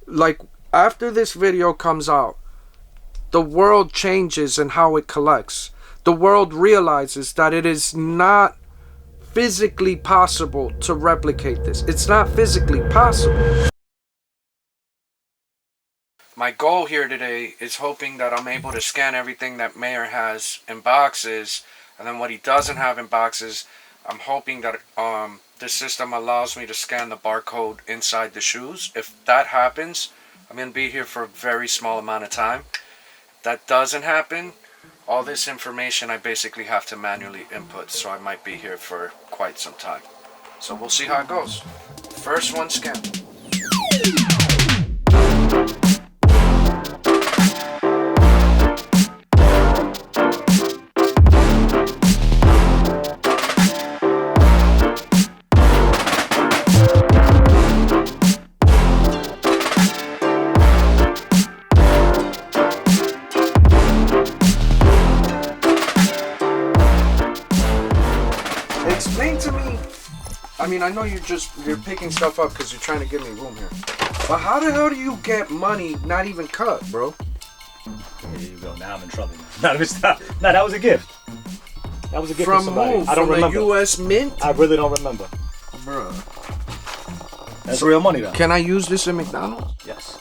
like after this video comes out, the world changes in how it collects. The world realizes that it is not physically possible to replicate this. It's not physically possible. My goal here today is hoping that I'm able to scan everything that Mayor has in boxes, and then what he doesn't have in boxes, I'm hoping that the system allows me to scan the barcode inside the shoes. If that happens, I'm going to be here for a very small amount of time. If that doesn't happen, all this information I basically have to manually input, so I might be here for quite some time. So we'll see how it goes. First one scanned. Explain to me, I mean, I know you're picking stuff up because you're trying to give me room here. But how the hell do you get money not even cut, bro? Here you go. Now I'm in trouble. No, that was a gift. That was a gift from somebody. Who? I don't from remember. The U.S. Mint? I really don't remember. Bruh. That's real money, though. Can I use this in McDonald's? Yes.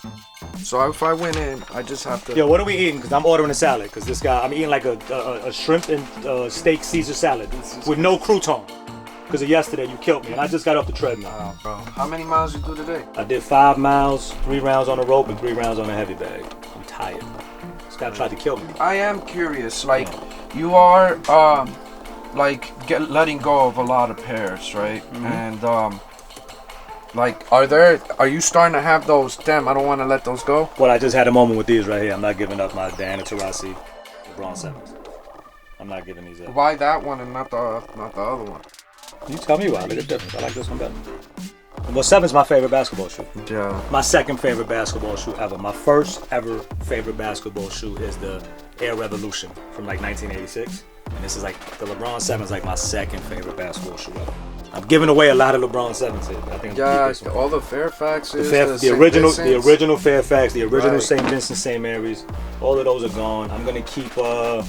So if I went in, I just have to... Yo, what are we eating? Because I'm ordering a salad. Because this guy, I'm eating like a shrimp and steak Caesar salad with no crouton. Because of yesterday, you killed me. And I just got off the treadmill. Oh, bro. How many miles you do today? I did 5 miles, 3 rounds on a rope, and 3 rounds on a heavy bag. I'm tired. This guy tried to kill me. I am curious. Like, you are, letting go of a lot of pairs, right? Mm-hmm. And, are you starting to have those, damn, I don't want to let those go? Well, I just had a moment with these right here. I'm not giving up my Diana Taurasi, the Bronx 7s. I'm not giving these up. Why that one and not the other one? You tell me why. Look at the difference. I like this one better. Well, 7's my favorite basketball shoe. Yeah. My second favorite basketball shoe ever. My first ever favorite basketball shoe is the Air Revolution from like 1986. And this is like, the LeBron 7 is like my second favorite basketball shoe ever. I'm giving away a lot of LeBron 7s here. I think all the Fairfaxes, the original Fairfax, the original St. Vincent, St. Mary's, all of those are gone. I'm gonna keep the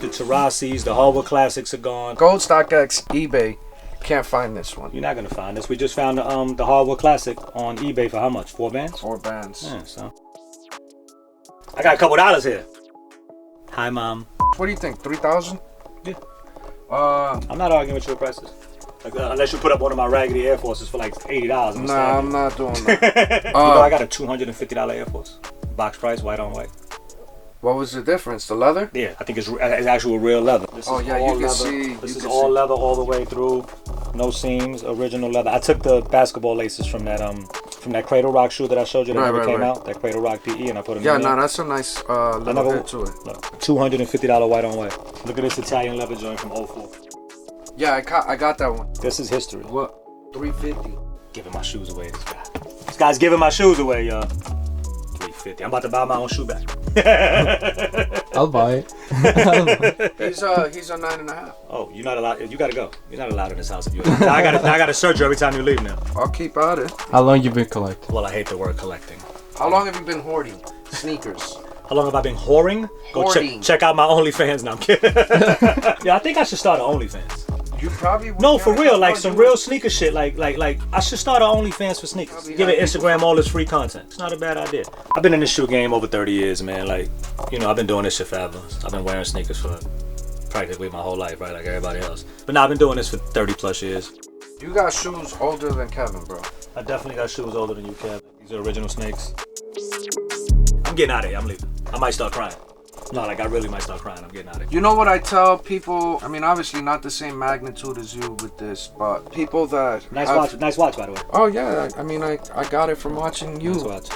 Taurasis, the Hardwood Classics are gone. Gold StockX, eBay, can't find this one. You're not gonna find this. We just found the Hardwood Classic on eBay for how much? 4 bands? 4 bands. Yeah, so. I got a couple dollars here. Hi, Mom. What do you think? 3,000? Yeah. I'm not arguing with your prices. Like, unless you put up one of my raggedy Air Forces for like $80. Nah, I'm not doing that. You know, I got a $250 Air Force. Box price, white on white. What was the difference? The leather? Yeah, I think it's actual real leather. This is you can leather. see. This is all leather all the way through. No seams, original leather. I took the basketball laces from that Cradle Rock shoe that I showed you that never came out. That Cradle Rock PE, and I put them in there. That's a nice little bit to it. Look, $250 white on white. Look at this Italian leather joint from 04. Yeah, I got that one. This is history. What? 350. Giving my shoes away, this guy. This guy's giving my shoes away, y'all. 350. I'm about to buy my own shoe back. I'll buy it. He's a 9.5. Oh, you're not allowed. You gotta go. You're not allowed in this house if you. I gotta search you every time you leave now. I'll keep at it. How long you been collecting? Well, I hate the word collecting. How long have you been hoarding sneakers? How long have I been whoring? Go check out my OnlyFans now. I'm kidding. Yeah, I think I should start an OnlyFans. You probably would. No, for real, like some real sneaker shit. Like I should start an OnlyFans for sneakers. Give it Instagram all this free content. It's not a bad idea. I've been in the shoe game over 30 years, man. Like, you know, I've been doing this shit forever. I've been wearing sneakers for practically my whole life, right? Like everybody else. But now I've been doing this for 30 plus years. You got shoes older than Kevin, bro. I definitely got shoes older than you, Kevin. These are original snakes. I'm getting out of here. I'm leaving. I might start crying. No, like I really might start crying. I'm getting out of here. You know what I tell people? I mean, obviously not the same magnitude as you with this, but people that nice watch, by the way. Oh yeah, I mean, I got it from watching you. Nice watch.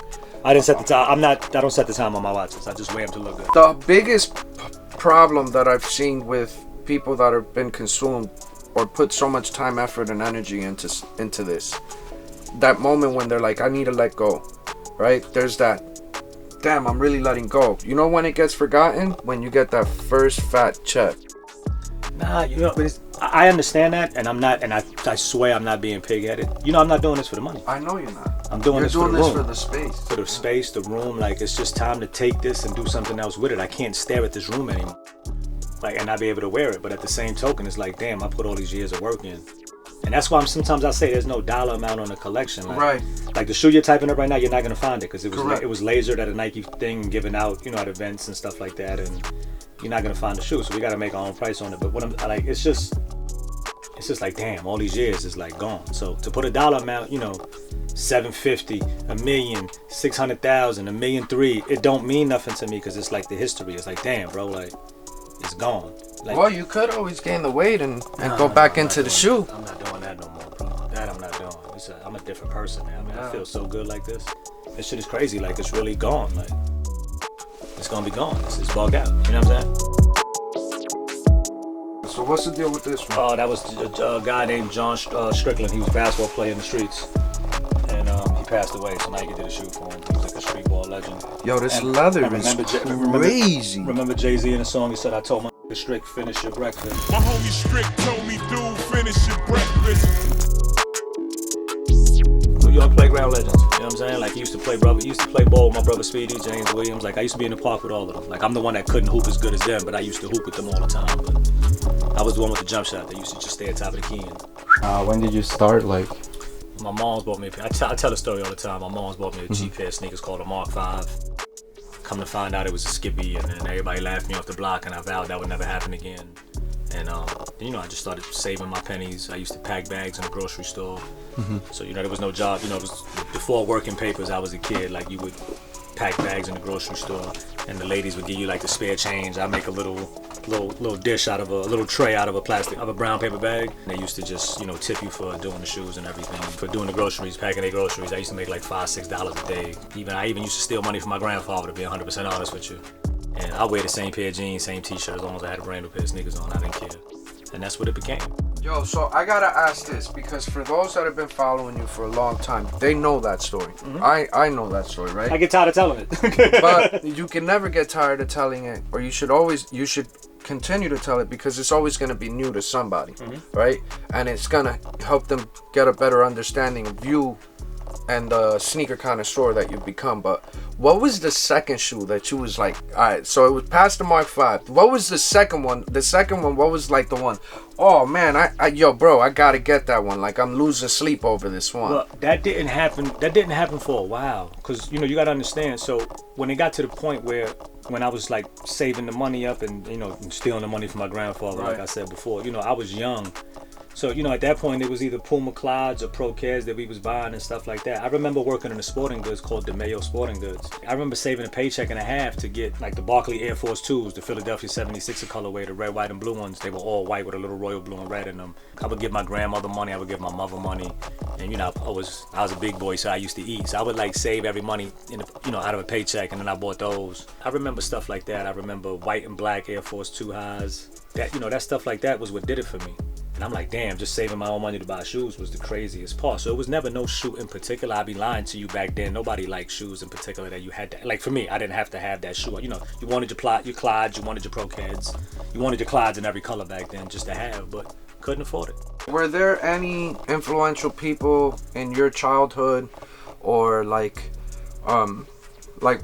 I didn't set the time. I don't set the time on my watches. I just wear them to look good. The biggest problem that I've seen with people that have been consumed or put so much time, effort, and energy into this, that moment when they're like, I need to let go, right? There's that. Damn, I'm really letting go. You know when it gets forgotten? When you get that first fat check. Nah, you know, I understand that, and I'm not, and I swear I'm not being pig-headed. You know, I'm not doing this for the money. I know you're not. I'm doing this for the room. You're doing this for the space. For the space, the room. Like, it's just time to take this and do something else with it. I can't stare at this room anymore. Like, and not be able to wear it. But at the same token, it's like, damn, I put all these years of work in. And that's why sometimes I say there's no dollar amount on the collection. Like, right. Like the shoe you're typing up right now, you're not gonna find it because it was lasered at a Nike thing, given out, you know, at events and stuff like that, and you're not gonna find the shoe. So we gotta make our own price on it. But what I'm like, it's just like, damn, all these years is like gone. So to put a dollar amount, you know, $750, $1 million, $600,000, $1.3 million, it don't mean nothing to me because it's like the history. It's like, damn, bro, like it's gone. Like, well, you could always gain the weight and go back into the shoe. I'm not doing that no more, bro. That I'm not doing. I'm a different person now. I mean, I feel so good like this. This shit is crazy. Like, it's really gone. Like, it's gonna be gone. It's bugged out. You know what I'm saying? So what's the deal with this one? That was a guy named John Strickland. He was a basketball player in the streets. And he passed away, so Nike did a shoe for him. He was like a street ball legend. Yo, this leather is crazy. Remember Jay-Z in the song, he said, I told my Strick, finish your breakfast. My homie Strick told me, dude, finish your breakfast. New York playground legends, you know what I'm saying? Like, he used to play ball with my brother Speedy, James Williams. Like, I used to be in the park with all of them. Like, I'm the one that couldn't hoop as good as them, but I used to hoop with them all the time. But I was the one with the jump shot that used to just stay at top of the key. And when did you start, like? my mom's bought me I tell the story all the time. My mom's bought me a cheap pair of sneakers called a Mark 5. Come to find out it was a Skippy, and then everybody laughed me off the block, and I vowed that would never happen again. And you know, I just started saving my pennies. I used to pack bags in the grocery store. So, you know, there was no job. You know, it was before working papers. I was a kid. Like, you would pack bags in the grocery store, and the ladies would give you like the spare change. I make a little dish out of a little tray out of a brown paper bag. And they used to just, you know, tip you for doing the shoes and everything, for doing the groceries, packing their groceries. I used to make like $5-6 a day. I even used to steal money from my grandfather, to be 100% honest with you. And I wear the same pair of jeans, same t-shirt, as long as I had a brand new pair of sneakers on. I didn't care. And that's what it became. Yo, so I gotta ask this, because for those that have been following you for a long time, they know that story. I know that story, right? I get tired of telling it. But you can never get tired of telling it, or you should continue to tell it, because it's always going to be new to somebody, right? And it's going to help them get a better understanding of you and the sneaker connoisseur that you've become. But what was the second shoe that you was like, all right, so it was past the Mark 5. What was the second one? The second one, what was like the one? Oh man, yo bro, I gotta get that one. Like, I'm losing sleep over this one. Well, that didn't happen for a while, because, you know, you gotta understand. So when it got to the point when I was like saving the money up and, you know, stealing the money from my grandfather, like I said before, you know, I was young. So, you know, at that point, it was either Puma Clydes or Pro Keds that we was buying and stuff like that. I remember working in a sporting goods called DeMayo Sporting Goods. I remember saving a paycheck and a half to get like the Barkley Air Force 2s, the Philadelphia 76er colorway, the red, white, and blue ones. They were all white with a little royal blue and red in them. I would give my grandmother money. I would give my mother money. And, you know, I was a big boy, so I used to eat. So I would like save every money, out of a paycheck, and then I bought those. I remember stuff like that. I remember white and black Air Force 2 highs. That, you know, that stuff like that was what did it for me. And I'm like, damn, just saving my own money to buy shoes was the craziest part. So it was never no shoe in particular. I'd be lying to you back then. Nobody liked shoes in particular that you had to. Like, for me, I didn't have to have that shoe. You know, you wanted your Clydes, you wanted your Pro Keds. You wanted your Clydes in every color back then just to have, but couldn't afford it. Were there any influential people in your childhood, or like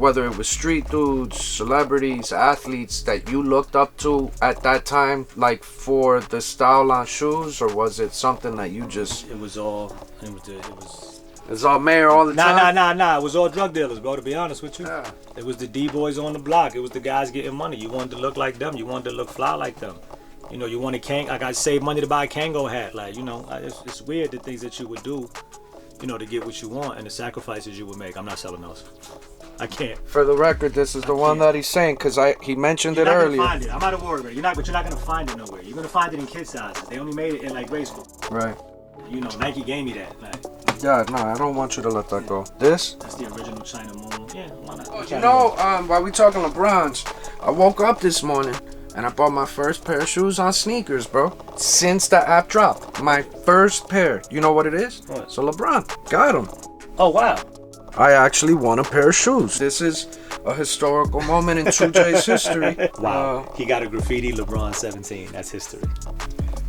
whether it was street dudes, celebrities, athletes that you looked up to at that time, like for the style on shoes, or was it something that you just? It was all mayor all the time? Nah. It was all drug dealers, bro, to be honest with you. Yeah. It was the D-boys on the block. It was the guys getting money. You wanted to look like them. You wanted to look fly like them. You know, you wanted I got saved money to buy a Kango hat. Like, you know, it's weird the things that you would do, you know, to get what you want and the sacrifices you would make. I'm not selling those. I can't. For the record, this is the one that he's saying, because he mentioned it earlier. You're not gonna find it. I'm out of worry, but you're not gonna find it nowhere. You're gonna find it in kid sizes. They only made it in like grade school. Right. You know, Nike gave me that. Like, yeah, no, I don't want you to let that go. This? That's the original China Moon. Yeah, why not? Oh, you know, while we talking LeBrons, I woke up this morning and I bought my first pair of shoes on sneakers, bro. Since the app dropped, my first pair. You know what it is? What? So LeBron got them. Oh wow. I actually won a pair of shoes. This is a historical moment in 2J's history. Wow. He got a graffiti LeBron 17. That's history.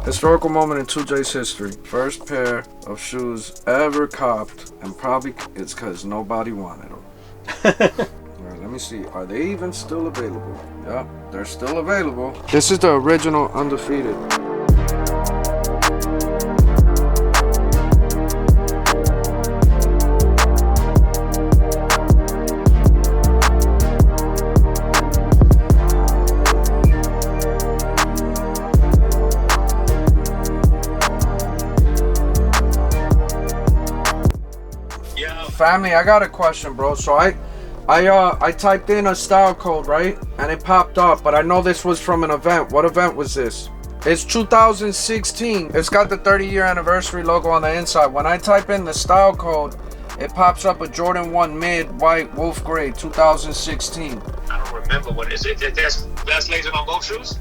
Historical moment in 2J's history. First pair of shoes ever copped, and probably it's because nobody wanted them. Alright, let me see. Are they even still available? Yep, they're still available. This is the original Undefeated. Family, I got a question, bro. So I typed in a style code, right? And it popped up, but I know this was from an event. What event was this? It's 2016. It's got the 30-year anniversary logo on the inside. When I type in the style code, it pops up a Jordan 1 mid white wolf gray 2016. I don't remember what it is. That's laser on both shoes?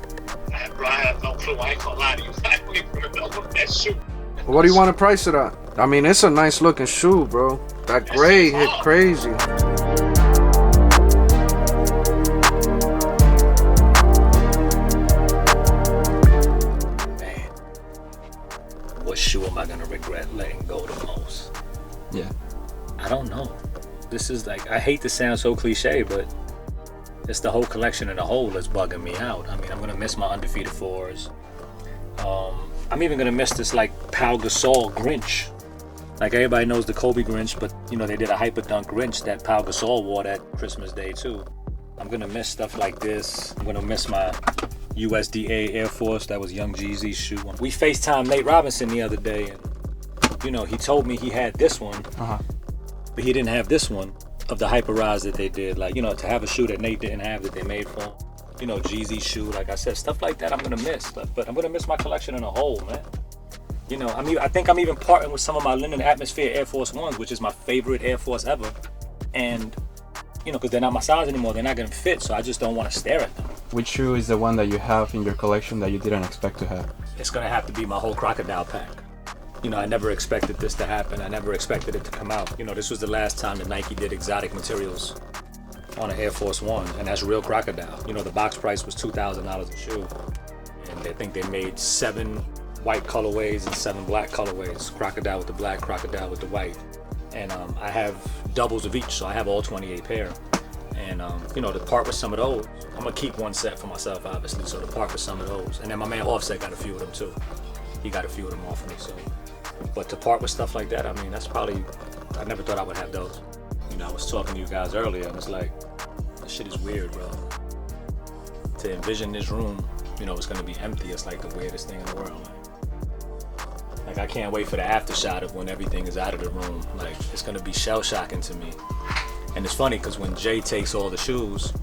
Bro, I have no clue. I ain't gonna lie to you. I don't even remember that shoe. What do you want to price it at? I mean, it's a nice looking shoe, bro. That gray hit crazy. Man, what shoe am I gonna regret letting go the most? Yeah. I don't know. This is like, I hate to sound so cliche, but it's the whole collection in a whole that's bugging me out. I mean, I'm gonna miss my Undefeated 4s. I'm even gonna miss this like Pau Gasol Grinch. Like everybody knows the Kobe Grinch, but you know they did a hyper dunk Grinch that Pau Gasol wore that Christmas Day too. I'm gonna miss stuff like this. I'm gonna miss my USDA Air Force. That was Young Jeezy's shoe. We FaceTimed Nate Robinson the other day, and you know he told me he had this one, but he didn't have this one of the hyper rise that they did. Like, you know, to have a shoe that Nate didn't have that they made for him. You know, Jeezy's shoe. Like I said, stuff like that I'm gonna miss. But I'm gonna miss my collection in a whole, man. You know, I think I'm even parting with some of my Linen Atmosphere Air Force Ones, which is my favorite Air Force ever. And, you know, because they're not my size anymore, they're not going to fit, so I just don't want to stare at them. Which shoe is the one that you have in your collection that you didn't expect to have? It's going to have to be my whole crocodile pack. You know, I never expected this to happen. I never expected it to come out. You know, this was the last time that Nike did exotic materials on an Air Force One, and that's real crocodile. You know, the box price was $2,000 a shoe, and I think they made 7 white colorways and 7 black colorways. Crocodile with the black, crocodile with the white. And I have doubles of each, so I have all 28 pair. And you know, to part with some of those, I'm gonna keep one set for myself, obviously, so to part with some of those. And then my man Offset got a few of them too. He got a few of them off me, so. But to part with stuff like that, I mean, that's probably, I never thought I would have those. You know, I was talking to you guys earlier, and it's like, this shit is weird, bro. To envision this room, you know, it's gonna be empty. It's like the weirdest thing in the world. Like I can't wait for the aftershot of when everything is out of the room. Like it's gonna be shell shocking to me. And it's funny because when Jay takes all the shoes,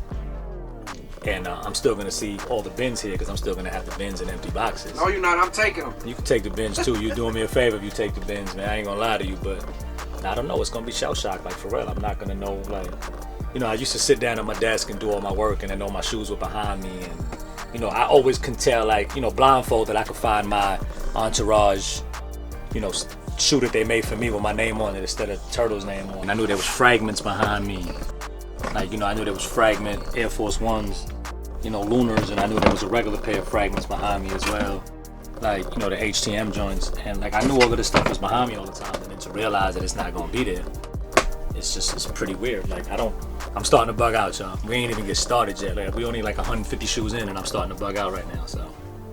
and I'm still gonna see all the bins here because I'm still gonna have the bins in empty boxes. No, you're not. I'm taking them. You can take the bins too. You're doing me a favor if you take the bins, man. I ain't gonna lie to you, but I don't know. It's gonna be shell shock. Like for real, I'm not gonna know. Like, you know, I used to sit down at my desk and do all my work, and I know my shoes were behind me, and you know, I always can tell, like, you know, blindfolded, I could find my Entourage, you know, shoe that they made for me with my name on it instead of Turtle's name on it. And I knew there was fragments behind me. Like, you know, I knew there was fragment Air Force Ones, you know, Lunars, and I knew there was a regular pair of fragments behind me as well. Like, you know, the HTM joints. And like, I knew all of this stuff was behind me all the time, and then to realize that it's not gonna be there, it's pretty weird. Like, I'm starting to bug out, y'all. We ain't even get started yet. Like, we only like 150 shoes in, and I'm starting to bug out right now, so.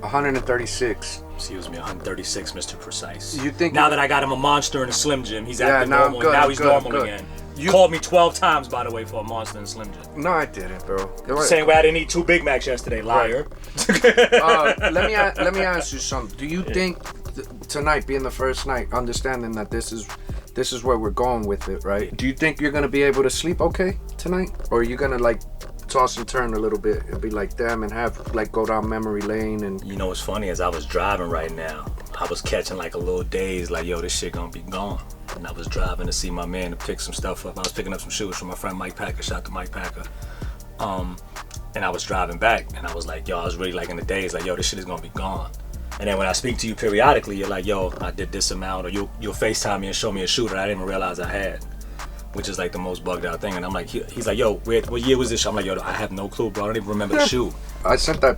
136. Excuse me, 136, Mr. Precise. You think now that I got him a monster and a Slim Jim, he's acting now normal. good, now he's good, normal good. again. You called me 12 times, by the way, for a monster and Slim Jim. No, I didn't, bro. Saying I didn't eat 2 Big Macs yesterday, liar. Let me ask you something. Do you think tonight being the first night, understanding that this is where we're going with it, right? Do you think you're gonna be able to sleep okay tonight, or are you gonna like toss and turn a little bit and be like, damn, and have like go down memory lane? And you know what's funny is I was driving right now, I was catching like a little daze, like, yo, this shit gonna be gone. And I was driving to see my man to pick some stuff up. I was picking up some shoes from my friend Mike Packer. Shout out to Mike Packer. And I was driving back, and I was like, yo, I was really like in the daze, like, yo, this shit is gonna be gone. And then when I speak to you periodically, you're like, yo, I did this amount, or you'll FaceTime me and show me a shoe that I didn't even realize I had. which is like the most bugged out thing. And I'm like, he's like, yo, what year was this? I'm like, yo, I have no clue, bro. I don't even remember the shoe. I sent a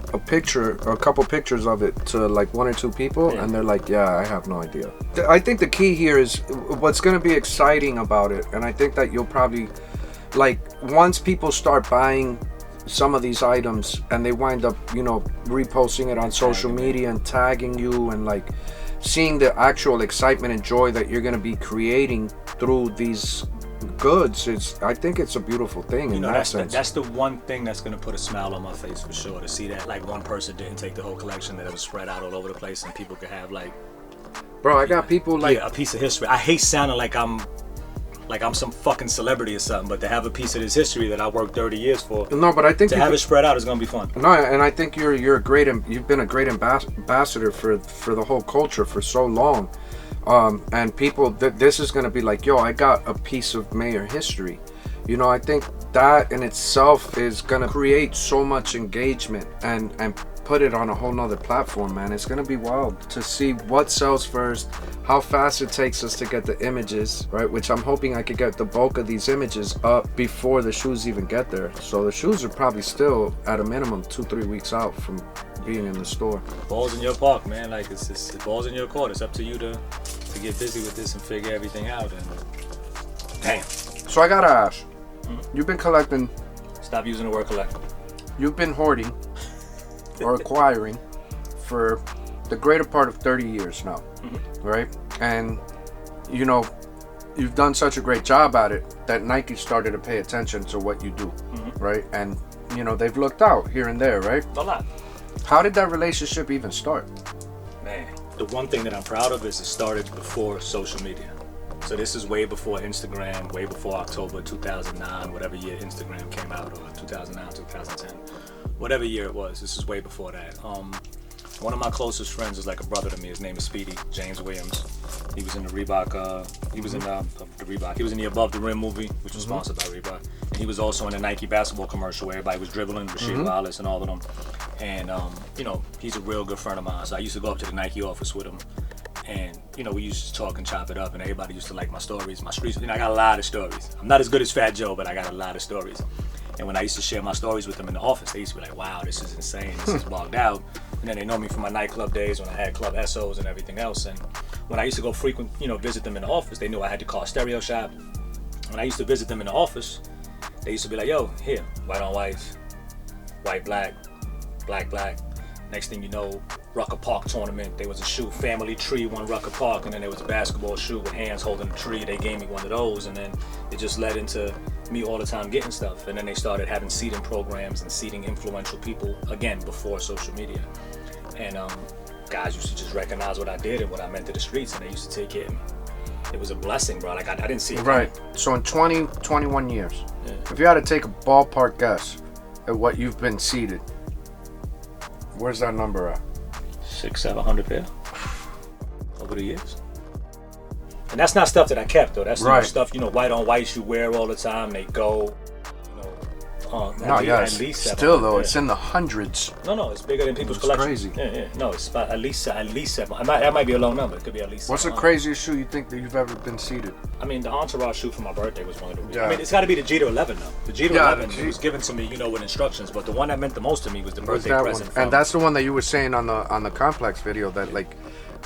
couple pictures of it to like 1 or 2 people, and they're like, yeah, I have no idea. I think the key here is what's going to be exciting about it, and I think that you'll probably, like, once people start buying some of these items and they wind up, you know, reposting it on social media and tagging you, and like seeing the actual excitement and joy that you're going to be creating through these goods, I think it's a beautiful thing. You in know, that sense. that's the one thing that's gonna put a smile on my face for sure, to see that like one person didn't take the whole collection, that it was spread out all over the place and people could have like, bro, I got people like a piece of history. I hate sounding like I'm some fucking celebrity or something, but to have a piece of this history that I worked 30 years for, no, but I think to have it spread out is gonna be fun. No, and I think you've been a great ambassador for the whole culture for so long. And people, this is going to be like, yo, I got a piece of Mayor history. You know, I think that in itself is going to create so much engagement and put it on a whole nother platform, man. It's going to be wild to see what sells first, how fast it takes us to get the images, right? Which I'm hoping I could get the bulk of these images up before the shoes even get there. So the shoes are probably still at a minimum 2-3 weeks out from being in the store. Ball's in your park, man. Like, it's ball's in your court. It's up to you to get busy with this and figure everything out. And damn. So I gotta ask, you've been collecting. Stop using the word collect. You've been hoarding or acquiring for the greater part of 30 years now, right? And you know, you've done such a great job at it that Nike started to pay attention to what you do, right? And you know, they've looked out here and there, right? A lot. How did that relationship even start? Man, the one thing that I'm proud of is it started before social media. So this is way before Instagram, way before October 2009, whatever year Instagram came out, or 2009, 2010, whatever year it was. This is way before that. One of my closest friends is like a brother to me. His name is Speedy, James Williams. He was in the Reebok, he was in the Above the Rim movie, which was sponsored by Reebok. And he was also in the Nike basketball commercial where everybody was dribbling, Rasheed Wallace and all of them. And, you know, he's a real good friend of mine. So I used to go up to the Nike office with him. And, you know, we used to talk and chop it up, and everybody used to like my stories, my streets. You know, I got a lot of stories. I'm not as good as Fat Joe, but I got a lot of stories. And when I used to share my stories with them in the office, they used to be like, wow, this is insane, this is bogged out. And then they know me from my nightclub days when I had Club SOs and everything else. And when I used to go frequent, you know, visit them in the office, they knew I had to call Stereo Shop. When I used to visit them in the office, they used to be like, yo, here, white on white, white, black, black, black. Next thing you know, Rucker Park tournament, there was a shoe, Family Tree won Rucker Park, and then there was a basketball shoe with hands holding the tree. They gave me one of those, and then it just led into me all the time getting stuff. And then they started having seeding programs and seeding influential people, again, before social media. And guys used to just recognize what I did and what I meant to the streets, and they used to take care of me. It was a blessing, bro. Like, I didn't see it Right. So in 21 years, if you had to take a ballpark guess at what you've been seeded, where's that number at? 600-700 pair over the years. And that's not stuff that I kept, though. That's Right. stuff, you know, white on white you wear all the time. They go, you know, at least still though, pairs. it's in the hundreds. No, it's bigger than people's It's collections. crazy. Yeah. No, it's about at least 700. That might be a low number. It could be at least. What's the 700. craziest shoe you think that you've ever been seeded? I mean, the Entourage shoe for my birthday was one of the. Yeah. I mean, it's got to be the Jeter 11 though. The Jeter Yeah, 11 it was given to me, you know, with instructions. But the one that meant the most to me was the What's birthday that one? present. From And that's the one that you were saying on the Complex video that like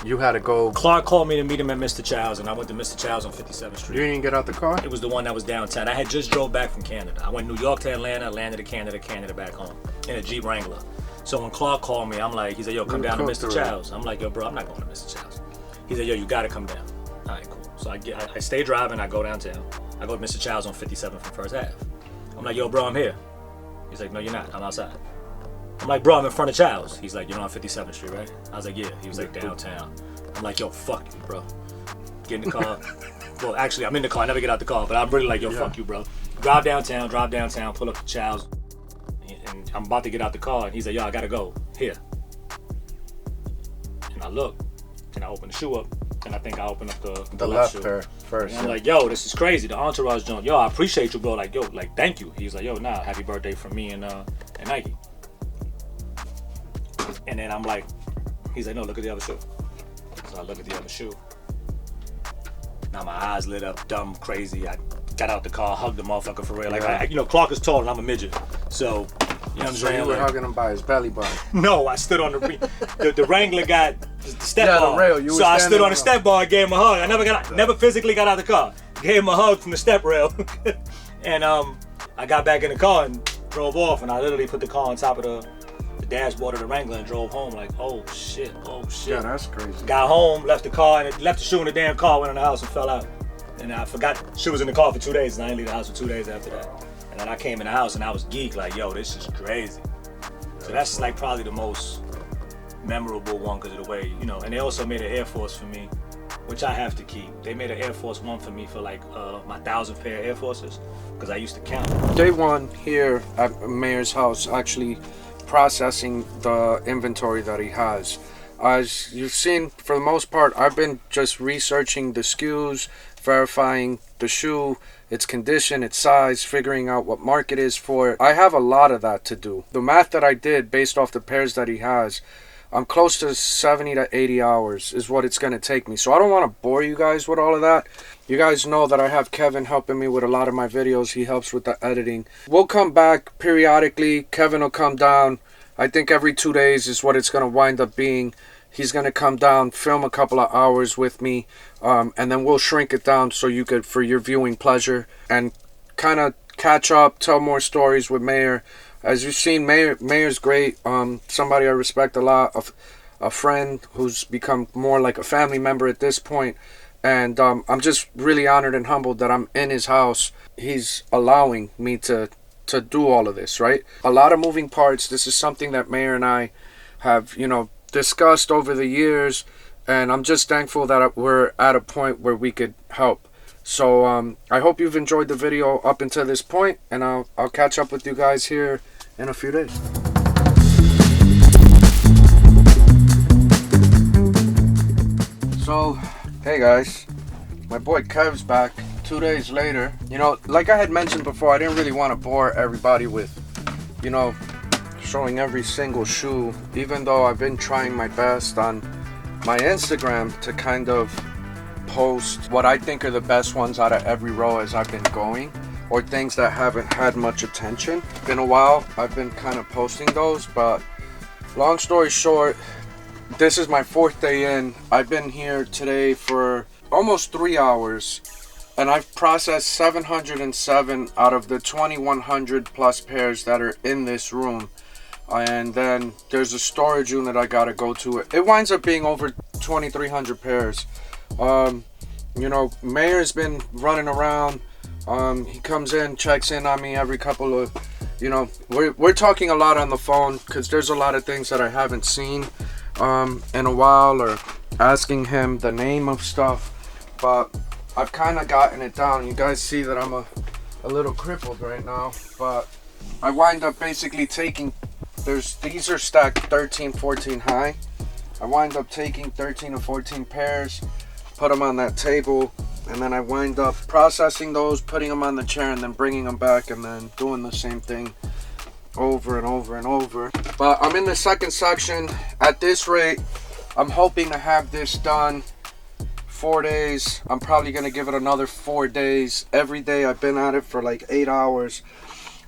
you had to go. Clark called me to meet him at Mr. Chow's, and I went to Mr. Chow's on 57th Street. You didn't get out the car? It was the one that was downtown. I had just drove back from Canada. I went New York to Atlanta, landed to Canada back home in a Jeep Wrangler. So when Clark called me, I'm like, he's like, yo, come down to Mr. Chow's. I'm like, yo, bro, I'm not going to Mr. Chow's. He's like, yo, you gotta come down. All right, cool. So I stay driving, I go downtown. I go to Mr. Chow's on 57th from First Ave. I'm like, yo, bro, I'm here. He's like, no, you're not. I'm outside. I'm like, bro, I'm in front of Chow's. He's like, you're on 57th Street, right? I was like, yeah. He was like, downtown. I'm like, yo, fuck you, bro. Get in the car. Well, actually, I'm in the car. I never get out the car, but I'm really like, yo, fuck you, bro. Drive downtown, pull up to Chow's, and I'm about to get out the car, and he's like, yo, I gotta go. Here. And I look, and I open the shoe up, and I think I open up the left shoe. pair first. And I'm like, yo, this is crazy. The Entourage joint. Yo, I appreciate you, bro. Like, yo, like, thank you. He's like, yo, nah, happy birthday from me and Nike. And then I'm like, he's like, no, look at the other shoe. So I look at the other shoe. Now my eyes lit up, dumb, crazy. I got out the car, hugged the motherfucker for real. Like, you know, Clark is tall and I'm a midget. So, you know what I'm So saying? you were Like, hugging him by his belly button. no, I stood on the Wrangler got the step Yeah, the bar. rail. You were So I standing stood on on the step bar and gave him a hug. I never physically got out of the car. Gave him a hug from the step rail. And I got back in the car and drove off, and I literally put the car on top of the dashboard of the Wrangler and drove home like, oh shit. Yeah, that's crazy. Got home, left the car, and left the shoe in the damn car, went in the house and fell out. And I forgot, shoe was in the car for 2 days, and I didn't leave the house for 2 days after that. And then I came in the house and I was geeked, like, yo, this is crazy. So that's like probably the most memorable one because of the way, you know, and they also made an Air Force for me, which I have to keep. They made an Air Force One for me for like my 1,000th pair of Air Forces, because I used to count. Day one here at Mayor's house, actually processing the inventory that he has. As you've seen, for the most part, I've been just researching the SKUs, verifying the shoe, its condition, its size, figuring out what market is for it. I have a lot of that to do. The math that I did based off the pairs that he has, I'm close to 70 to 80 hours is what it's going to take me. So I don't want to bore you guys with all of that. You guys know that I have Kevin helping me with a lot of my videos. He helps with the editing. We'll come back periodically. Kevin will come down. I think every 2 days is what it's going to wind up being. He's going to come down, film a couple of hours with me, and then we'll shrink it down so you could, for your viewing pleasure, and kind of catch up, tell more stories with Mayor. As you've seen, Mayor's great. Somebody I respect a lot, a friend who's become more like a family member at this point. And I'm just really honored and humbled that I'm in his house. He's allowing me to do all of this, right? A lot of moving parts. This is something that Mayor and I have, you know, discussed over the years. And I'm just thankful that we're at a point where we could help. So I hope you've enjoyed the video up until this point, and I'll catch up with you guys here in a few days. So, hey guys, my boy Kev's back 2 days later. You know, like I had mentioned before, I didn't really want to bore everybody with, you know, showing every single shoe, even though I've been trying my best on my Instagram to kind of post what I think are the best ones out of every row as I've been going, or things that haven't had much attention. Been a while I've been kind of posting those, but long story short, this is my 4th day in. I've been here today for almost 3 hours, and I've processed 707 out of the 2,100 plus pairs that are in this room. And then there's a storage unit I gotta go to. It winds up being over 2,300 pairs. You know, Mayor's been running around. He comes in, checks in on me every couple of, you know, we're talking a lot on the phone because there's a lot of things that I haven't seen in a while, or asking him the name of stuff. But I've kind of gotten it down. You guys see that I'm a little crippled right now, but I wind up basically taking, these are stacked 13, 14 high. I wind up taking 13 or 14 pairs, put them on that table, and then I wind up processing those, putting them on the chair, and then bringing them back, and then doing the same thing over and over and over. But I'm in the second section. At this rate, I'm hoping to have this done 4 days. I'm probably gonna give it another 4 days. Every day I've been at it for like 8 hours.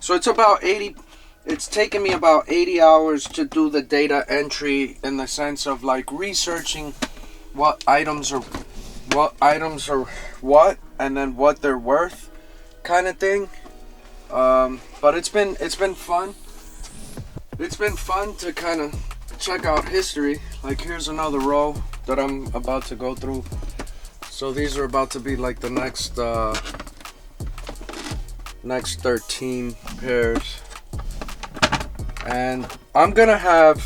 So it's about 80, it's taken me about 80 hours to do the data entry, in the sense of like researching what items are what, and then what they're worth, kind of thing. But it's been fun. It's been fun to kind of check out history. Like, here's another row that I'm about to go through. So these are about to be like the next 13 pairs. And I'm gonna have,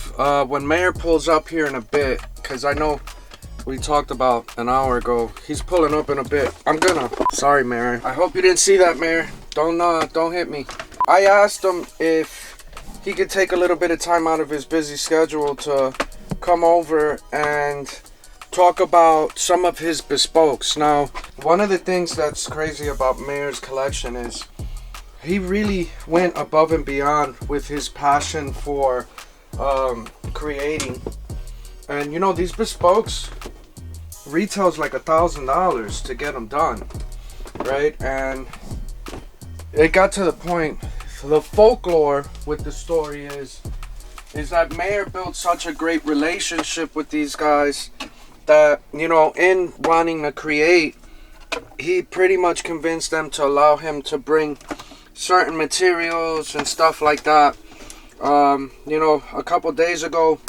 when Mayor pulls up here in a bit, because I know we talked about an hour ago, he's pulling up in a bit. Sorry Mayor, I hope you didn't see that, Mayor. Don't hit me. I asked him if he could take a little bit of time out of his busy schedule to come over and talk about some of his bespokes. Now, one of the things that's crazy about Mayor's collection is he really went above and beyond with his passion for creating. And you know, these bespokes retails like $1,000 to get them done, right? And it got to the point, the folklore with the story is that Mayor built such a great relationship with these guys that, you know, in wanting to create, he pretty much convinced them to allow him to bring certain materials and stuff like that. You know, a couple days ago,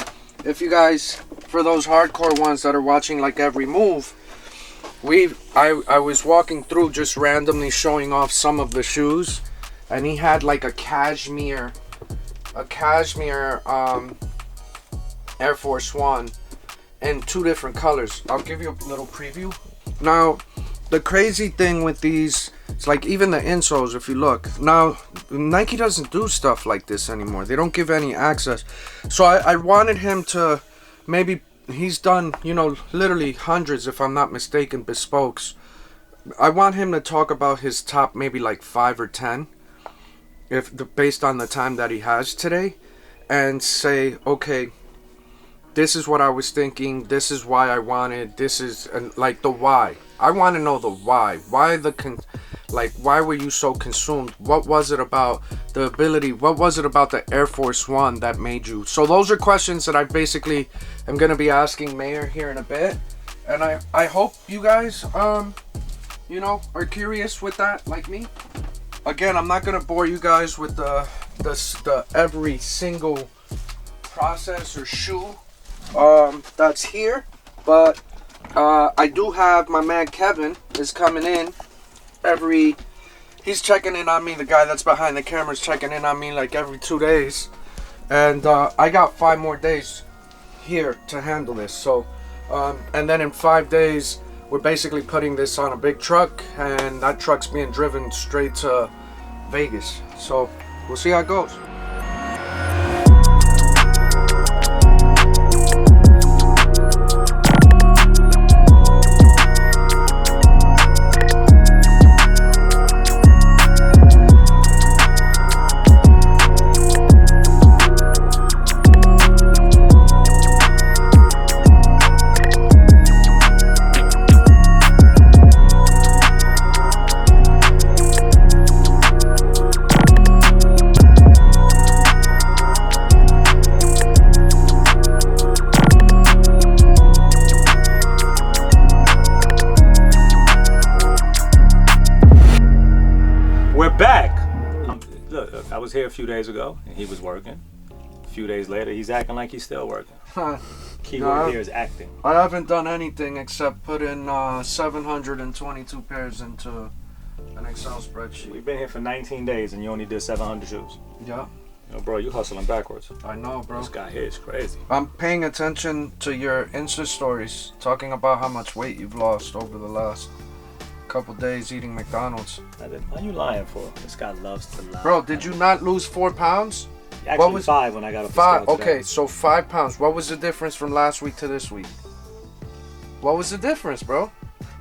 if you guys, for those hardcore ones that are watching like every move, I was walking through just randomly showing off some of the shoes, and he had like a cashmere Air Force One in 2 different colors. I'll give you a little preview. Now, the crazy thing with these, it's like even the insoles, if you look. Now, Nike doesn't do stuff like this anymore. They don't give any access. So I wanted him to maybe, he's done, you know, literally hundreds, if I'm not mistaken, bespokes. I want him to talk about his top maybe like 5 or 10, based on the time that he has today, and say, okay, this is what I was thinking, this is why I wanted, this is, and like the why. I want to know the why. Why why were you so consumed? What was it about the ability? What was it about the Air Force One that made you? So those are questions that I basically am going to be asking Mayor here in a bit. And I hope you guys, you know, are curious with that like me. Again, I'm not going to bore you guys with the every single process or shoe that's here, but I do have my man Kevin is coming in he's checking in on me. The guy that's behind the camera is checking in on me like every 2 days, and I got 5 more days here to handle this. So and then in 5 days we're basically putting this on a big truck, and that truck's being driven straight to Vegas. So we'll see how it goes. I was here a few days ago and he was working. A few days later, he's acting like he's still working. Keyword here is acting. I haven't done anything except put in 722 pairs into an Excel spreadsheet. We've been here for 19 days and you only did 700 shoes. Yeah. You know, bro, you hustling backwards. I know, bro. This guy here is crazy. I'm paying attention to your Insta stories, talking about how much weight you've lost over the last couple days eating McDonald's. Why are you lying for? This guy loves to lie. Bro, did you not lose 4 pounds? Actually, what was 5 when I got up. 5. Okay, so 5 pounds. What was the difference from last week to this week? What was the difference, bro?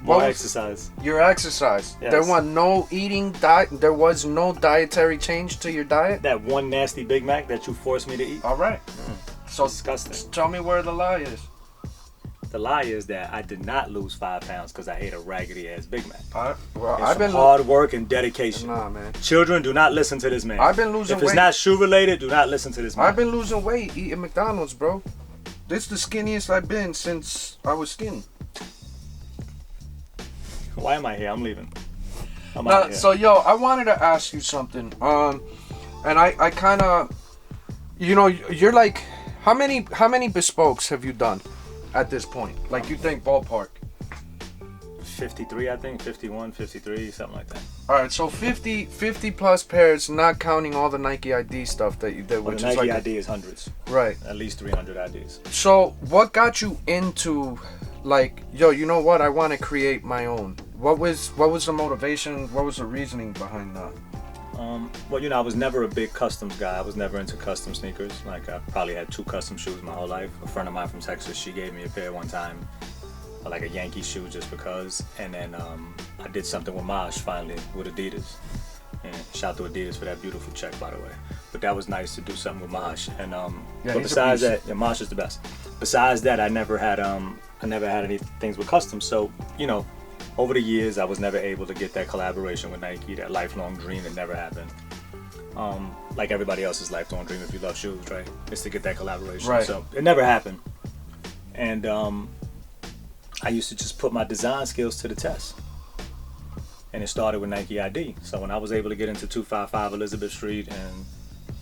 More exercise. Your exercise. Yes. There was no eating diet. There was no dietary change to your diet. That one nasty Big Mac that you forced me to eat. All right. So disgusting. Tell me where the lie is. The lie is that I did not lose 5 pounds because I ate a raggedy ass Big Mac. I've been hard work and dedication. Nah, man. Children, do not listen to this man. I've been losing weight. If it's not shoe related, do not listen to this man. I've been losing weight eating McDonald's, bro. This is the skinniest I've been since I was skinny. Why am I here? I'm leaving. I'm out here. So yo, I wanted to ask you something. And I kind of, you know, you're like, how many bespokes have you done at this point? Like, you think ballpark? 53, I think. 51, 53, something like that. All right, so 50 plus pairs, not counting all the Nike ID stuff that you did, which the is Nike like ID is hundreds. Right. At least 300 IDs. So what got you into, like, yo, you know what? I want to create my own. What was the motivation? What was the reasoning behind that? Well, you know, I was never a big customs guy. I was never into custom sneakers. Like, I probably had 2 custom shoes my whole life. A friend of mine from Texas, she gave me a pair one time, like a Yankee shoe just because. And then I did something with Mosh finally with Adidas. And shout out to Adidas for that beautiful check, by the way. But that was nice to do something with Mosh. And but besides that, yeah, Mosh is the best. Besides that, I never had any things with customs. So, you know, over the years, I was never able to get that collaboration with Nike, that lifelong dream. It never happened. Like everybody else's lifelong dream, if you love shoes, right? Is to get that collaboration. Right. So it never happened. And I used to just put my design skills to the test. And it started with Nike ID. So when I was able to get into 255 Elizabeth Street, and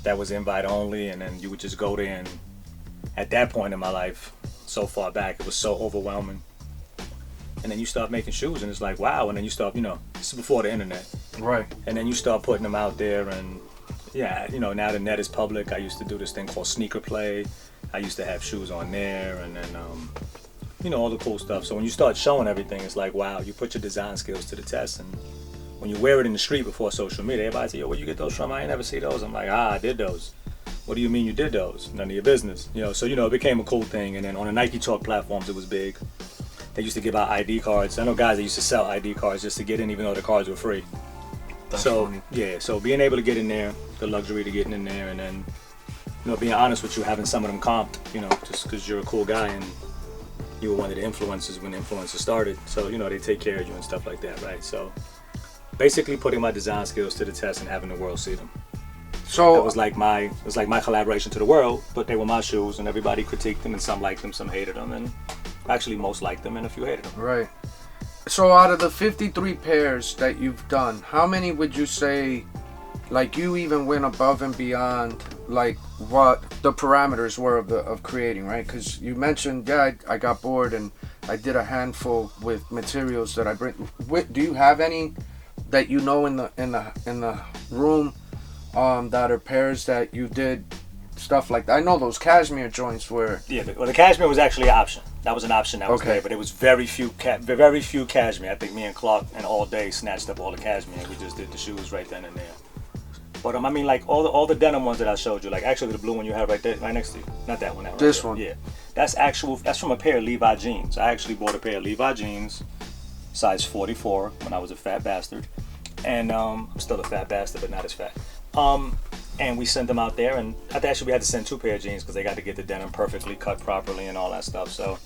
that was invite only, and then you would just go there, and at that point in my life, so far back, it was so overwhelming. And then you start making shoes, and it's like, wow. And then you start, this is before the internet. Right. And then you start putting them out there, and yeah, now the net is public. I used to do this thing called Sneaker Play. I used to have shoes on there, and then, all the cool stuff. So when you start showing everything, it's like, wow, you put your design skills to the test. And when you wear it in the street before social media, everybody say, yo, where you get those from? I ain't never see those. I'm like, I did those. What do you mean you did those? None of your business. So, it became a cool thing. And then on the Nike Talk platforms, it was big. They used to give out ID cards. I know guys that used to sell ID cards just to get in, even though the cards were free. That's so funny. Yeah, so being able to get in there, the luxury to getting in there, and then being honest with you, having some of them comped, just because you're a cool guy and you were one of the influencers when influencers started. So they take care of you and stuff like that, right? So basically putting my design skills to the test and having the world see them. So It was like my collaboration to the world, but they were my shoes, and everybody critiqued them, and some liked them, some hated them, and actually most liked them, and a few hated them. right. So out of the 53 pairs that you've done, how many would you say, like, you even went above and beyond, like, what the parameters were of creating, right? Because you mentioned, I got bored and I did a handful with materials that I bring. Do you have any that in the room that are pairs that you did stuff like that? I know those cashmere joints were. Yeah, the cashmere was actually an option. That was an option that was Okay. there, but it was very few cashmere. I think me and Clark and all day snatched up all the cashmere. We just did the shoes right then and there. But I mean, like all the denim ones that I showed you, like actually the blue one you have right there, right next to you, not that one. That right This there. one. Yeah, that's from a pair of Levi jeans. I actually bought a pair of Levi jeans, size 44, when I was a fat bastard, and I'm still a fat bastard, but not as fat. And we sent them out there, and actually we had to send 2 pair of jeans because they got to get the denim perfectly cut properly and all that stuff. So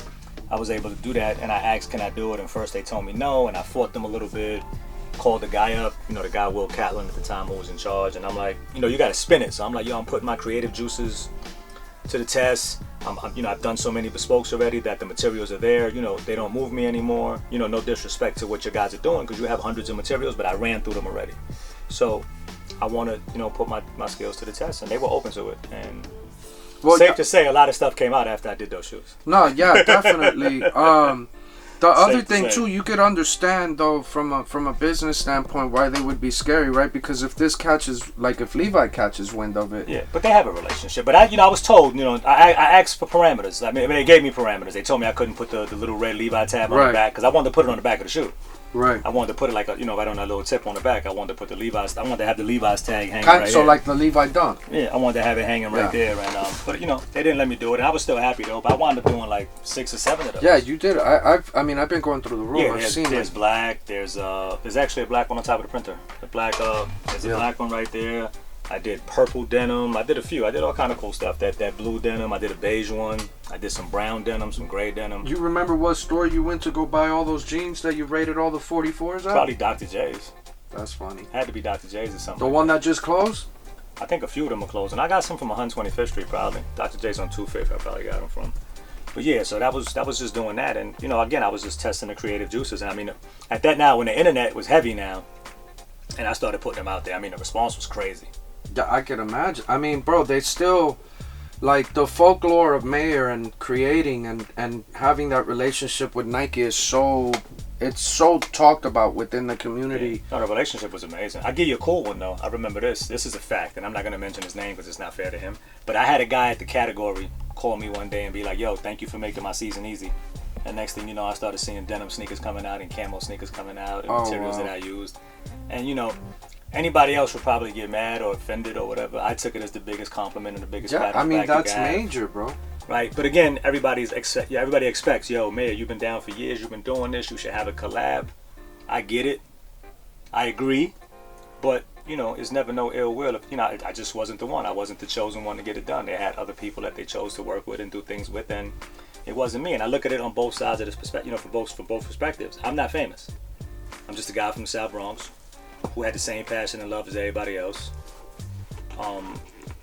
I was able to do that, and I asked, can I do it? And first they told me no, and I fought them a little bit. Called the guy up, the guy Will Catlin at the time who was in charge, and I'm like, you got to spin it. So I'm like, I'm putting my creative juices to the test. I've done so many bespokes already that the materials are there. They don't move me anymore. No disrespect to what your guys are doing, because you have hundreds of materials, but I ran through them already. So I want to, put my skills to the test, and they were open to it. And safe to say, a lot of stuff came out after I did those shoes. No, yeah, definitely. The other thing say. too, you could understand though from a business standpoint why they would be scary, right? Because if Levi catches wind of it, yeah, but they have a relationship. But I was told, I asked for parameters. I mean, they gave me parameters. They told me I couldn't put the little red Levi tab on the back because I wanted to put it on the back of the shoe. right? I wanted to put it like right on that little tip on the back. I wanted to put the Levi's. I wanted to have the Levi's tag hanging right So here. like the Levi Dunk. Yeah, I wanted to have it hanging right there, and but they didn't let me do it, and I was still happy though. But I wound up doing like 6 or 7 of those. Yeah, you did. I've been going through the room. Yeah, I've seen there's it. black. There's actually a black one on top of the printer. The black there's a black one right there. I did purple denim. I did a few. I did all kind of cool stuff. That blue denim. I did a beige one. I did some brown denim, some gray denim. You remember what store you went to go buy all those jeans that you rated all the 44s at? Probably Dr. J's. That's funny. Had to be Dr. J's or something. The one that just closed? I think a few of them are closed, and I got some from 125th Street probably. Dr. J's on 2/5 I probably got them from. But yeah, so that was just doing that, and again I was just testing the creative juices, and I mean at that now when the internet was heavy now, and I started putting them out there, I mean the response was crazy. Yeah, I can imagine. I mean, bro, they still like the folklore of Mayer and creating and having that relationship with Nike is so talked about within the community. No, the relationship was amazing. I'll give you a cool one though. I remember this. This is a fact, and I'm not gonna mention his name because it's not fair to him. But I had a guy at the category call me one day and be like, "Yo, thank you for making my season easy." And next thing you know, I started seeing denim sneakers coming out and camo sneakers coming out and materials that I used. And anybody else would probably get mad or offended or whatever. I took it as the biggest compliment and the biggest pat on the back that's you got. major, bro. Right, but again, everybody expects, yo, Mayor, you've been down for years, you've been doing this, you should have a collab. I get it, I agree, but it's never no ill will. I just wasn't the one. I wasn't the chosen one to get it done. They had other people that they chose to work with and do things with, and it wasn't me. And I look at it on both sides of this perspective, from both perspectives. I'm not famous. I'm just a guy from the South Bronx who had the same passion and love as everybody else.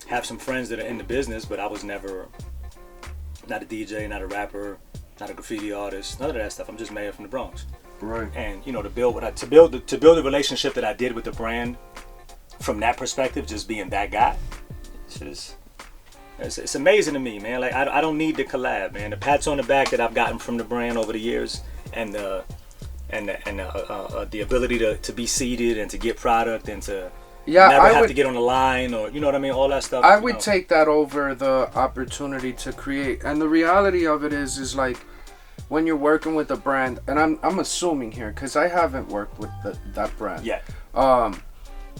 Have some friends that are in the business, but I was never not a DJ, not a rapper, not a graffiti artist, none of that stuff. I'm just mayor from the Bronx. Right. And to build the relationship that I did with the brand from that perspective, just being that guy, it's amazing to me, man. Like I don't need the collab, man. The pats on the back that I've gotten from the brand over the years, and the ability to be seated and to get product and to never have to get on the line, or you know what I mean, all that stuff. I would take that over the opportunity to create. And the reality of it is like when you're working with a brand, and I'm assuming here because I haven't worked with that brand yet.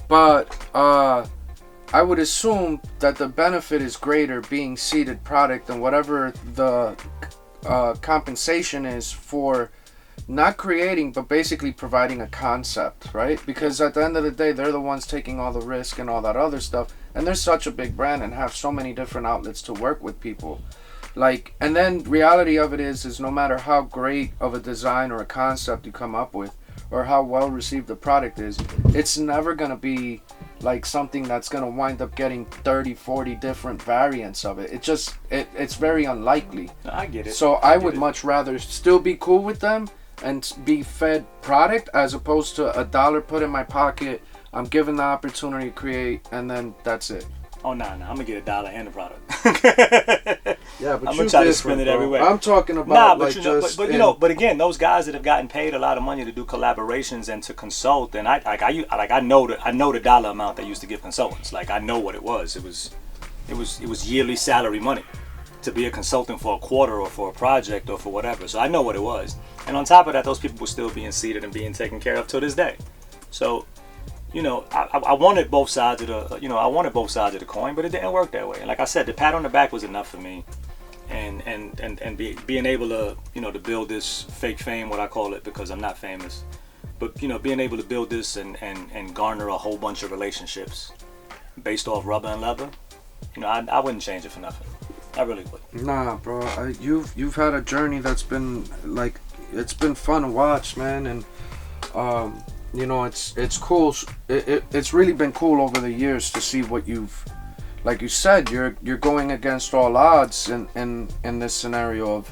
But I would assume that the benefit is greater being seeded product than whatever the compensation is for not creating, but basically providing a concept, right? Because at the end of the day, they're the ones taking all the risk and all that other stuff. And they're such a big brand and have so many different outlets to work with people. Like, and then reality of it is no matter how great of a design or a concept you come up with, or how well received the product is, it's never gonna be like something that's gonna wind up getting 30, 40 different variants of it. It's very unlikely. I get it. So I would much rather still be cool with them and be fed product as opposed to $1 put in my pocket. I'm given the opportunity to create, and then that's it. Oh no, I'm gonna get $1 and the product. Yeah, but I'm gonna try to spend it everywhere. I'm talking about but again, those guys that have gotten paid a lot of money to do collaborations and to consult, and I know the dollar amount they used to give consultants. Like I know what it was. It was yearly salary money to be a consultant for a quarter or for a project or for whatever. So I know what it was. And on top of that, those people were still being seated and being taken care of to this day. So, I wanted both sides of the coin, but it didn't work that way. And like I said, the pat on the back was enough for me, and being able to to build this fake fame, what I call it, because I'm not famous, but being able to build this and garner a whole bunch of relationships based off rubber and leather, I wouldn't change it for nothing. I really would. Nah, bro, you've had a journey that's been like, it's been fun to watch, man, and it's cool. It's really been cool over the years to see what you've, like you said, you're going against all odds in this scenario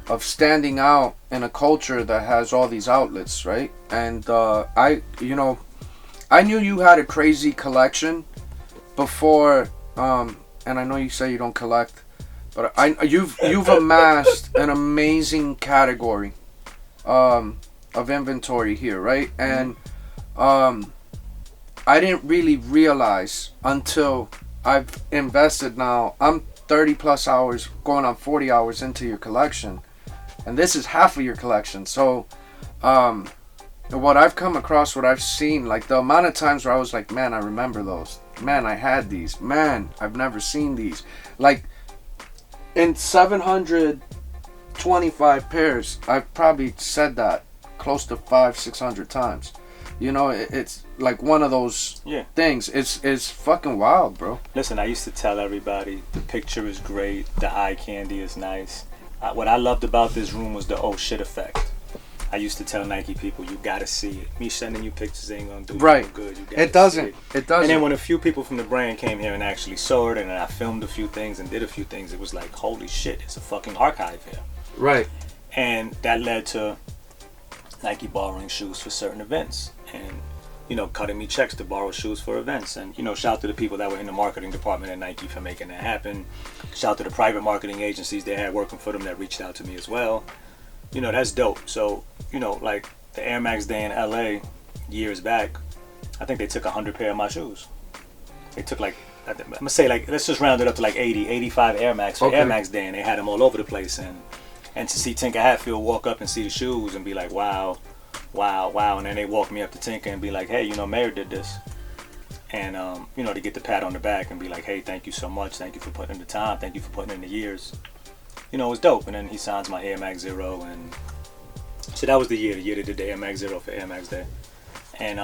of standing out in a culture that has all these outlets, right? And I knew you had a crazy collection before, and I know you say you don't collect, but you've amassed an amazing category of inventory here, right? And I didn't really realize until I've invested now. I'm 30 plus hours, going on 40 hours into your collection, and this is half of your collection. So what I've come across, what I've seen, like the amount of times where I was like, man, I remember those, man, I had these, man, I've never seen these. Like in 725 pairs, I've probably said that close to 500-600 times. It's like one of those things. It's fucking wild, bro. Listen, I used to tell everybody the picture is great, the eye candy is nice. What I loved about this room was the oh shit effect. I used to tell Nike people, you gotta see it. Me sending you pictures ain't gonna do you no good. It doesn't. It doesn't. And then when a few people from the brand came here and actually saw it, and I filmed a few things and did a few things, it was like, holy shit, it's a fucking archive here. Right. And that led to Nike borrowing shoes for certain events, and cutting me checks to borrow shoes for events. And shout out to the people that were in the marketing department at Nike for making that happen. Shout out to the private marketing agencies they had working for them that reached out to me as well. That's dope. So like the Air Max Day in LA years back, I think they took 100 pair of my shoes. They took I'm gonna say, like, let's just round it up to like 85 Air Max for Air Max Day, and they had them all over the place. And to see Tinker Hatfield walk up and see the shoes and be like, wow, and then they walk me up to Tinker and be like, hey, Mayor did this. And, to get the pat on the back and be like, hey, thank you so much. Thank you for putting in the time. Thank you for putting in the years. It was dope. And then he signs my Air Max Zero. And so that was the year they did the Air Max Zero for Air Max Day. And,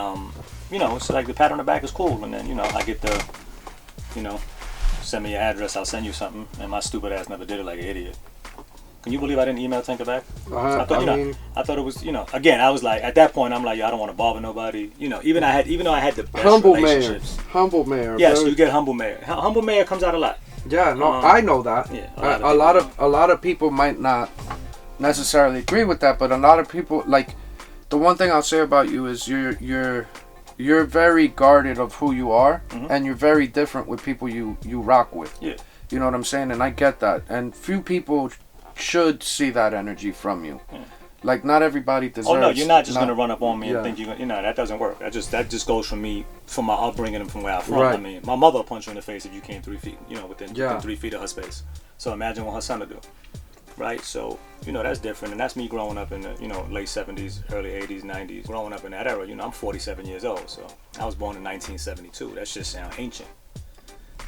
it's like the pat on the back is cool. And then, I get the, send me your address, I'll send you something. And my stupid ass never did it like an idiot. Can you believe I didn't email Tinker back? I I thought it was, again, I was like, at that point, I'm like, yo, I don't want to bother nobody. Even though I had the best humble mayor. relationships. Humble mayor. Yes, bro. you get humble mayor. Humble mayor comes out a lot. Yeah, no, I know that. Yeah, A lot of people might not necessarily agree with that, but a lot of people, like, the one thing I'll say about you is you're very guarded of who you are, and you're very different with people you rock with. Yeah. You know what I'm saying? And I get that. And few people should see that energy from you. Yeah. Like, not everybody deserves. Oh no, you're not just gonna run up on me and think that doesn't work. That just goes from me, from my upbringing and from where I'm from. Right. I mean, my mother will punch you in the face if you came 3 feet, within 3 feet of her space. So imagine what her son will do, right? So that's different, and that's me growing up in the late 70s, early 80s, 90s, growing up in that era. I'm 47 years old, so I was born in 1972. That shit sound ancient.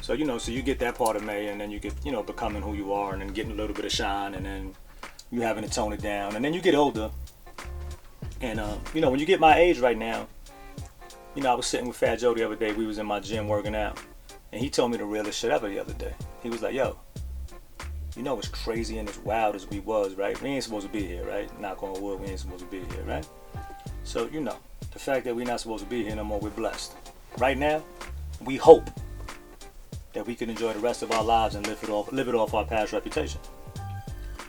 So so you get that part of me, and then you get becoming who you are, and then getting a little bit of shine, and then you having to tone it down, and then you get older, and when you get my age right now, I was sitting with Fat Joe the other day. We was in my gym working out, and he told me the realest shit ever the other day. He was like, yo, as crazy and as wild as we was, right? We ain't supposed to be here, right? Knock on wood, we ain't supposed to be here, right? So the fact that we're not supposed to be here no more, we're blessed. Right now, we hope that we can enjoy the rest of our lives and live it off our past reputation.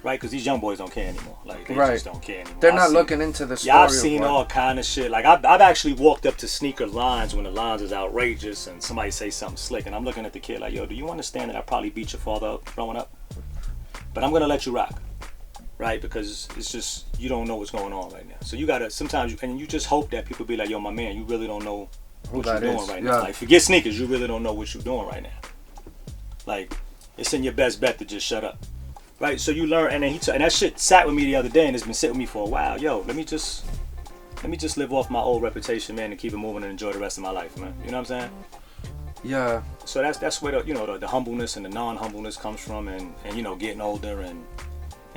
Right, because these young boys don't care anymore. Like, they just don't care anymore. They're not looking into the story. Yeah, I've seen all kind of shit. Like, I've actually walked up to sneaker lines when the lines is outrageous and somebody say something slick, and I'm looking at the kid like, yo, do you understand that I probably beat your father up growing up? But I'm going to let you rock, right? Because it's just, you don't know what's going on right now. So you got to, sometimes, you just hope that people be like, yo, my man, you really don't know what you're doing right now. Like, forget sneakers, you really don't know what you're doing right now. Like, it's in your best bet to just shut up. Right, so you learn, and then and that shit sat with me the other day, and it's been sitting with me for a while. Yo, let me just live off my old reputation, man, and keep it moving and enjoy the rest of my life, man. You know what I'm saying? Yeah. So that's where the humbleness and the non-humbleness comes from, and getting older and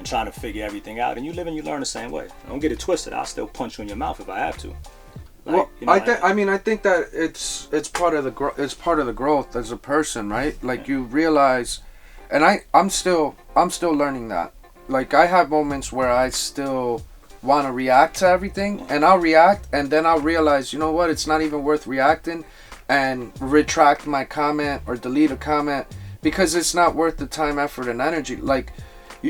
trying to figure everything out. And you live and you learn the same way. Don't get it twisted. I'll still punch you in your mouth if I have to. Like, I think that it's part of the growth as a person, right? Like, you realize. And I'm still learning that. Like, I have moments where I still want to react to everything, and I'll react, and then I'll realize, you know what, it's not even worth reacting, and retract my comment or delete a comment, because it's not worth the time, effort, and energy. Like,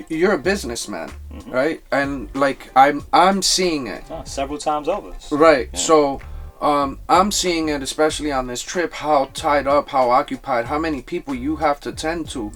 you're a businessman, right? And like, I'm seeing it several times over. Right. Yeah. So I'm seeing it, especially on this trip, how tied up, how occupied, how many people you have to tend to.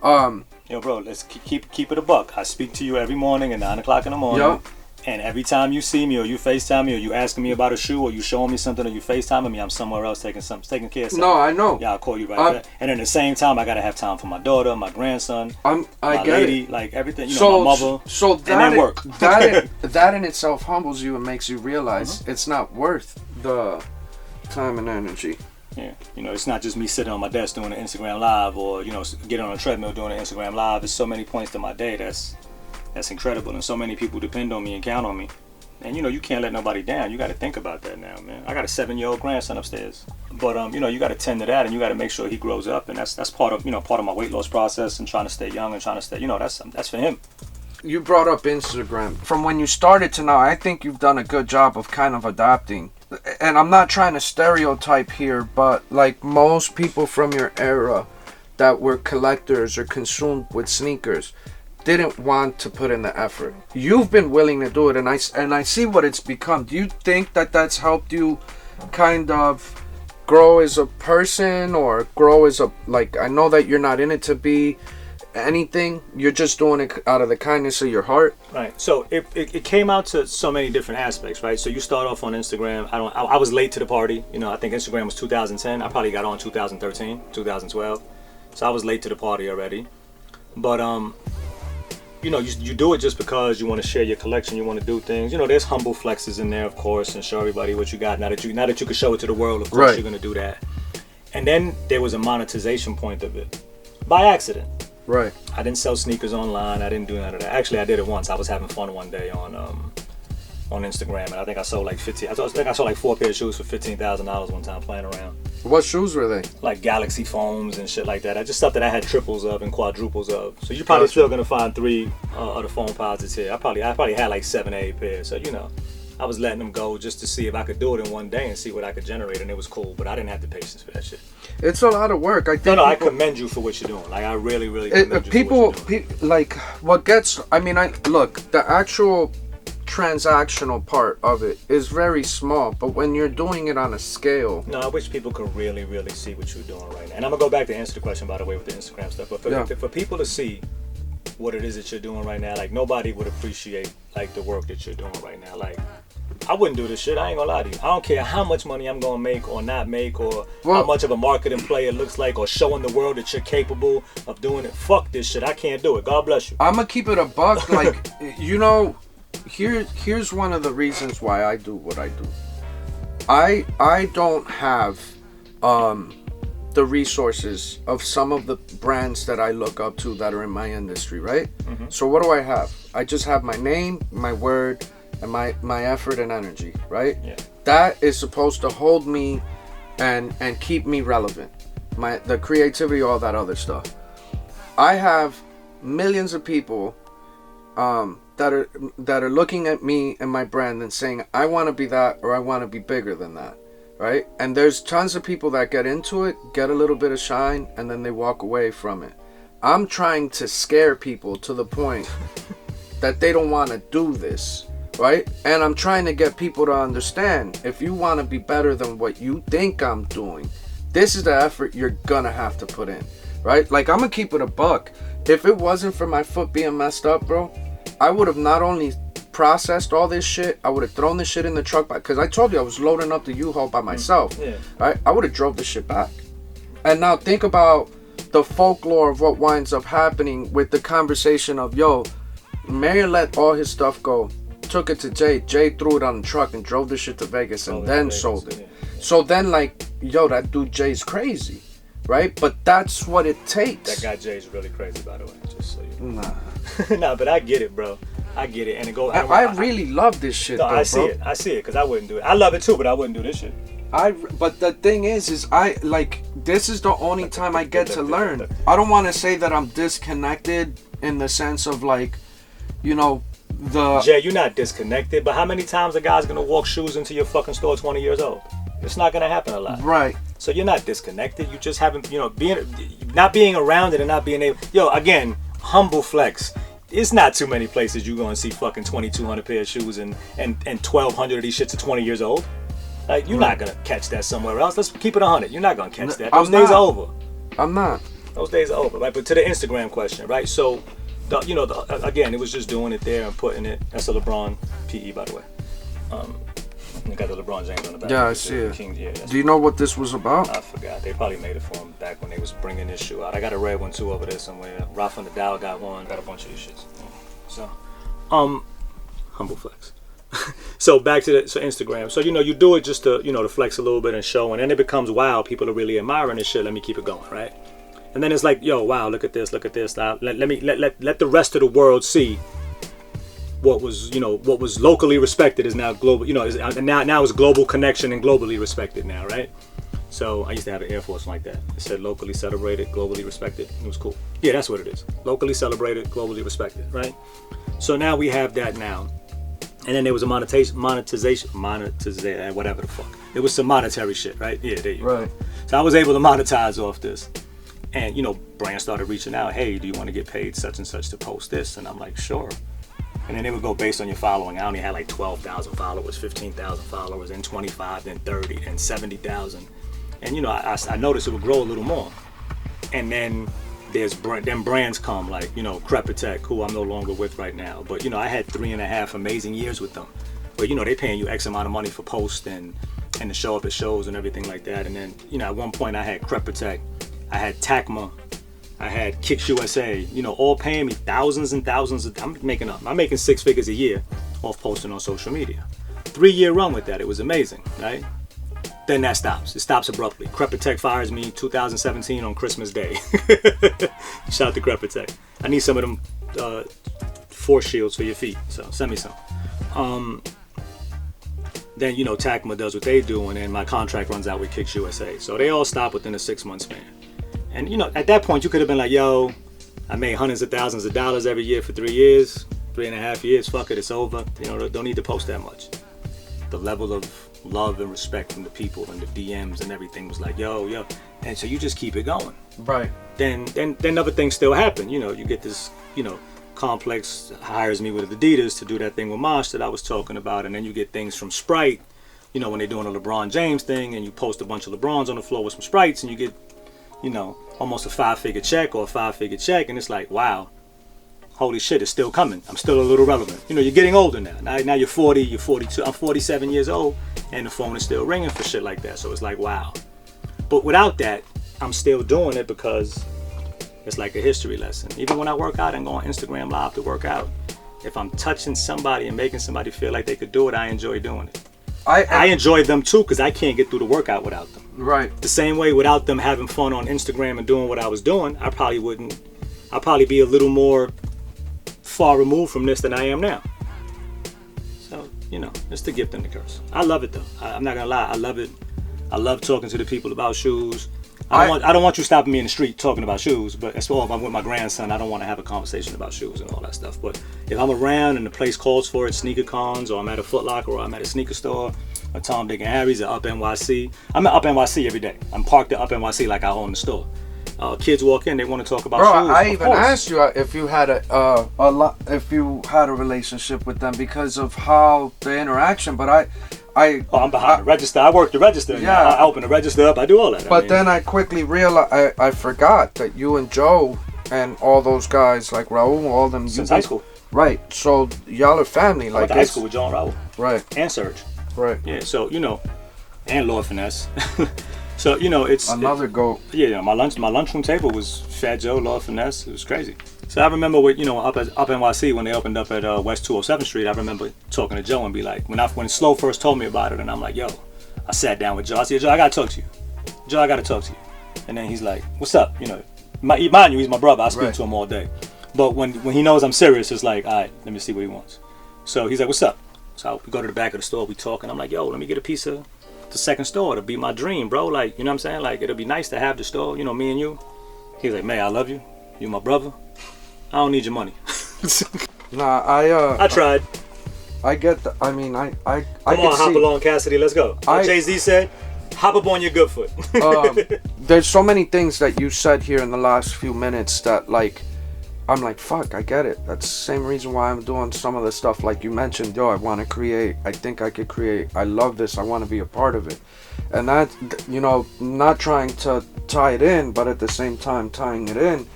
Yo, bro, let's keep it a buck. I speak to you every morning at 9 o'clock in the morning. Yep. And every time you see me, or you FaceTime me, or you asking me about a shoe, or you showing me something, or you FaceTiming me, I'm somewhere else taking care of something. No, I know. Yeah, I'll call you right back. And at the same time, I gotta have time for my daughter, my grandson, my lady, like everything. My mother. So that, and then work. that in itself humbles you and makes you realize it's not worth the time and energy. Yeah, it's not just me sitting on my desk doing an Instagram live, or getting on a treadmill doing an Instagram live. There's so many points to my day that's incredible, and so many people depend on me and count on me. And you can't let nobody down. You got to think about that now, man. I got a 7-year-old grandson upstairs, but you got to tend to that, and you got to make sure he grows up, and that's part of my weight loss process, and trying to stay young and trying to stay. That's for him. You brought up Instagram. From when you started to now, I think you've done a good job of kind of adapting. And I'm not trying to stereotype here, but like most people from your era that were collectors or consumed with sneakers didn't want to put in the effort. You've been willing to do it, and I see what it's become. Do you think that that's helped you kind of grow as a person, or grow as a, like, I know that you're not in it to be anything, you're just doing it out of the kindness of your heart? Right. So it came out to so many different aspects, right? So you start off on Instagram. I was late to the party. I think Instagram was 2010. I probably got on 2013, 2012. So I was late to the party already. But you do it just because you want to share your collection, you want to do things. There's humble flexes in there, of course, and show everybody what you got. Now that you can show it to the world, of course, You're going to do that. And then there was a monetization point of it, by accident. Right. I didn't sell sneakers online. I didn't do none of that. Actually, I did it once. I was having fun one day on Instagram, and I think I sold like 4 pairs of shoes for $15,000 one time playing around. What shoes were they? Like Galaxy foams and shit like that. I just stuff that I had triples of and quadruples of. So you're probably Gotcha. still gonna find 3 of the foam posits here. I probably had like 7 or 8 pairs. So I was letting them go just to see if I could do it in one day and see what I could generate, and it was cool. But I didn't have the patience for that shit. It's a lot of work. I think. No, I commend you for what you're doing. Like I really commend you for what you're doing. Like what gets. I mean, look. The actual transactional part of it is very small, but when you're doing it on a scale. No, I wish people could really see what you're doing right now. And I'm gonna go back to answer the question, by the way, with the Instagram stuff. But for people to see what it is that you're doing right now, like nobody would appreciate like the work that you're doing right now. Like I wouldn't do this shit. I ain't gonna lie to you. I don't care how much money I'm gonna make or not make, or how much of a marketing play it looks like, or showing the world that you're capable of doing it. Fuck this shit. I can't do it. God bless you. I'm gonna keep it a buck. Like here's one of the reasons why I do what I do. I don't have the resources of some of the brands that I look up to that are in my industry, right? Mm-hmm. So what do I have? I just have my name, my word, and my effort and energy, right? Yeah. That is supposed to hold me and keep me relevant. The creativity, all that other stuff. I have millions of people that are looking at me and my brand and saying, I want to be that, or I want to be bigger than that, right? And there's tons of people that get into it, get a little bit of shine, and then they walk away from it. I'm trying to scare people to the point that they don't want to do this, right? And I'm trying to get people to understand, if you want to be better than what you think I'm doing, this is the effort you're gonna have to put in, right? Like, I'm gonna keep it a buck. If it wasn't for my foot being messed up, bro, I would have not only processed all this shit, I would have thrown this shit in the truck back. Because I told you I was loading up the U-Haul by myself. Yeah. Right? I would have drove this shit back. And now think about the folklore of what winds up happening with the conversation of, yo, Mayor let all his stuff go, took it to Jay. Jay threw it on the truck and drove this shit to Vegas and then sold it. Yeah. So then, like, yo, that dude Jay's crazy. Right? But that's what it takes. That guy Jay's really crazy, by the way. Just so you know. Nah. Nah, but I get it, bro. I get it. And it goes. I really love this shit, no, though, I see bro. it. I see it, because I wouldn't do it. I love it too, but I wouldn't do this shit. But the thing is I, like, this is the only time I get to learn. I don't want to say that I'm disconnected in the sense of, like, Jay, you're not disconnected, but how many times a guy's gonna walk shoes into your fucking store 20 years old? It's not gonna happen a lot. Right. So you're not disconnected. You just haven't, not being around it and not being able. Yo, again, humble flex. It's not too many places you're gonna see fucking 2,200 pair of shoes and 1,200 of these shits are 20 years old. Like, you're not gonna catch that somewhere else. Let's keep it 100. You're not gonna catch that. Those days are over. I'm not. Those days are over, right? But to the Instagram question, right? So, again, it was just doing it there and putting it. That's a LeBron PE, by the way. They got the LeBron James on the back. Yeah, I see it. King, yeah, do you know what this was about? I forgot. They probably made it for him back when they was bringing this shoe out. I got a red one too over there somewhere. Rafa Nadal got one. Got a bunch of these shits. So, humble flex. So back to Instagram. So you do it just to to flex a little bit and show, and then it becomes wow. People are really admiring this shit. Let me keep it going, right? And then it's like, yo, wow, look at this. Now, let the rest of the world see what was locally respected is now global. Now it's global connection and globally respected now, right? So I used to have an Air Force like that. It said locally celebrated, globally respected. It was cool. Yeah, that's what it is. Locally celebrated, globally respected, right? So now we have that now. And then there was a monetization, whatever the fuck. It was some monetary shit, right? Yeah, there you go. So I was able to monetize off this. And, brands started reaching out. Hey, do you want to get paid such and such to post this? And I'm like, sure. And then they would go based on your following. I only had like 12,000 followers, 15,000 followers, then 25, then 30, then 70,000. And, I noticed it would grow a little more. And then then brands come like, Crepitech, who I'm no longer with right now. But, I had 3.5 amazing years with them. But, they paying you X amount of money for posts and to show up at shows and everything like that. And then, at one point I had Crepitech, I had Tacma, I had Kicks USA, all paying me thousands and thousands of, I'm making 6 figures a year off posting on social media. 3-year run with that, it was amazing, right? Then that stops. It stops abruptly. Crepitech fires me 2017 on Christmas Day. Shout out to Crepitech. I need some of them force shields for your feet, so send me some. then Tacoma does what they do, and then my contract runs out with Kicks USA. So they all stop within a 6-month span. And at that point, you could have been like, yo, I made hundreds of thousands of dollars every year for 3 years, 3.5 years. Fuck it, it's over. Don't need to post that much. The level of love and respect from the people and the DMs and everything was like, yo, and so you just keep it going. Right. Then other things still happen. You get this, Complex hires me with Adidas to do that thing with Mosh that I was talking about, and then you get things from Sprite, when they're doing a LeBron James thing, and you post a bunch of LeBrons on the floor with some Sprites, and you get, almost a 5-figure check or a 5-figure check, and it's like, wow, holy shit, it's still coming. I'm still a little relevant. You're getting older now. Now you're 40, you're 42. I'm 47 years old, and the phone is still ringing for shit like that. So it's like, wow. But without that, I'm still doing it because it's like a history lesson. Even when I work out and go on Instagram Live to work out, if I'm touching somebody and making somebody feel like they could do it, I enjoy doing it. I enjoy them too, because I can't get through the workout without them. Right. The same way, without them having fun on Instagram and doing what I was doing, I'd probably be a little more far removed from this than I am now. So, it's the gift and the curse. I love it though. I'm not gonna lie, I love it. I love talking to the people about shoes. I don't want you stopping me in the street talking about shoes, but as well, if I'm with my grandson, I don't want to have a conversation about shoes and all that stuff. But if I'm around and the place calls for it, sneaker cons, or I'm at a Foot Locker, or I'm at a sneaker store, or Tom, Dick, and Harry's, or Up NYC. I'm at Up NYC every day. I'm parked at Up NYC like I own the store. Kids walk in, they want to talk about shoes. Bro, I even asked you if you had a relationship with them because of how the interaction, but I'm behind the register. I work the register. Yeah. I open the register up. I do all that. But then I quickly realized I forgot that you and Joe and all those guys like Raul, all them since high school. Right. So y'all are family. I went to high school with John Raul. Right. And Serge. Right. Yeah. So and Lord Finesse. So it's another goat. Yeah. My lunchroom table was Fat Joe, Lord Finesse. It was crazy. So I remember with up NYC when they opened up at West 207th Street. I remember talking to Joe and be like, when Slow first told me about it, and I'm like, yo, I sat down with Joe. I said, Joe, I gotta talk to you. Joe, I gotta talk to you. And then he's like, what's up? Mind you, he's my brother. I speak to him all day. But when he knows I'm serious, it's like, all right, let me see what he wants. So he's like, what's up? So we go to the back of the store, we talk, and I'm like, yo, let me get a piece of the second store. It'll be my dream, bro. Like, you know what I'm saying? Like, it'll be nice to have the store, me and you. He's like, man, I love you. You my brother. I don't need your money. Nah, I tried. I get the, I mean, I Come on, hop along, Cassidy. Let's go. Like Jay-Z said, hop up on your good foot. There's so many things that you said here in the last few minutes that, like, I'm like, fuck, I get it. That's the same reason why I'm doing some of the stuff like you mentioned. Yo, I want to create. I think I could create. I love this. I want to be a part of it. And that, not trying to tie it in, but at the same time tying it in.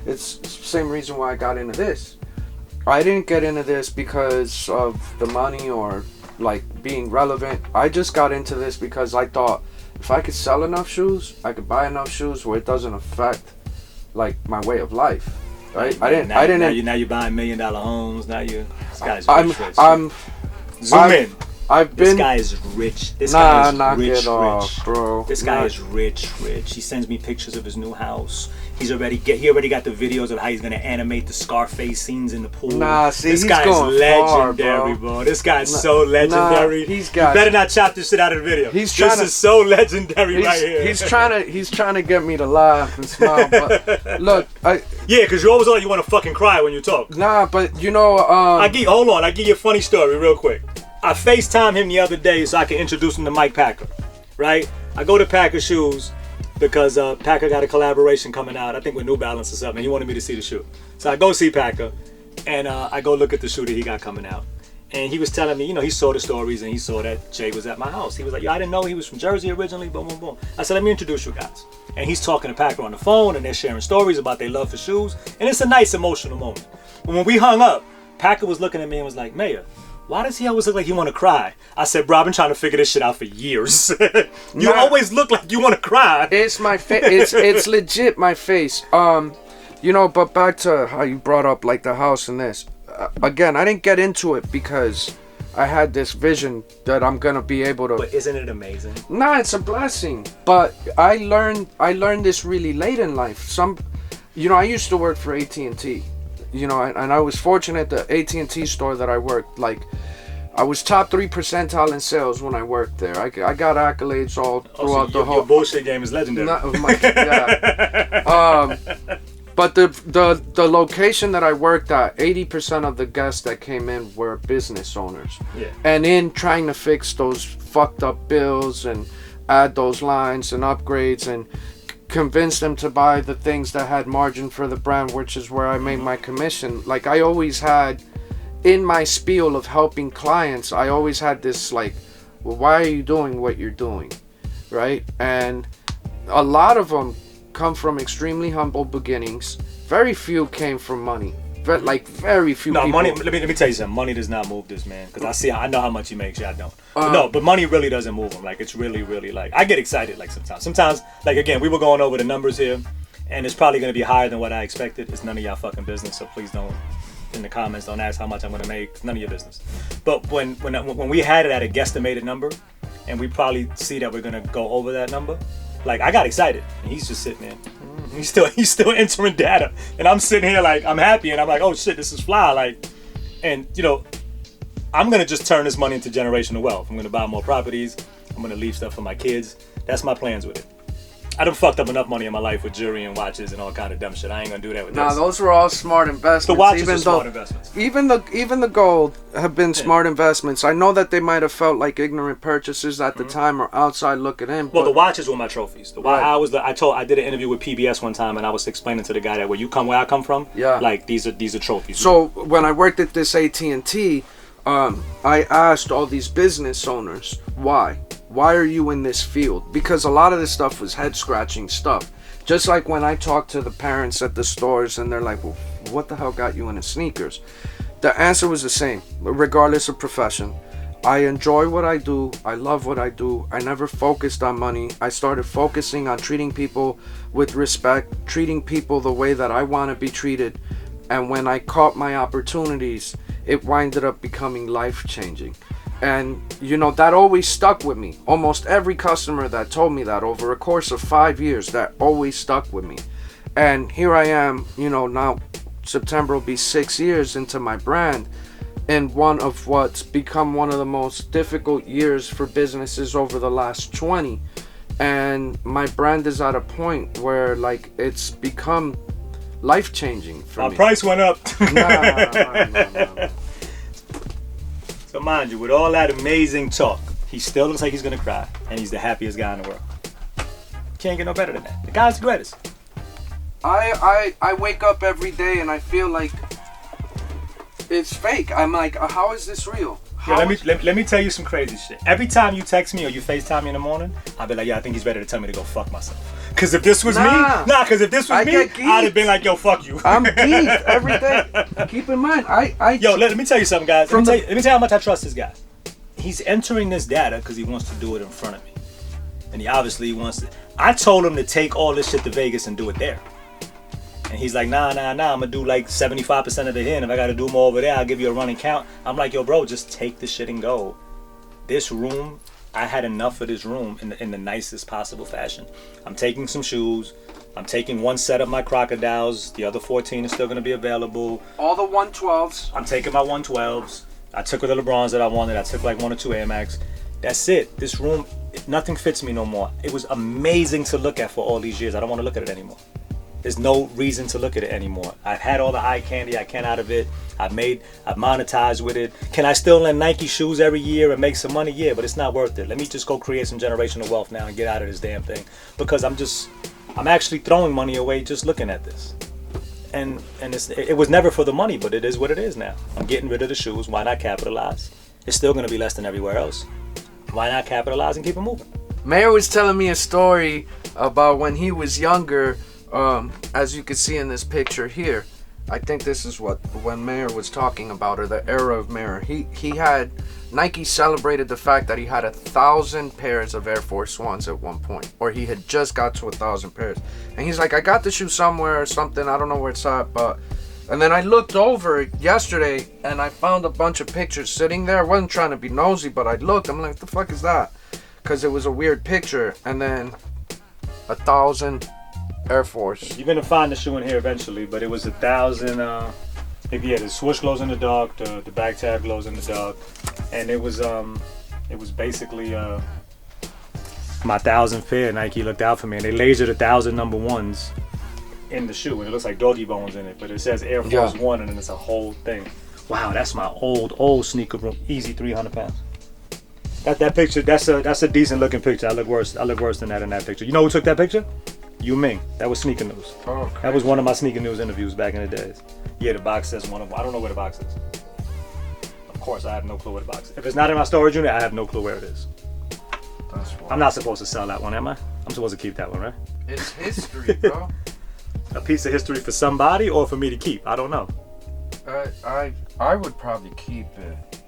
It's the same reason why I got into this. I didn't get into this because of the money or like being relevant. I just got into this because I thought if I could sell enough shoes, I could buy enough shoes where it doesn't affect like my way of life. Right? Now you're buying $1 million homes. Now this guy's rich. Zoom in. This guy is rich. This guy is rich, bro. This guy is rich. He sends me pictures of his new house. He already got the videos of how he's gonna animate the Scarface scenes in the pool. This guy's legendary, far, bro. This guy's so legendary. You better not chop this shit out of the video. This is so legendary right here. He's trying to get me to laugh and smile. But look, because you always like you want to fucking cry when you talk. Nah, but I give you a funny story real quick. I FaceTimed him the other day so I can introduce him to Mike Packer, right? I go to Packer Shoes because Packer got a collaboration coming out, I think with New Balance or something. He wanted me to see the shoe. So I go see Packer, and I go look at the shoe that he got coming out. And he was telling me, he saw the stories and he saw that Jay was at my house. He was like, yo, I didn't know he was from Jersey originally, boom, boom, boom. I said, let me introduce you guys. And he's talking to Packer on the phone and they're sharing stories about their love for shoes. And it's a nice emotional moment. But when we hung up, Packer was looking at me and was like, Mayor, why does he always look like he want to cry? I said, bro, I've been trying to figure this shit out for years. You always look like you want to cry. It's my face. It's legit my face. But back to how you brought up like the house and this. Again, I didn't get into it because I had this vision that I'm gonna be able to. But isn't it amazing? Nah, it's a blessing. But I learned this really late in life. I used to work for AT&T. And I was fortunate the AT&T store that I worked, like, I was top 3 percentile in sales when I worked there. I got accolades all throughout the whole. Your bullshit game is legendary. Yeah. But the location that I worked at, 80% of the guests that came in were business owners. Yeah. And in trying to fix those fucked up bills and add those lines and upgrades and convince them to buy the things that had margin for the brand, which is where I made my commission. Like, I always had, in my spiel of helping clients, I always had this like, well, why are you doing what you're doing, right? And a lot of them come from extremely humble beginnings. Very few came from money. Very few people. Money. Let me tell you something. Money does not move this, man. Because I know how much he makes. Yeah, I don't. But money really doesn't move him. Like, it's really, really like, I get excited like sometimes. Sometimes, like, again, we were going over the numbers here, and it's probably going to be higher than what I expected. It's none of y'all fucking business, so please don't, in the comments, don't ask how much I'm going to make. It's none of your business. But when we had it at a guesstimated number, and we probably see that we're going to go over that number, like, I got excited. And he's just sitting there. He's still entering data, and I'm sitting here like, I'm happy, and I'm like, oh shit, this is fly. Like, and you know, I'm gonna just turn this money into generational wealth. I'm gonna buy more properties. I'm gonna leave stuff for my kids. That's my plans with it. I done fucked up enough money in my life with jewelry and watches and all kind of dumb shit. I ain't gonna do that with this. Nah, those were all smart investments. The watches are smart investments. Even the gold have been smart investments. I know that they might have felt like ignorant purchases at the time or outside looking in. Well, the watches were my trophies. I did an interview with PBS one time, and I was explaining to the guy that where I come from, like these are trophies. So when I worked at this AT&T, I asked all these business owners why. Why are you in this field? Because a lot of this stuff was head-scratching stuff. Just like when I talk to the parents at the stores and they're like, well, what the hell got you into sneakers? The answer was the same, regardless of profession. I enjoy what I do. I love what I do. I never focused on money. I started focusing on treating people with respect, treating people the way that I want to be treated. And when I caught my opportunities, it winded up becoming life-changing. And, you know, that always stuck with me. Almost every customer that told me that over a course of 5 years, that always stuck with me. And here I am, you know, now September will be 6 years into my brand, in one of what's become one of the most difficult years for businesses over the last 20. And my brand is at a point where, like, it's become life-changing for me. My price went up. No. So mind you, with all that amazing talk, he still looks like he's gonna cry, and he's the happiest guy in the world. Can't get no better than that. The guy's the greatest. I wake up every day and I feel like it's fake. I'm like, how is this real? Let me tell you some crazy shit. Every time you text me or you FaceTime me in the morning, I'll be like, yeah, I think he's ready to tell me to go fuck myself. Cause if this was me, I'd have been like, yo, fuck you. I'm geeked every day. Keep in mind, let me tell you something, guys. Let me tell you how much I trust this guy. He's entering this data because he wants to do it in front of me. And he obviously wants to. I told him to take all this shit to Vegas and do it there. And he's like, nah, I'm gonna do like 75% of it here, and if I gotta do more over there, I'll give you a running count. I'm like, yo, bro, just take the shit and go. This room, I had enough of this room in the nicest possible fashion. I'm taking some shoes. I'm taking one set of my crocodiles. The other 14 is still gonna be available. All the 112s. I'm taking my 112s. I took the LeBrons that I wanted. I took like 1 or 2 Air Max. That's it. This room, nothing fits me no more. It was amazing to look at for all these years. I don't want to look at it anymore. There's no reason to look at it anymore. I've had all the eye candy I can out of it. I've monetized with it. Can I still lend Nike shoes every year and make some money? Yeah, but it's not worth it. Let me just go create some generational wealth now and get out of this damn thing. Because I'm actually throwing money away just looking at this. And it was never for the money, but it is what it is now. I'm getting rid of the shoes. Why not capitalize? It's still going to be less than everywhere else. Why not capitalize and keep it moving? Mayor was telling me a story about when he was younger. As you can see in this picture here, I think this is when Mayor was talking about, or the era of Mayor. He had, Nike celebrated the fact that he had 1,000 pairs of Air Force Ones at one point, or he had just got to 1,000 pairs. And he's like, I got the shoe somewhere or something, I don't know where it's at, but. And then I looked over yesterday and I found a bunch of pictures sitting there. I wasn't trying to be nosy, but I looked, I'm like, what the fuck is that? Because it was a weird picture. And then 1,000 Air Force. You're gonna find the shoe in here eventually, but it was 1,000. The swoosh glows in the dark, the back tab glows in the dark. and it was basically my 1,000th pair. Nike looked out for me, and they lasered 1,000 number ones in the shoe, and it looks like doggy bones in it, but it says Air Force One, and then it's a whole thing. Wow, that's my old sneaker, bro. Easy 300 pounds. That picture, that's a decent looking picture. I look worse than that in that picture. You know who took that picture? Yu Ming. That was Sneaker News. Oh, that was one of my Sneaker News interviews back in the days. Yeah, the box says one of them. I don't know where the box is. Of course, I have no clue where the box is. If it's not in my storage unit, I have no clue where it is. That's wild. I'm not supposed to sell that one, am I? I'm supposed to keep that one, right? It's history, bro. A piece of history for somebody or for me to keep? I don't know. I would probably keep it,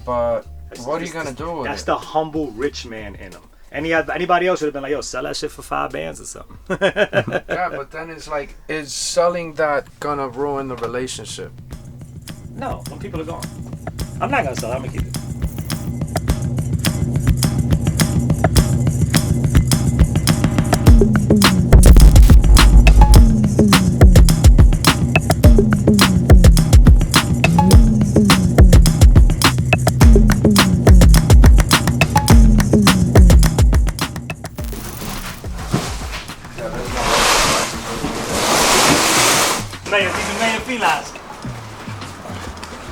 but what are you gonna do with That's it? the humble rich man in him. Anybody else would have been like, yo, sell that shit for $5 or something. Yeah, but then it's like, is selling that gonna ruin the relationship? No, when people are gone. I'm not gonna sell it, I'm gonna keep it.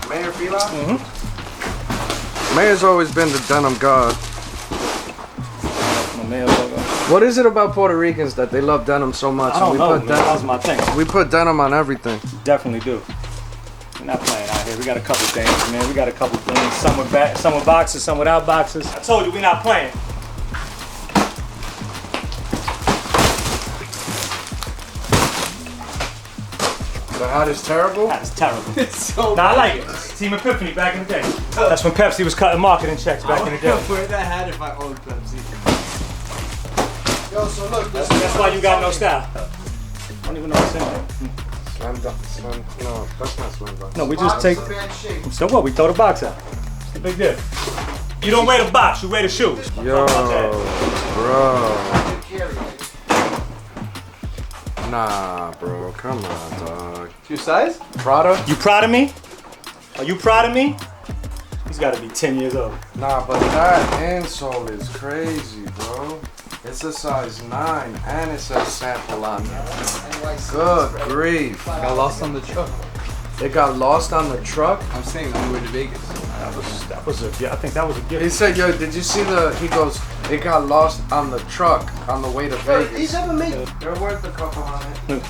Mayor Fila? Mayor's always been the denim god. What is it about Puerto Ricans that they love denim so much? I don't know, man. That was my thing. We put denim on everything. Definitely do. We're not playing out here. We got a couple things, man. We got a couple things. Some with boxes, some without boxes. I told you, we're not playing. The hat is terrible? That's terrible. It's so Nah, I like it. Team Epiphany back in the day. That's when Pepsi was cutting marketing checks back in the day. Wear that hat if I owned Pepsi. Yo, so look, That's why you got no style. I don't even know what's in there. No, that's not slim dunk. No, we just take. So what? We throw the box out. It's the big deal. You don't wear the box, you wear the shoes. Yo, bro. Nah, bro, come on, dog. Shoe size? Prada? You proud of me? Are you proud of me? He's got to be 10 years old. Nah, but that insole is crazy, bro. It's a size 9 and it says sample on it. Good grief. Got lost on the truck. It got lost on the truck? I'm saying on the way to Vegas. That was a, yeah, I think that was a gift. He said, yo, did you see he goes, it got lost on the truck on the way to Vegas. These ever made? They're worth a couple $100.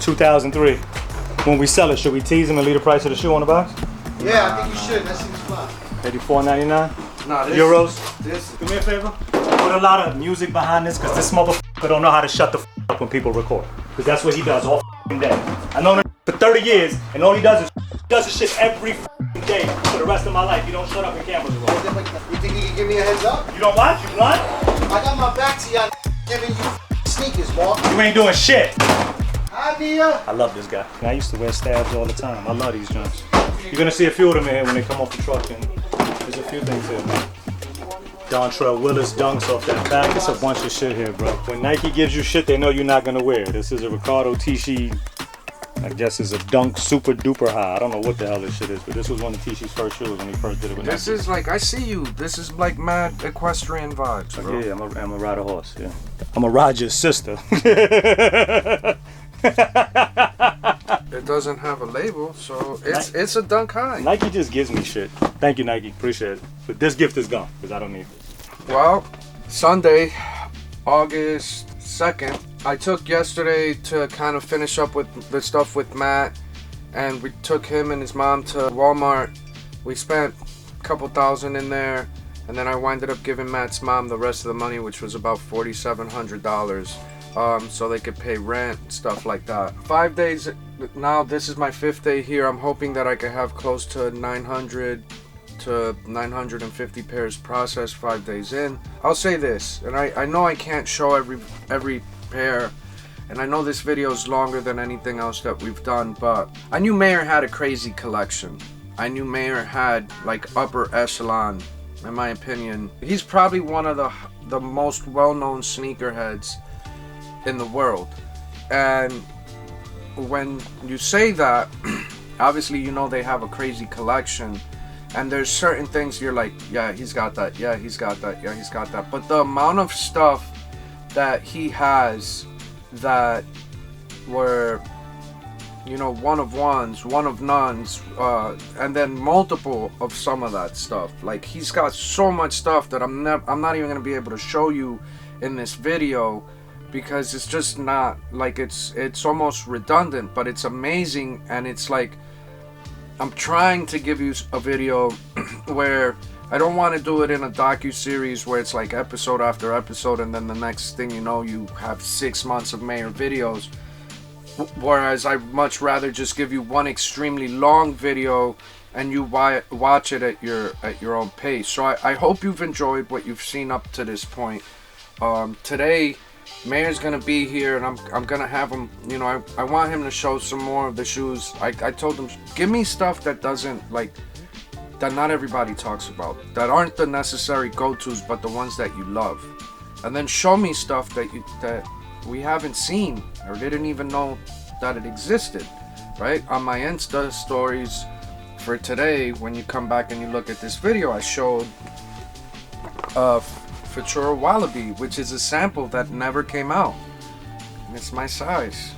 2003. When we sell it, should we tease him and leave the price of the shoe on the box? Yeah, I think you should. That seems fun. $84.99. Nah, Euros. This. Do me a favor. Put a lot of music behind this, cause this motherfucker don't know how to shut the up when people record. Cause that's what he does all day. I know him for 30 years, and all he does is this shit every day for the rest of my life. You don't shut up when cameras are rolling. You think you can give me a heads up? You don't watch? You blind? I got my back to y'all giving you sneakers, Mark. You ain't doing shit. Idea. I love this guy. I used to wear stabs all the time. I love these joints. You're gonna see a few of them in here when they come off the truck, and there's a few things here. Dontrell Willis dunks off that back. It's a bunch of shit here, bro. When Nike gives you shit, they know you're not gonna wear. This is a Ricardo Tisci. I guess it's a dunk super duper high. I don't know what the hell this shit is, but this was one of Tisci's first shoes when he first did it with This Nike. is like, I see you. This is like mad equestrian vibes, bro. Yeah, I'm a ride a horse. Yeah, I'm a ride your sister. It doesn't have a label, so it's a dunk high. Nike just gives me shit. Thank you, Nike. Appreciate it. But this gift is gone because I don't need it. Well, Sunday, August 2nd, I took yesterday to kind of finish up with the stuff with Matt, and we took him and his mom to Walmart. We spent a couple $1,000 in there, and then I winded up giving Matt's mom the rest of the money, which was about $4,700, so they could pay rent, stuff like that. 5 days now, this is my 5th day here. I'm hoping that I could have close to 900 to 950 pairs processed 5 days in. I'll say this, and I know I can't show every pair, and I know this video is longer than anything else that we've done, but I knew Mayer had a crazy collection. I knew Mayer had like upper echelon, in my opinion. He's probably one of the most well-known sneakerheads in the world, and when you say that, obviously you know they have a crazy collection. and there's certain things you're like, yeah, he's got that, yeah, he's got that, yeah, he's got that. But the amount of stuff that he has that were, you know, one of ones, one of nones, and then multiple of some of that stuff. Like, he's got so much stuff that I'm not even gonna be able to show you in this video, because it's just not, like, it's almost redundant, but it's amazing. And it's like, I'm trying to give you a video where I don't want to do it in a docu-series where it's like episode after episode, and then the next thing you know, you have 6 months of Mayor videos. Whereas I'd much rather just give you one extremely long video and you watch it at your own pace. So I hope you've enjoyed what you've seen up to this point. Today, Mayor's gonna be here, and I'm gonna have him, you know, I want him to show some more of the shoes. I told him, give me stuff that doesn't, like, that not everybody talks about, that aren't the necessary go-tos, but the ones that you love. And then show me stuff that we haven't seen or didn't even know that it existed, right? On my Insta stories for today, when you come back and you look at this video, I showed Futura Wallaby, which is a sample that never came out. And it's my size.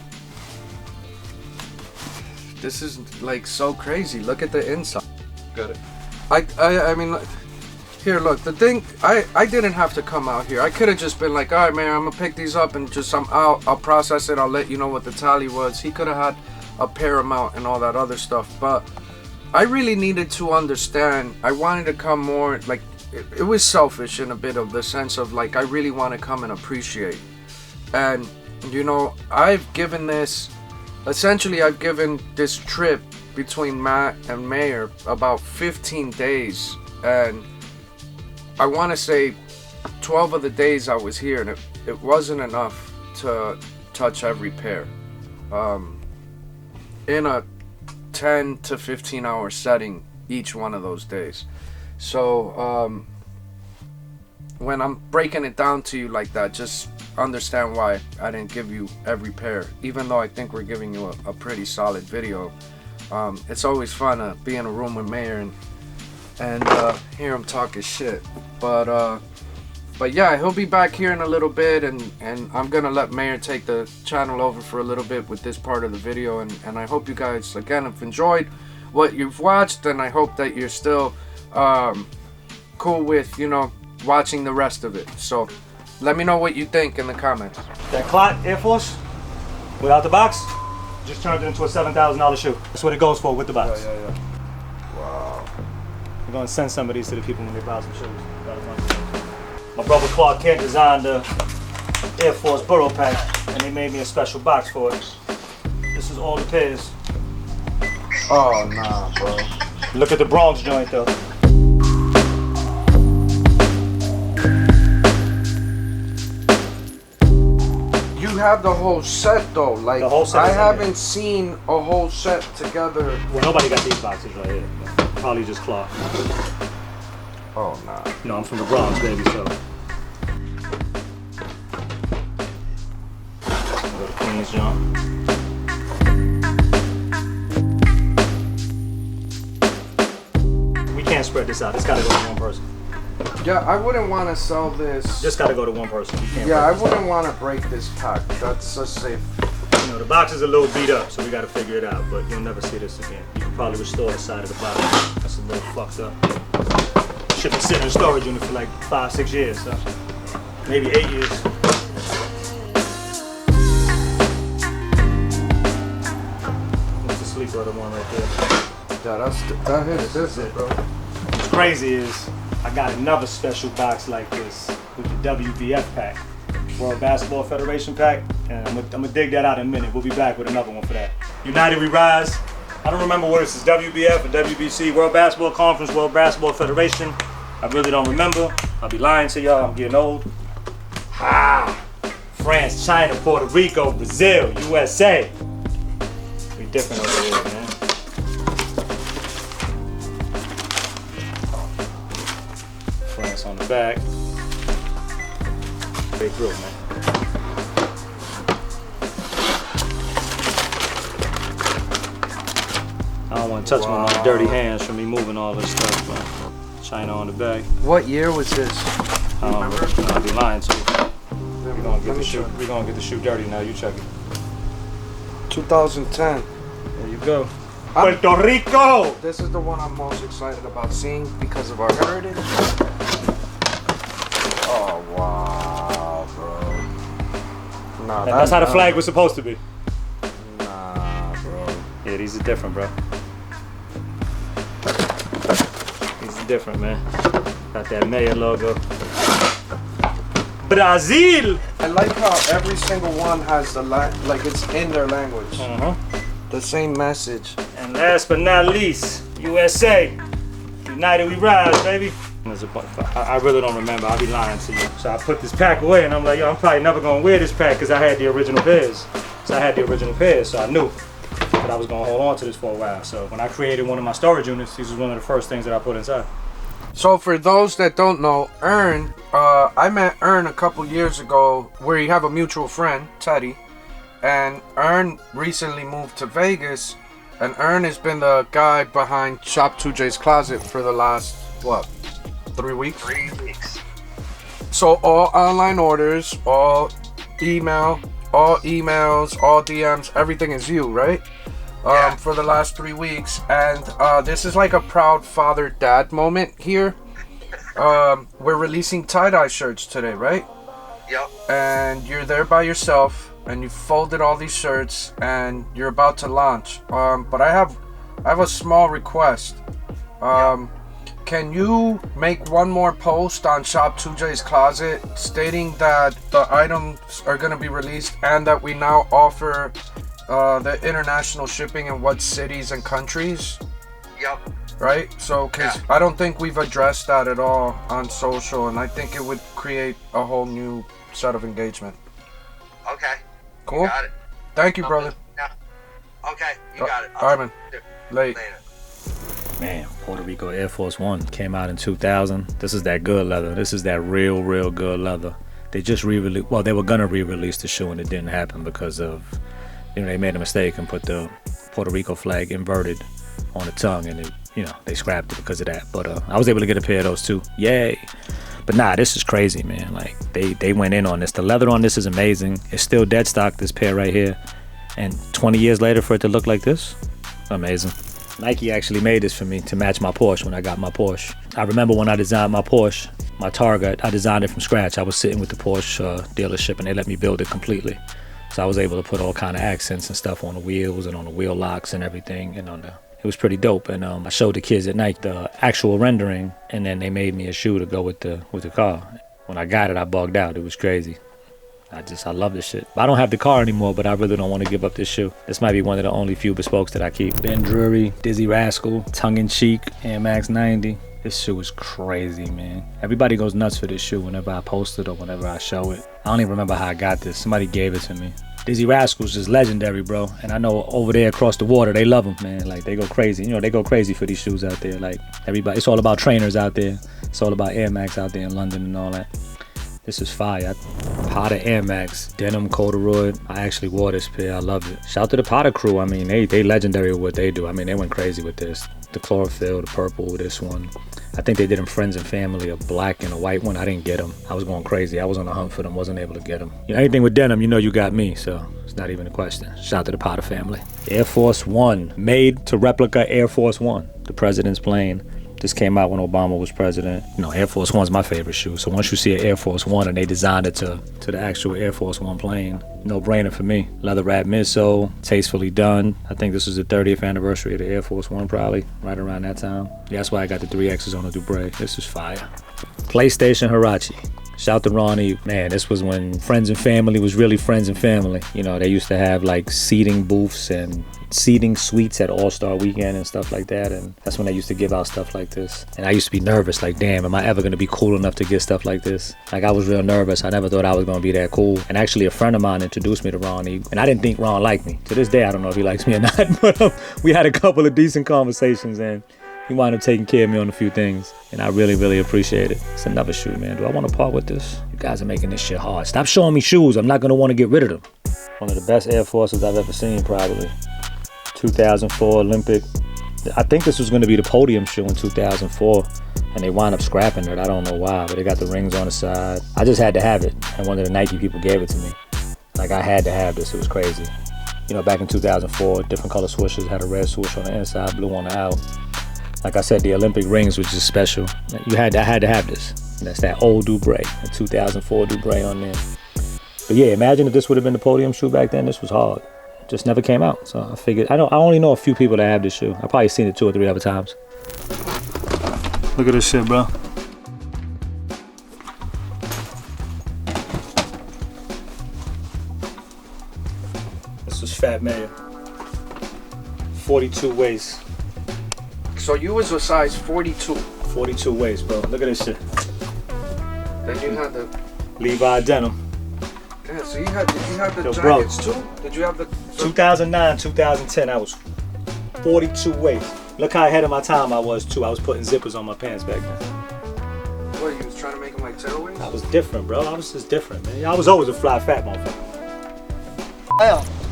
This is like so crazy. Look at the inside. Got it. I mean, here, look, the thing, I didn't have to come out here. I could have just been like, all right, man, I'm gonna pick these up and just, I'll process it, I'll let you know what the tally was. He could have had a Paramount and all that other stuff, but I really needed to understand. I wanted to come more, like, it was selfish in a bit of the sense of, like, I really want to come and appreciate. And, you know, I've given this trip between Matt and Mayor about 15 days, and I want to say 12 of the days I was here, and it wasn't enough to touch every pair in a 10 to 15 hour setting each one of those days. So when I'm breaking it down to you like that, just understand why I didn't give you every pair, even though I think we're giving you a pretty solid video. It's always fun to be in a room with Mayor and hear him talking shit. But yeah, he'll be back here in a little bit, and I'm gonna let Mayor take the channel over for a little bit with this part of the video, and I hope you guys again have enjoyed what you've watched, and I hope that you're still cool with, you know, watching the rest of it. So let me know what you think in the comments. That clock Air Force, without the box, just turned it into a $7,000 shoe. That's what it goes for with the box. Yeah. Wow. We're gonna send some of these to the people when they buy some shoes. My brother Clark Kent designed the Air Force Burrow Pack, and they made me a special box for it. This is all the pairs. Oh nah, bro. Look at the Bronx joint though. You have the whole set though. Like, The whole set I is in haven't seen a whole set together. Well, nobody got these boxes right here. Probably just Clark. Oh nah. You know, I'm from the Bronx, baby, so. Go to Queens, John. We can't spread this out. It's gotta go to one person. Yeah, I wouldn't want to sell this. Just gotta go to one person. You can't Yeah, I break this wouldn't want to break this pack. That's a safe. out. You know, the box is a little beat up, so we gotta figure it out, but you'll never see this again. You can probably restore the side of the box. That's a little fucked up. Shit been sitting in a storage unit for like 5-6 years, so maybe 8 years. That's the sleeper, the one right there. Yeah, that hits different, bro. What's crazy is I got another special box like this with the WBF pack, World Basketball Federation pack, and I'm gonna dig that out in a minute. We'll be back with another one for that. United We Rise. I don't remember what this is, WBF or WBC, World Basketball Conference, World Basketball Federation. I really don't remember. I'll be lying to y'all, I'm getting old. France, China, Puerto Rico, Brazil, USA. We different over here, man. France on the back. Big group, man. I don't want to touch my dirty hands from me moving all this stuff, but China on the bag. What year was this? I'll be lying to you. We're gonna get the shoe dirty now. You check it. 2010. There you go. Puerto Rico! This is the one I'm most excited about seeing because of our heritage. Oh, wow, bro. Nah, That's how the flag was supposed to be. Nah, bro. Yeah, these are different, bro. These are different, man. Got that mayor logo. Brazil! I like how every single one has the like it's in their language. The same message. And last but not least, USA. United we rise, baby. I really don't remember. I'll be lying to you. So I put this pack away and I'm like, yo, I'm probably never gonna wear this pack because I had the original pairs. So I knew that I was gonna hold on to this for a while. So when I created one of my storage units, this was one of the first things that I put inside. So for those that don't know, Ern, I met Ern a couple years ago where you have a mutual friend, Teddy. And Ern recently moved to Vegas. And Ern has been the guy behind Shop 2J's Closet for the last, 3 weeks? 3 weeks. So all online orders, all emails, all DMs, everything is you, right? Yeah. For the last 3 weeks. And this is like a proud father-dad moment here. We're releasing tie-dye shirts today, right? Yep. And you're there by yourself and you folded all these shirts and you're about to launch. But I have a small request. Can you make one more post on Shop 2J's Closet stating that the items are going to be released and that we now offer the international shipping in what cities and countries? Yep. Right? So, because I don't think we've addressed that at all on social, and I think it would create a whole new set of engagement. Okay. Cool? You got it. Thank you, brother. Yeah. Okay, you got it. All right, man. Late. Later. Man, Puerto Rico Air Force One came out in 2000. This is that good leather. This is that real good leather. They just re-released, well, they were gonna re-release the shoe and it didn't happen because of, they made a mistake and put the Puerto Rico flag inverted on the tongue and it, they scrapped it because of that. But I was able to get a pair of those too. Yay. But nah, this is crazy, man. Like they went in on this. The leather on this is amazing. It's still dead stock, this pair right here. And 20 years later for it to look like this, amazing. Nike actually made this for me to match my Porsche when I got my Porsche. I remember when I designed my Porsche, my Targa, I designed it from scratch. I was sitting with the Porsche dealership and they let me build it completely. So I was able to put all kind of accents and stuff on the wheels and on the wheel locks and everything. And it was pretty dope. And I showed the kids at night the actual rendering and then they made me a shoe to go with the car. When I got it, I bugged out. It was crazy. I love this shit. I don't have the car anymore, but I really don't want to give up this shoe. This might be one of the only few bespokes that I keep. Ben Drury, Dizzy Rascal, Tongue in Cheek, Air Max 90. This shoe is crazy, man. Everybody goes nuts for this shoe whenever I post it or whenever I show it. I don't even remember how I got this. Somebody gave it to me. Dizzy Rascal's just legendary, bro. And I know over there across the water, they love them, man. Like, they go crazy. They go crazy for these shoes out there. Like, everybody, it's all about trainers out there. It's all about Air Max out there in London and all that. This is fire. Potter Air Max, denim corduroy. I actually wore this pair. I loved it. Shout out to the Potter crew. I mean, they legendary with what they do. I mean, they went crazy with this. The chlorophyll, the purple, this one. I think they did them Friends and Family, a black and a white one. I didn't get them. I was going crazy. I was on the hunt for them. Wasn't able to get them. Anything with denim, you got me. So it's not even a question. Shout out to the Potter family. Air Force One, made to replica Air Force One, the president's plane. This came out when Obama was president. Air Force One's my favorite shoe. So once you see an Air Force One and they designed it to the actual Air Force One plane, no brainer for me. Leather wrap midsole, tastefully done. I think this was the 30th anniversary of the Air Force One, probably right around that time. That's why I got the 3X's on the Dubray. This is fire. PlayStation Hirachi. Shout to Ronnie. Man, this was when Friends and Family was really Friends and Family. They used to have like seating booths and seating suites at All-Star Weekend and stuff like that. And that's when they used to give out stuff like this. And I used to be nervous, like, damn, am I ever going to be cool enough to get stuff like this? Like, I was real nervous. I never thought I was going to be that cool. And actually, a friend of mine introduced me to Ronnie. And I didn't think Ron liked me. To this day, I don't know if he likes me or not. But we had a couple of decent conversations and he wound up taking care of me on a few things. And I really, really appreciate it. It's another shoe, man. Do I want to part with this? You guys are making this shit hard. Stop showing me shoes. I'm not going to want to get rid of them. One of the best Air Forces I've ever seen, probably. 2004 Olympic I think this was going to be the podium shoe in 2004, and they wound up scrapping it. I don't know why, but they got the rings on the side. I just had to have it, and one of the Nike people gave it to me. Like, I had to have this. It was crazy. You know, back in 2004, different color swooshes, had a red swoosh on the inside, blue on the out. Like I said, the Olympic rings, which is special. I had to have this. And that's that old Dubre, the 2004 Dubre on there. But yeah, imagine if this would have been the podium shoe back then. This was hard. Just never came out. So I figured, I only know a few people that have this shoe. I've probably seen it 2 or 3 other times. Look at this shit, bro. This was Fat Mayor. 42 waist. So you was a size 42. 42 waist, bro. Look at this shit. Then you had the Levi denim. yeah, so did you have the Yo, bro. jackets too? Did you have the 2009, 2010, I was 42 waist. Look how ahead of my time I was too. I was putting zippers on my pants back then. what, you was trying to make them like tailways? I was different, bro. I was just different, man. I was always a fly fat motherfucker.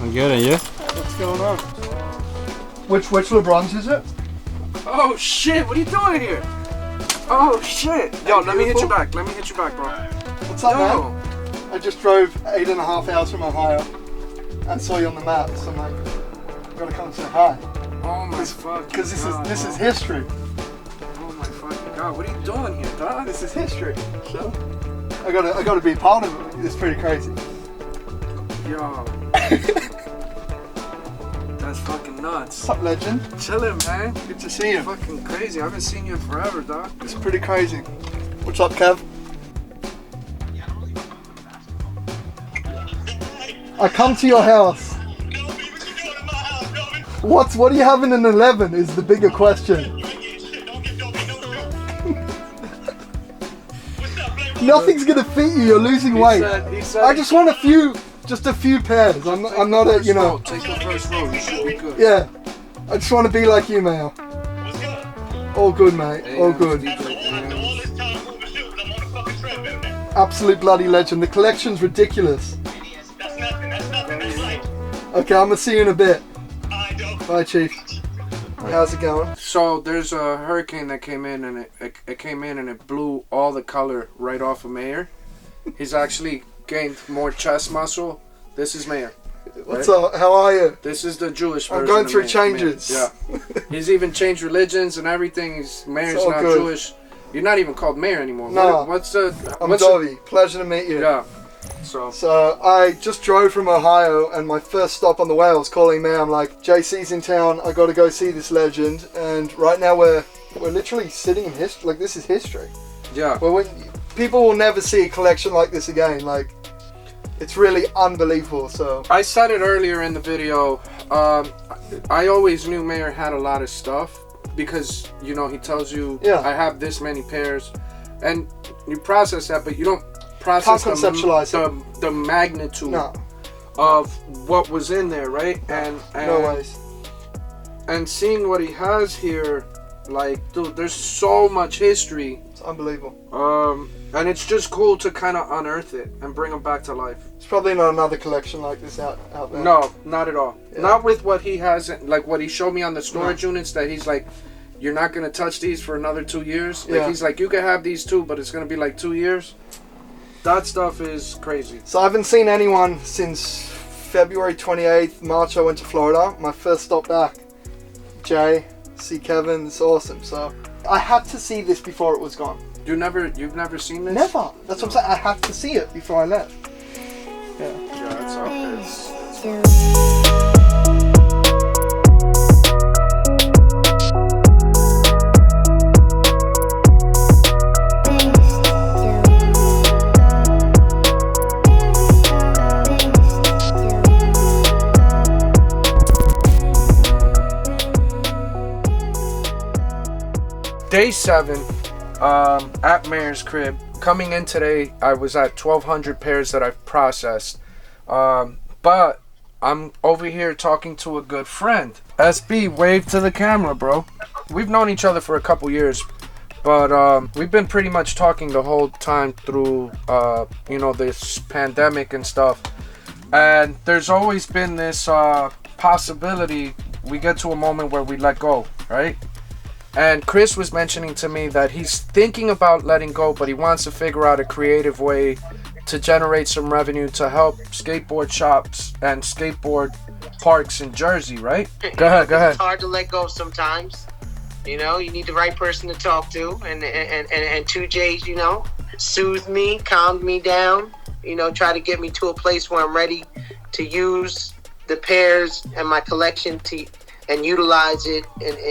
I'm good, and you? What's going on? Which LeBrons is it? Oh shit, what are you doing here? Oh shit. Yo, let me hit you back. Let me hit you back, bro. What's up, Yo. man? I just drove 8.5 hours from Ohio and saw you on the map, so I'm like, I've got to come say hi. Oh my fucking Because God, this bro. is history. Oh my fucking God, what are you doing here, dog? This is history. So I gotta be part of it. It's pretty crazy. Yo. That's fucking nuts. What's up, legend? Chillin', man. Good to see you. Fucking crazy. I haven't seen you in forever, dog. It's pretty crazy. What's up, Kev? I come to your house. What are you having in 11 is the bigger question. Nothing's gonna fit you. You're losing weight. He said I just want just a few pairs. I'm not a, you know. Take the first row. You should be good. Yeah. I just want to be like you, Mayo. All good, mate. All good. Absolute bloody legend. The collection's ridiculous. Okay, I'm gonna see you in a bit. Bye, Chief. How's it going? So there's a hurricane that came in, and it came in and it blew all the color right off of Mayor. He's actually gained more chest muscle. This is Mayor. What's up? How are you? This is the Jewish version. I'm going of through Mayor. changes. Yeah. He's even changed religions and everything. Mayor's all not good. Jewish. You're not even called Mayor anymore. No. What's the? I'm what's Dovey. Pleasure to meet you. Yeah. So So I just drove from Ohio, and my first stop on the way, I was calling Mayor. I'm like, JC's in town. I got to go see this legend. And right now we're literally sitting in history. Like, this is history. yeah. Well, people will never see a collection like this again. Like, it's really unbelievable. So I said it earlier in the video. I always knew Mayor had a lot of stuff because, you know, he tells you, Yeah. I have this many pairs, and you process that, but you don't process Can't conceptualize the magnitude no, of what was in there, right? And no ways. and seeing what he has here, like, dude, there's so much history. It's unbelievable. And it's just cool to kind of unearth it and bring them back to life. There's probably not another collection like this out there. No, not at all. Yeah. Not with what he has, like what he showed me on the storage units, that he's like, you're not going to touch these for another 2 years. Like, Yeah. he's like, you can have these too, but it's going to be like 2 years. That stuff is crazy. So I haven't seen anyone since February 28th, March. I went to Florida. My first stop back. Jay, see Kevin. It's awesome. So I had to see this before it was gone. You've never seen this? Never. That's what I'm saying. I had to see it before I left. Yeah. Yeah, it's up there. It's Day 7, at Mayor's crib. Coming in today, I was at 1,200 pairs that I've processed. But I'm over here talking to a good friend. SB, wave to the camera, bro. We've known each other for a couple years, but we've been pretty much talking the whole time through, you know, this pandemic and stuff. And there's always been this possibility we get to a moment where we let go, right? And Chris was mentioning to me that he's thinking about letting go, but he wants to figure out a creative way to generate some revenue to help skateboard shops and skateboard parks in Jersey, right? Go ahead. It's hard to let go sometimes. You know, you need the right person to talk to, and 2J's, you know, soothed me, calmed me down, you know, try to get me to a place where I'm ready to use the pairs and my collection and utilize it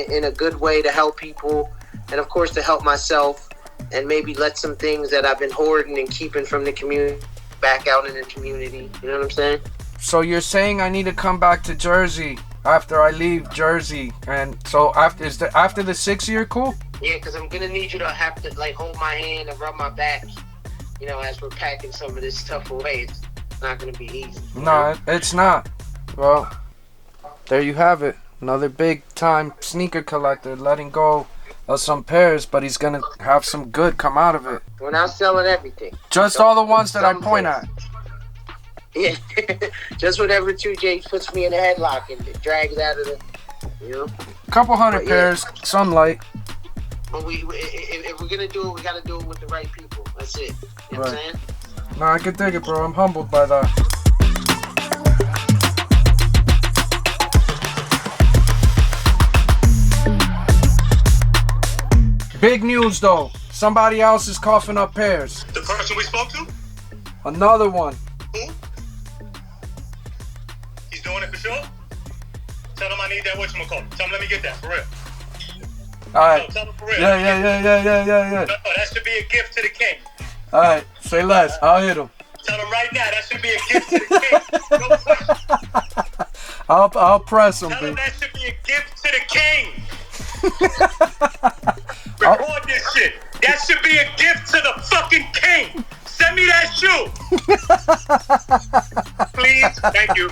in a good way to help people, and of course to help myself, and maybe let some things that I've been hoarding and keeping from the community back out in the community. You know what I'm saying? So you're saying I need to come back to Jersey after I leave Jersey, and so after the 6 year cool? Yeah, because I'm gonna need you to have to like hold my hand and rub my back, you know, as we're packing some of this stuff away. It's not gonna be easy. No, it's not. Well, there you have it. Another big time sneaker collector letting go of some pairs, but he's gonna have some good come out of it. We're not selling everything. Just all the ones that I point at. Yeah, just whatever 2J puts me in a headlock and it drags out of the, you know. Couple hundred pairs, some light. But if we're gonna do it, we gotta do it with the right people. That's it. You know what I'm saying? No, I can dig it, bro. I'm humbled by that. Big news though. Somebody else is coughing up pairs. The person we spoke to? Another one. Who? He's doing it for sure? Tell him I need that whatchamacallit. Tell him let me get that, for real. Alright. No, tell him for real. Yeah. No, that should be a gift to the king. Alright, say less. I'll hit him. Tell him right now, that should be a gift to the king. No question. I'll press him, Tell him B. that should be a gift to the king. Record this shit. That should be a gift to the fucking king. Send me that shoe. Please. Thank you.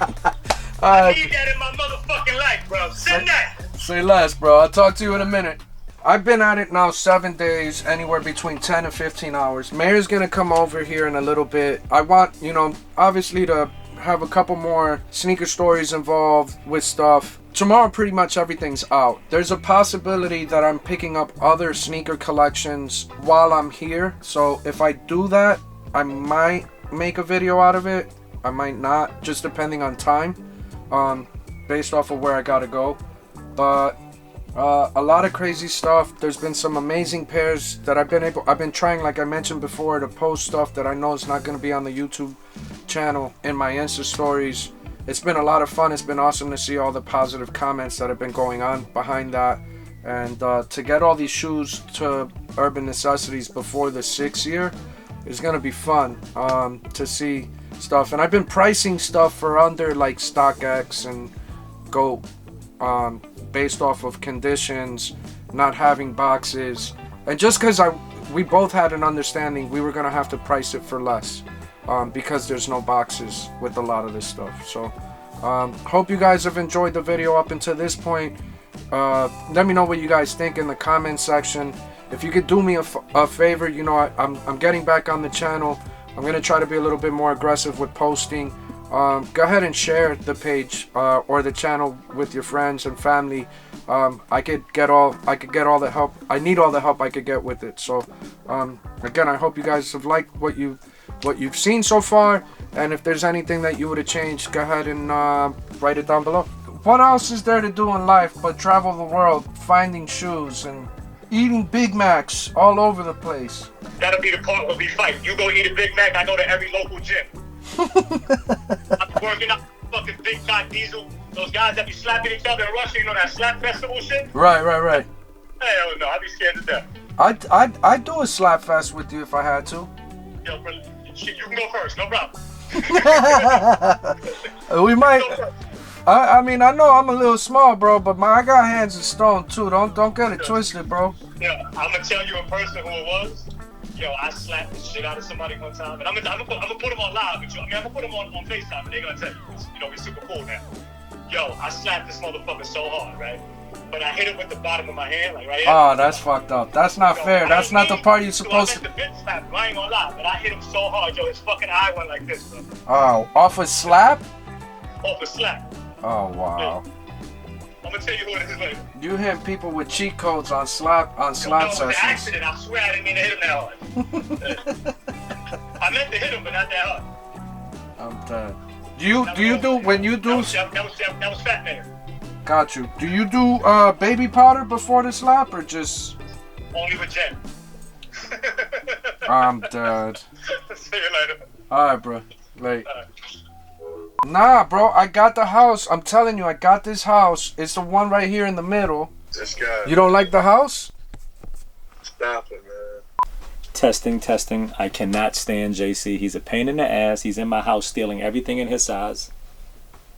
I need that in my motherfucking life, bro. Send that. Say less, bro. I'll talk to you in a minute. I've been at it now 7 days, anywhere between 10 and 15 hours. Mayor's gonna come over here in a little bit. I want, you know, obviously to have a couple more sneaker stories involved with stuff. Tomorrow pretty much everything's out. There's a possibility that I'm picking up other sneaker collections while I'm here. So if I do that, I might make a video out of it. I might not, just depending on time, based off of where I gotta go. But a lot of crazy stuff. There's been some amazing pairs that I've been trying, like I mentioned before, to post stuff that I know is not going to be on the YouTube channel in my Insta stories. It's been a lot of fun. It's been awesome to see all the positive comments that have been going on behind that, and to get all these shoes to Urban Necessities before the 6 year is going to be fun to see stuff. And I've been pricing stuff for under like StockX and Go, based off of conditions, not having boxes, and just because we both had an understanding we were gonna have to price it for less, because there's no boxes with a lot of this stuff. So hope you guys have enjoyed the video up until this point. Let me know what you guys think in the comment section. If you could do me a favor, you know, I'm getting back on the channel. I'm gonna try to be a little bit more aggressive with posting. Go ahead and share the page or the channel with your friends and family. I could get all the help. I need all the help I could get with it. So again, I hope you guys have liked what you've seen so far, and if there's anything that you would have changed, go ahead and write it down below. What else is there to do in life but travel the world, finding shoes and eating Big Macs all over the place? That'll be the part where we fight. You go eat a Big Mac, I go to every local gym. I'm working out fucking Big Shot Diesel. Those guys that be slapping each other in Russia, you know that slap festival shit? Right. Hell no, I'd be scared to death. I'd do a slap fest with you if I had to. Yo, bro, shit, you can go first, no problem. We might. I mean, I know I'm a little small, bro, but I got hands of stone too. Don't get it twisted, bro. Yeah, I'm gonna tell you in person who it was. Yo, I slapped the shit out of somebody one time, and I'm gonna put them on live with you. I mean, I'm gonna put them on FaceTime, and they're gonna tell you. You know, we're super cool now. Yo, I slapped this motherfucker so hard, right? But I hit it with the bottom of my hand, like right here. Oh, that's fucked up. That's not fair. That's not the part you're supposed to. I meant the bitch slap. I ain't gonna lie, but I hit him so hard, yo, his fucking eye went like this, bro. Oh, off a slap? Off a slap. Oh wow. gonna tell you who it is later. You hit people with cheat codes on slap No, sessions. it's an accident. I swear I didn't mean to hit him that hard. I meant to hit him, but not that hard. I'm dead. Do you do when you do? That was Fat Man. Got you. Do you do baby powder before the slap or just? Only with Jen. I'm dead. See you later. Alright, bro. Like. Nah, bro. I got the house. I'm telling you, I got this house. It's the one right here in the middle. This guy. You don't like the house? Stop it, man. Testing. I cannot stand JC. He's a pain in the ass. He's in my house stealing everything in his size.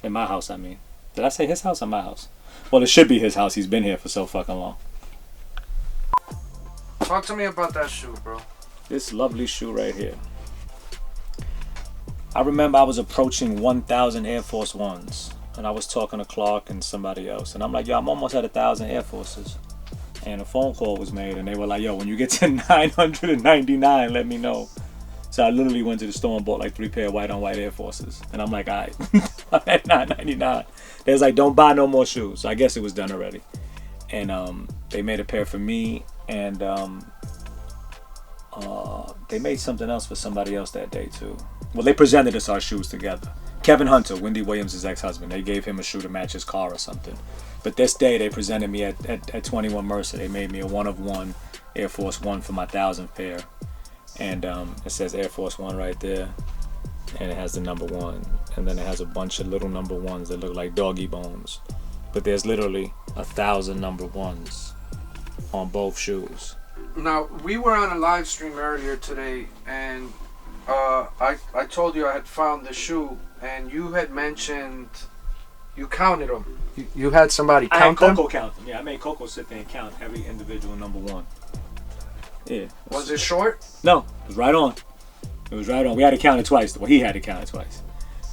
In my house, I mean. Did I say his house or my house? Well, it should be his house. He's been here for so fucking long. Talk to me about that shoe, bro. This lovely shoe right here. I remember I was approaching 1,000 Air Force Ones. And I was talking to Clark and somebody else. And I'm like, yo, I'm almost at 1,000 Air Forces. And a phone call was made, and they were like, yo, when you get to 999, let me know. So I literally went to the store and bought like 3 pair of white-on-white Air Forces. And I'm like, all right, I'm at 999. They was like, don't buy no more shoes. So I guess it was done already. And they made a pair for me, and they made something else for somebody else that day too. Well, they presented us our shoes together. Kevin Hunter, Wendy Williams' ex-husband, they gave him a shoe to match his car or something. But this day, they presented me at 21 Mercer. They made me a 1-of-1 Air Force One for my 1,000th pair. And it says Air Force One right there. And it has the number 1. And then it has a bunch of little number 1s that look like doggy bones. But there's literally 1,000 number 1s on both shoes. Now, we were on a live stream earlier today, and I told you I had found the shoe, and you had mentioned you counted them. You had somebody count them? I had Coco count them. Yeah, I made Coco sit there and count every individual number 1. Yeah. Was it short? No, it was right on. It was right on. We had to count it twice. Well, he had to count it twice.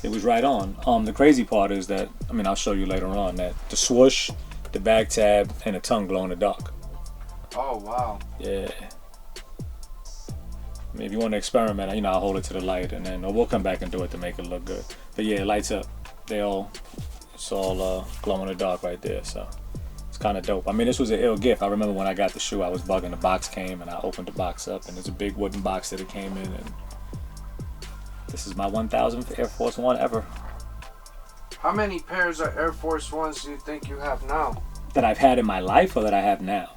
It was right on. The crazy part is that, I mean, I'll show you later on, that the swoosh, the back tab, and the tongue glow in the dark. Oh, wow. Yeah. I mean, if you want to experiment, I'll hold it to the light, and then we'll come back and do it to make it look good. But yeah, it lights up. It's all glow in the dark right there, so it's kind of dope. I mean, this was an ill gift. I remember when I got the shoe, I was bugging. The box came, and I opened the box up, and there's a big wooden box that it came in, and this is my 1,000th Air Force One ever. How many pairs of Air Force Ones do you think you have now? That I've had in my life, or that I have now?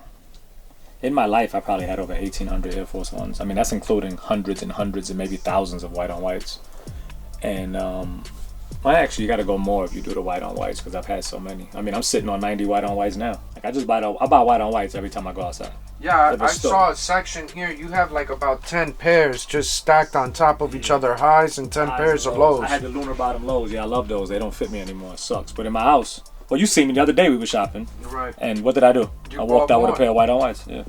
In my life, I probably had over 1,800 Air Force Ones. I mean, that's including hundreds and hundreds and maybe thousands of white-on-whites. And, well, actually, you got to go more if you do the white-on-whites, because I've had so many. I mean, I'm sitting on 90 white-on-whites now. Like, I buy white-on-whites every time I go outside. Yeah, I saw a section here. You have like about 10 pairs just stacked on top of each other, highs and 10 pairs of lows. I had the lunar bottom lows. Yeah, I love those. They don't fit me anymore. It sucks. But in my house, well, you see me the other day. We were shopping. Right. And what did I do? You I walked out bought with a pair of white-on-whites. Yeah.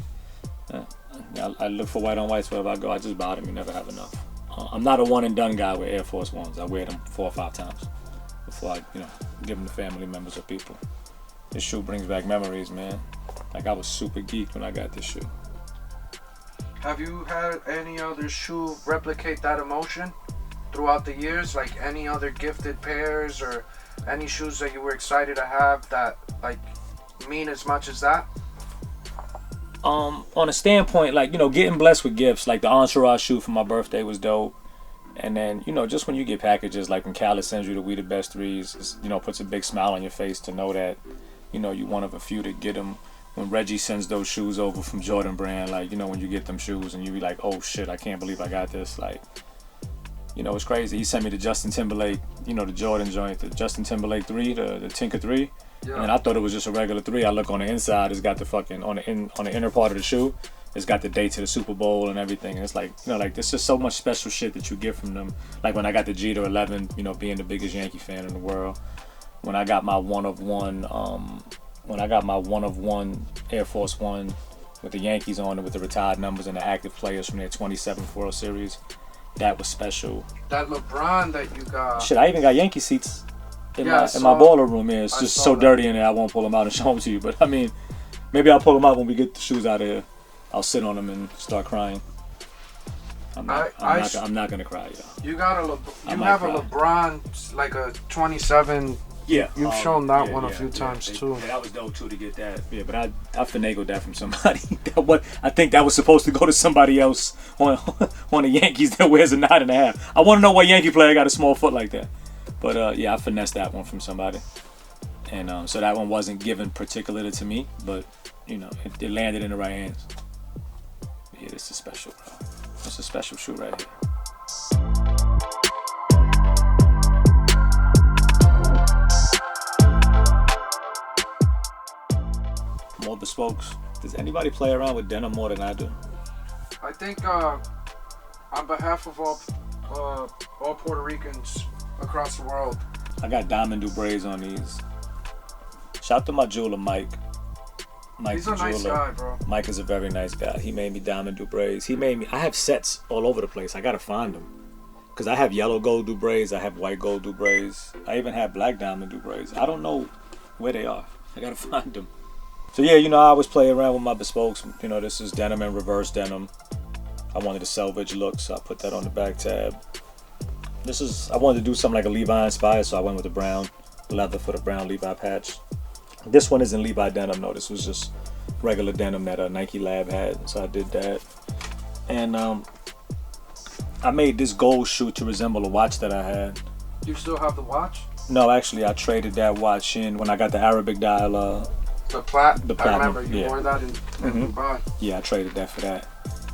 I look for white-on-whites wherever I go. I just buy them. You never have enough. I'm not a one-and-done guy with Air Force Ones. I wear them 4 or 5 times before I, give them to family members or people. This shoe brings back memories, man. Like, I was super geeked when I got this shoe. Have you had any other shoe replicate that emotion throughout the years? Like any other gifted pairs or any shoes that you were excited to have that like mean as much as that? On a standpoint, like, getting blessed with gifts, like the Entourage shoe for my birthday was dope. And then, just when you get packages, like when Khaled sends you the We the Best Threes, puts a big smile on your face to know that, you're one of a few to get them. When Reggie sends those shoes over from Jordan Brand, like, when you get them shoes and you be like, oh shit, I can't believe I got this. Like, it's crazy. He sent me the Justin Timberlake, the Jordan joint, the Justin Timberlake 3, the Tinker 3. Yeah. And I thought it was just a regular 3. I look on the inside, it's got the fucking, on the inner part of the shoe, it's got the date to the Super Bowl and everything. And it's like, there's just so much special shit that you get from them. Like when I got the Jeter 11, being the biggest Yankee fan in the world. When I got my one-of-one Air Force One with the Yankees on it, with the retired numbers and the active players from their 27th World Series, that was special. That LeBron that you got. Shit, I even got Yankee seats in my baller room here. It's just so dirty in there, I won't pull them out and show them to you. But I mean, maybe I'll pull them out when we get the shoes out of here. I'll sit on them and start crying. I'm not gonna cry, y'all. You got a LeBron, like a 27 Yeah, You've shown that yeah, one a yeah, few yeah. times too. Yeah, that was dope too to get that. Yeah, but I finagled that from somebody. I think that was supposed to go to somebody else on the Yankees that wears a 9.5. I want to know why Yankee player got a small foot like that. But yeah, I finessed that one from somebody, and so that one wasn't given particularly to me, but you know, it landed in the right hands. But yeah, this is special, bro. It's a special shoe right here. More bespokes. Does anybody play around with denim more than I do? I think on behalf of all Puerto Ricans across the world, I got diamond Dubrays on these. Shout out to my jeweler, Mike. Mike he's the a nice jeweler. guy, bro. Mike is a very nice guy. He made me diamond Dubrays. He made me. I have sets all over the place. I gotta find them. Cause I have yellow gold Dubrays. I have white gold Dubrays. I even have black diamond Dubrays. I don't know where they are. I gotta find them. So yeah, you know, I always play around with my bespokes. You know, this is denim and reverse denim. I wanted a selvage look, so I put that on the back tab. I wanted to do something like a Levi inspired, so I went with the brown leather for the brown Levi patch. This one isn't Levi denim, no. This was just regular denim that a Nike Lab had, so I did that. And I made this gold shoe to resemble a watch that I had. You still have the watch? No, actually, I traded that watch in when I got the Arabic dial. The platinum, I remember you yeah. wore that in Dubai. Yeah, I traded that for that,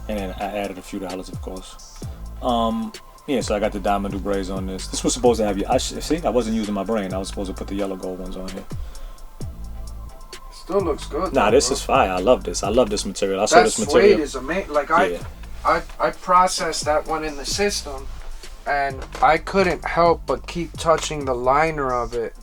and then I added a few dollars, of course. Yeah, so I got the diamond Dubrays on this. This was supposed to have see, I wasn't using my brain. I was supposed to put the yellow gold ones on here. Still looks good. Nah, though, this bro. is fire. I love this. I love this material. I saw That this suede material. is amazing. Like Yeah. I processed that one in the system, and I couldn't help but keep touching the liner of it.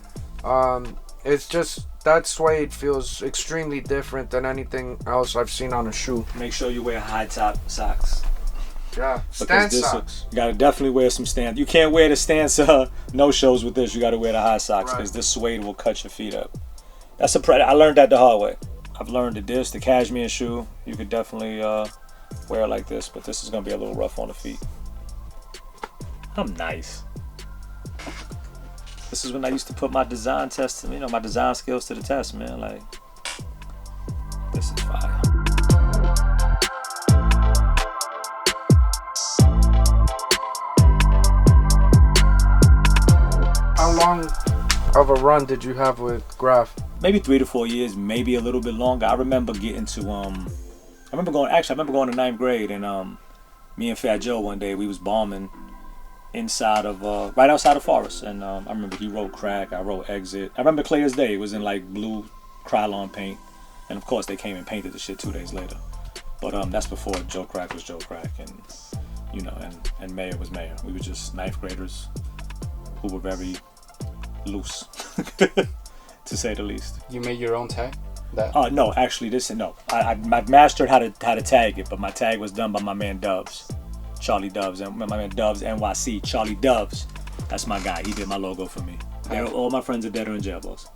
It's just that suede feels extremely different than anything else I've seen on a shoe. Make sure you wear high top socks. Yeah, Because stand this, socks. you gotta definitely wear some stance. You can't wear the stance no shows with this. You gotta wear the high socks because Right. this suede will cut your feet up. That's I learned that the hard way. I've learned that the cashmere shoe, you could definitely wear it like this, but this is gonna be a little rough on the feet. I'm nice. This is when I used to put my design test, you know, my design skills to the test, man. Like, this is fire. How long of a run did you have with Graph? Maybe 3 to 4 years, maybe a little bit longer. I remember getting to I remember going to 9th grade, and me and Fat Joe one day we was bombing inside of right outside of Forest, and I remember he wrote Crack, I wrote Exit. I remember clear as day. It was in like blue Krylon paint, and of course they came and painted the shit 2 days later. But that's before Joe Crack was Joe Crack, and you know, and Mayor was Mayor. We were just 9th graders who were very loose, to say the least. You made your own tag? That No, actually, I mastered how to tag it, but my tag was done by my man Dubs, Charlie Dubs, and my man Dubs NYC, Charlie Dubs. That's my guy. He did my logo for me. All my friends are dead or in jail, boss.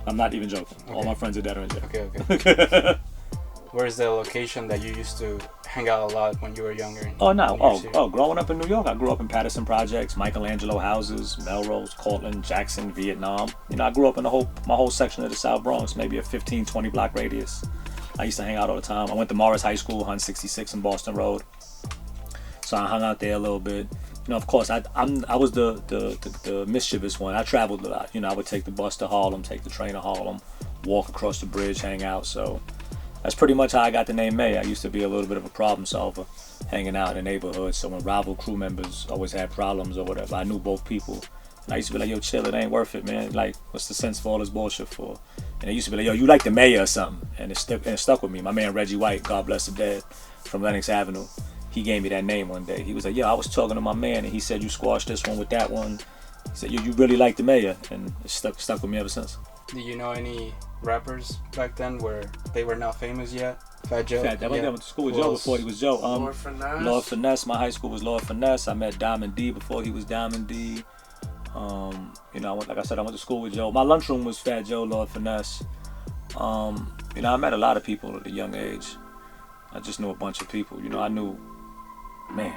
I'm not even joking. Okay. All my friends are dead or in jail. Okay. Where's the location that you used to hang out a lot when you were younger? Growing up in New York, I grew up in Patterson Projects, Michelangelo houses, Melrose, Cortland, Jackson, Vietnam. You know, I grew up in my whole section of the South Bronx, maybe a 15, 20 block radius. I used to hang out all the time. I went to Morris High School, 166 in Boston Road. So I hung out there a little bit. You know, of course, I was the mischievous one. I traveled a lot. You know, I would take the bus to Harlem, take the train to Harlem, walk across the bridge, hang out. So that's pretty much how I got the name May. I used to be a little bit of a problem solver, hanging out in the neighborhood. So when rival crew members always had problems or whatever, I knew both people. And I used to be like, yo, chill, it ain't worth it, man. Like, what's the sense for all this bullshit for? And they used to be like, yo, you like the mayor or something. And it stuck with me. My man Reggie White, God bless him dead, from Lenox Avenue, he gave me that name one day. He was like, yo, I was talking to my man, and he said you squashed this one with that one. He said, you really like the mayor. And it stuck with me ever since. Do you know any rappers back then where they were not famous yet? Fat Joe? I went to school with Joe before he was Joe. Lord Finesse. Lord Finesse. My high school was Lord Finesse. I met Diamond D before he was Diamond D. You know, I went to school with Joe. My lunchroom was Fat Joe, Lord Finesse. You know, I met a lot of people at a young age. I just knew a bunch of people. You know, I knew, man,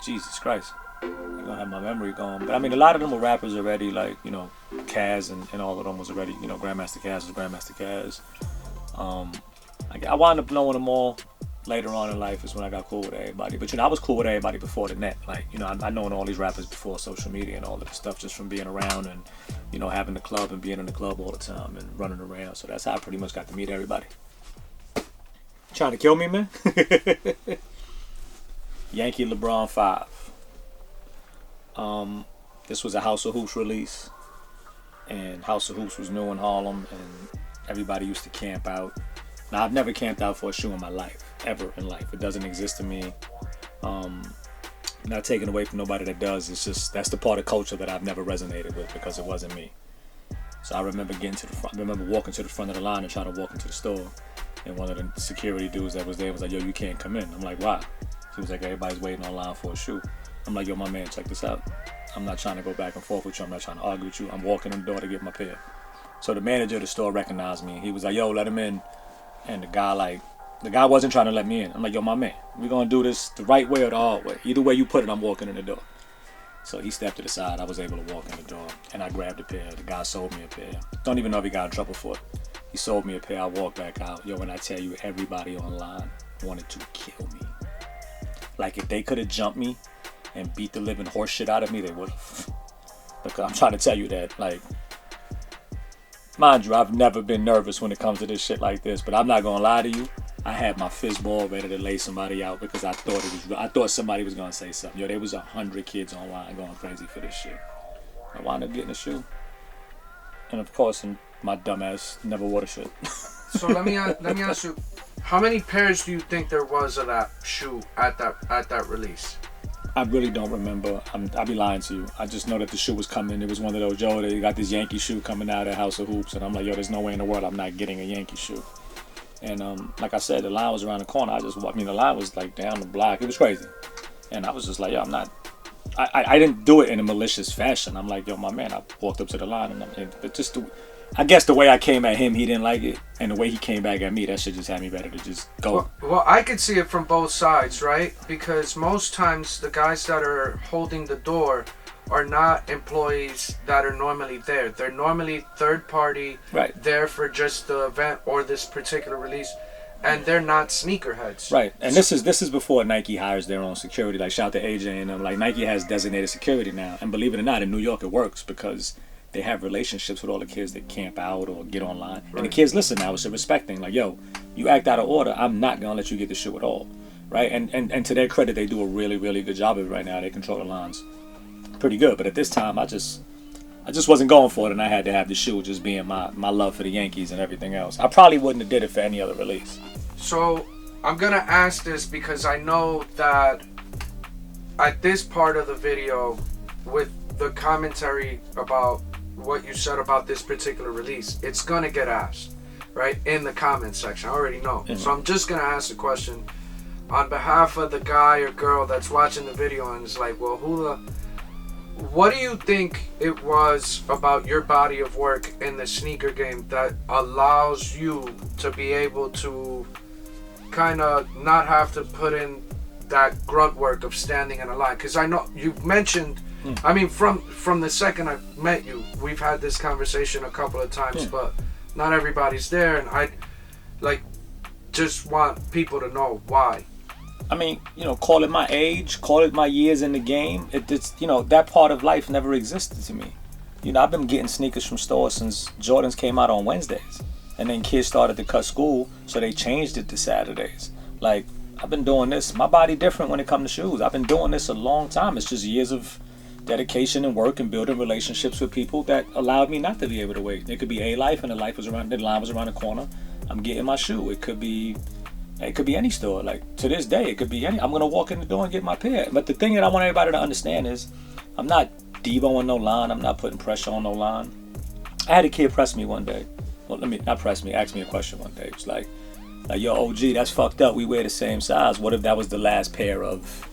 Jesus Christ. I'm gonna have my memory going. But I mean, a lot of them were rappers already, like, you know, Kaz and all of them was already, you know, Grandmaster Kaz was Grandmaster Kaz. I wound up knowing them all later on in life is when I got cool with everybody. But, you know, I was cool with everybody before the net. Like, you know, I known all these rappers before social media and all of this stuff just from being around and, you know, having the club and being in the club all the time and running around. So that's how I pretty much got to meet everybody. Trying to kill me, man? Yankee LeBron 5. This was a House of Hoops release, and House of Hoops was new in Harlem, and everybody used to camp out. Now, I've never camped out for a shoe in my life, ever in life. It doesn't exist to me. Not taking away from nobody that does. It's just that's the part of culture that I've never resonated with because it wasn't me. So I remember getting to the front. I remember walking to the front of the line and trying to walk into the store, and one of the security dudes that was there was like, "Yo, you can't come in." I'm like, "Why?" He was like, "Everybody's waiting online for a shoe." I'm like, "Yo, my man, check this out. I'm not trying to go back and forth with you. I'm not trying to argue with you. I'm walking in the door to get my pair." So the manager of the store recognized me. He was like, "Yo, let him in." And the guy wasn't trying to let me in. I'm like, "Yo, my man, we're going to do this the right way or the hard way. Either way you put it, I'm walking in the door." So he stepped to the side. I was able to walk in the door. And I grabbed a pair. The guy sold me a pair. Don't even know if he got in trouble for it. He sold me a pair. I walked back out. Yo, when I tell you, everybody online wanted to kill me. Like, if they could have jumped me and beat the living horse shit out of me, they would have. Because I'm trying to tell you that, like, mind you, I've never been nervous when it comes to this shit like this, but I'm not gonna lie to you. I had my fist ball ready to lay somebody out because I thought somebody was gonna say something. Yo, there was 100 kids online going crazy for this shit. I wound up getting a shoe, and of course, my dumb ass never wore the shit. So let me ask you, how many pairs do you think there was of that shoe at that release? I really don't remember. I'll be lying to you. I just know that the shoe was coming. It was one of those, yo, they got this Yankee shoe coming out at House of Hoops. And I'm like, yo, there's no way in the world I'm not getting a Yankee shoe. And like I said, the line was around the corner. The line was like down the block. It was crazy. And I was just like, yo, I didn't do it in a malicious fashion. I'm like, yo, my man, I walked up to the line. But just I guess the way I came at him, he didn't like it. And the way he came back at me, that shit just had me ready to just go. Well, I could see it from both sides, right? Because most times the guys that are holding the door are not employees that are normally there. They're normally third party, right, there for just the event or this particular release. And they're not sneakerheads. Right. And this is before Nike hires their own security. Like, shout out to AJ and them. Like, Nike has designated security now. And believe it or not, in New York it works because they have relationships with all the kids that camp out or get online. Right. And the kids listen now. It's a respecting. Like, yo, you act out of order, I'm not going to let you get the shoe at all. Right? And to their credit, they do a really, really good job of it right now. They control the lines pretty good. But at this time, I just wasn't going for it, and I had to have the shoe just being my love for the Yankees and everything else. I probably wouldn't have did it for any other release. So I'm going to ask this because I know that at this part of the video with the commentary about what you said about this particular release, it's gonna get asked, right, in the comment section. I already know. Mm-hmm. So I'm just gonna ask the question on behalf of the guy or girl that's watching the video and is like, well, what do you think it was about your body of work in the sneaker game that allows you to be able to kind of not have to put in that grunt work of standing in a line? Because I know you've mentioned, I mean, from the second I met you, we've had this conversation a couple of times, but not everybody's there, and I just want people to know why. I mean, call it my age, call it my years in the game. It's that part of life never existed to me. I've been getting sneakers from stores since Jordans came out on Wednesdays, and then kids started to cut school, so they changed it to Saturdays. Like, I've been doing this. My body different when it comes to shoes. I've been doing this a long time. It's just years of dedication and work and building relationships with people that allowed me not to be able to wait. It could be a life, and the line was around the corner. I'm getting my shoe. It could be any store. Like, to this day, it could be any. I'm gonna walk in the door and get my pair. But the thing that I want everybody to understand is, I'm not devoing no line. I'm not putting pressure on no line. I had a kid press me one day. Well, ask me a question one day. It was like, yo, OG, that's fucked up. We wear the same size. What if that was the last pair of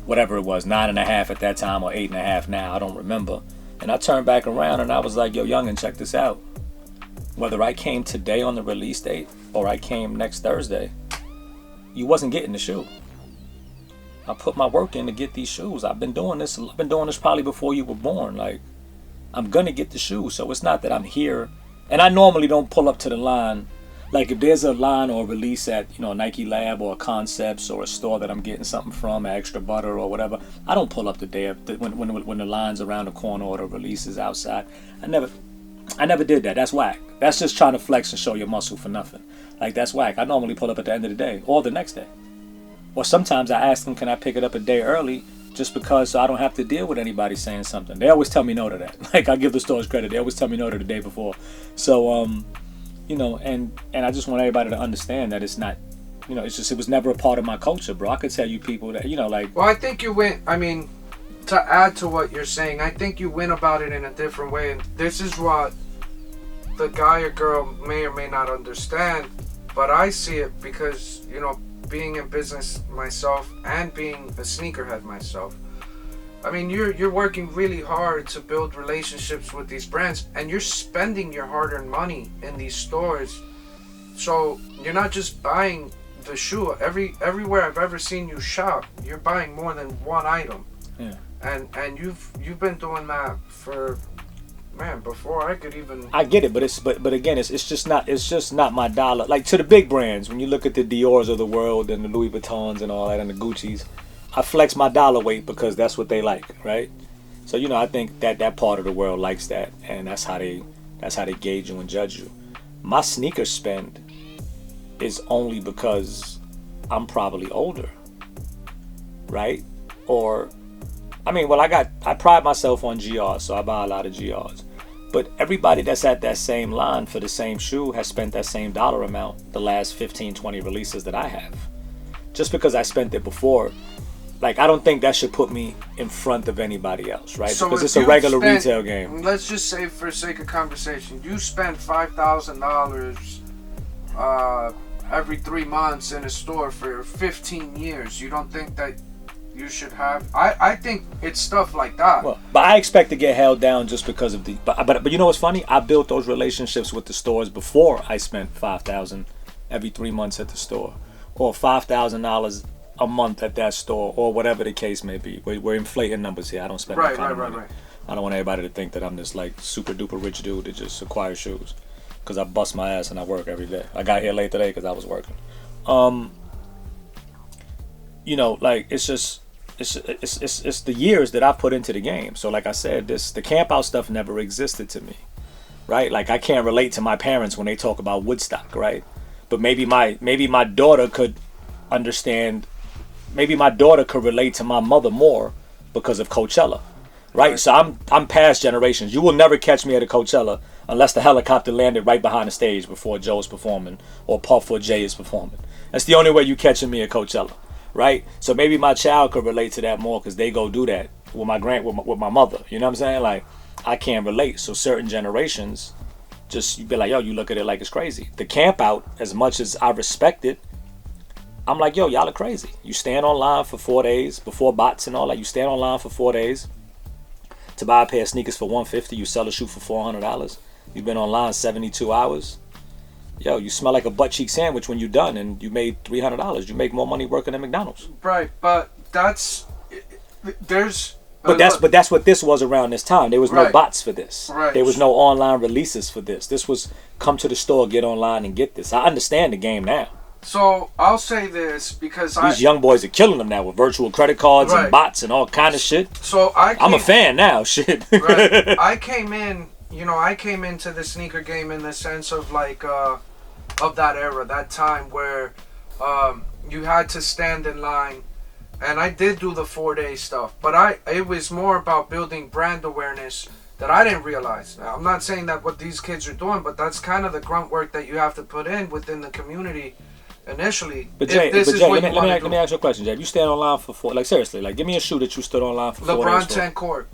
whatever it was, 9.5 at that time or 8.5 now? I don't remember. And I turned back around and I was like, yo, youngin', check this out. Whether I came today on the release date or I came next Thursday, you wasn't getting the shoe. I put my work in to get these shoes. I've been doing this probably before you were born. Like, I'm gonna get the shoes. So it's not that I'm here. And I normally don't pull up to the line. Like, if there's a line or a release at, a Nike Lab or a Concepts or a store that I'm getting something from, Extra Butter or whatever, I don't pull up the day when the line's around the corner or the release is outside. I never did that. That's whack. That's just trying to flex and show your muscle for nothing. Like, that's whack. I normally pull up at the end of the day or the next day. Or sometimes I ask them, can I pick it up a day early just because so I don't have to deal with anybody saying something. They always tell me no to that. Like, I give the stores credit. They always tell me no to the day before. So, and I just want everybody to understand that it's not, it was never a part of my culture, bro. I could tell you people that, like... Well, I think you went, to add to what you're saying, I think you went about it in a different way. And this is what the guy or girl may or may not understand, but I see it because, being in business myself and being a sneakerhead myself, you're working really hard to build relationships with these brands, and you're spending your hard-earned money in these stores. So you're not just buying the shoe. Everywhere I've ever seen you shop, you're buying more than one item. Yeah. And you've been doing that for, man, before I could even... I get it, but again, it's just not my dollar. Like, to the big brands, when you look at the Dior's of the world and the Louis Vuittons and all that and the Gucci's, I flex my dollar weight because that's what they like, right? So, I think that part of the world likes that, and that's how they gauge you and judge you. My sneaker spend is only because I'm probably older, right? Or, I pride myself on GRs, so I buy a lot of GRs. But everybody that's at that same line for the same shoe has spent that same dollar amount the last 15, 20 releases that I have. Just because I spent it before, like, I don't think that should put me in front of anybody else, right? So because it's a regular retail game. Let's just say, for sake of conversation, you spend $5,000 every 3 months in a store for 15 years. You don't think that you should have... I think it's stuff like that. Well, but I expect to get held down just because of the... But you know what's funny? I built those relationships with the stores before I spent $5,000 every 3 months at the store, or $5,000 a month at that store, or whatever the case may be. We're inflating numbers here. I don't spend that kind of money. I don't want everybody to think that I'm this like super duper rich dude that just acquires shoes, because I bust my ass and I work every day. I got here late today because I was working. Like, it's just it's the years that I put into the game. So like I said, the camp out stuff never existed to me, right? Like, I can't relate to my parents when they talk about Woodstock, right? But maybe my daughter could understand. Maybe my daughter could relate to my mother more because of Coachella, right? So I'm past generations. You will never catch me at a Coachella unless the helicopter landed right behind the stage before Joe's performing or Puff or Jay is performing. That's the only way you catching me at Coachella, right? So maybe my child could relate to that more because they go do that with my mother. You know what I'm saying? Like, I can't relate. So certain generations, just, you be like, yo, you look at it like it's crazy. The camp out, as much as I respect it, I'm like, yo, y'all are crazy. You stand online for 4 days before bots and all that. You stand online for 4 days to buy a pair of sneakers for $150. You sell a shoe for $400. You've been online 72 hours. Yo, you smell like a butt cheek sandwich when you're done, and you made $300. You make more money working at McDonald's. Right, but that's But that's what this was around this time. There was no bots for this. Right. There was no online releases for this. This was come to the store, get online, and get this. I understand the game now. So I'll say this because these young boys are killing them now with virtual credit cards and bots and all kind of shit. So I'm a fan now. Shit. Right. I came into the sneaker game in the sense of like of that era, that time where you had to stand in line, and I did do the 4-day stuff, but it was more about building brand awareness that I didn't realize. Now, I'm not saying that what these kids are doing, but that's kind of the grunt work that you have to put in within the community initially. But Jay, let me ask you a question, Jay. You stand online for seriously, like, give me a shoe that you stood online for 4 days. LeBron 10 Cork.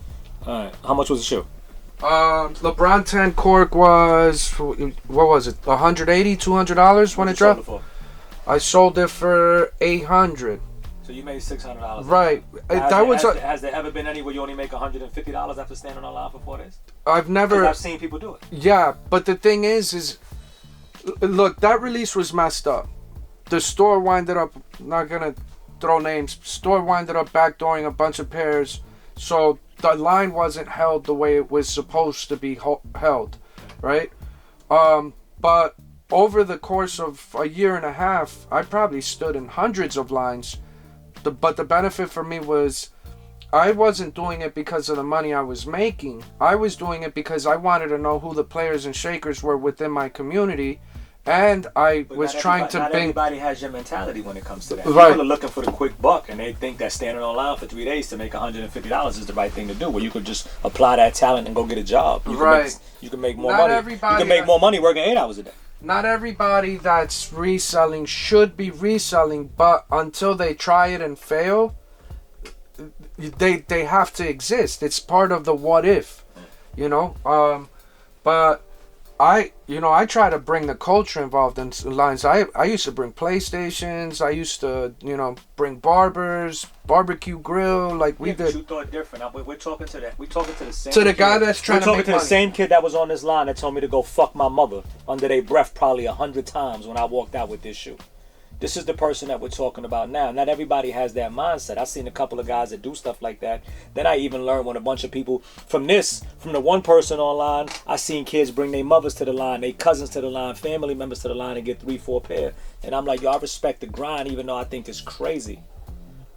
All right, how much was the shoe? LeBron 10 Cork was, what was it, $180, $200 when it dropped? I sold it for $800. So you made $600. Right. Has there ever been any where you only make $150 after standing online for 4 days? I've seen people do it. Yeah, but the thing is look, that release was messed up. The store winded up not gonna throw names. Store winded up backdooring a bunch of pairs, so the line wasn't held the way it was supposed to be held, right? But over the course of a year and a half, I probably stood in hundreds of lines. But the benefit for me was I wasn't doing it because of the money I was making. I was doing it because I wanted to know who the players and shakers were within my community. And I was trying to not bring... everybody has your mentality when it comes to that. Right. People are looking for the quick buck, and they think that standing online for 3 days to make $150 is the right thing to do, where you could just apply that talent and go get a job. You can make more money. You can make more money working 8 hours a day. Not everybody that's reselling should be reselling, but until they try it and fail, they have to exist. It's part of the what if, you know. But I try to bring the culture involved in lines. I used to bring PlayStations. I used to, bring barbers, barbecue grill. Like we did. But you thought different. We're talking to that. We're talking to the same. To the guy that's trying to make money. We're talking to the same kid that was on this line that told me to go fuck my mother under their breath probably 100 times when I walked out with this shoe. This is the person that we're talking about now. Not everybody has that mindset. I've seen a couple of guys that do stuff like that. Then I even learned when a bunch of people from the one person online, I seen kids bring their mothers to the line, their cousins to the line, family members to the line and get 3-4 pair. And I'm like, yo, I respect the grind even though I think it's crazy.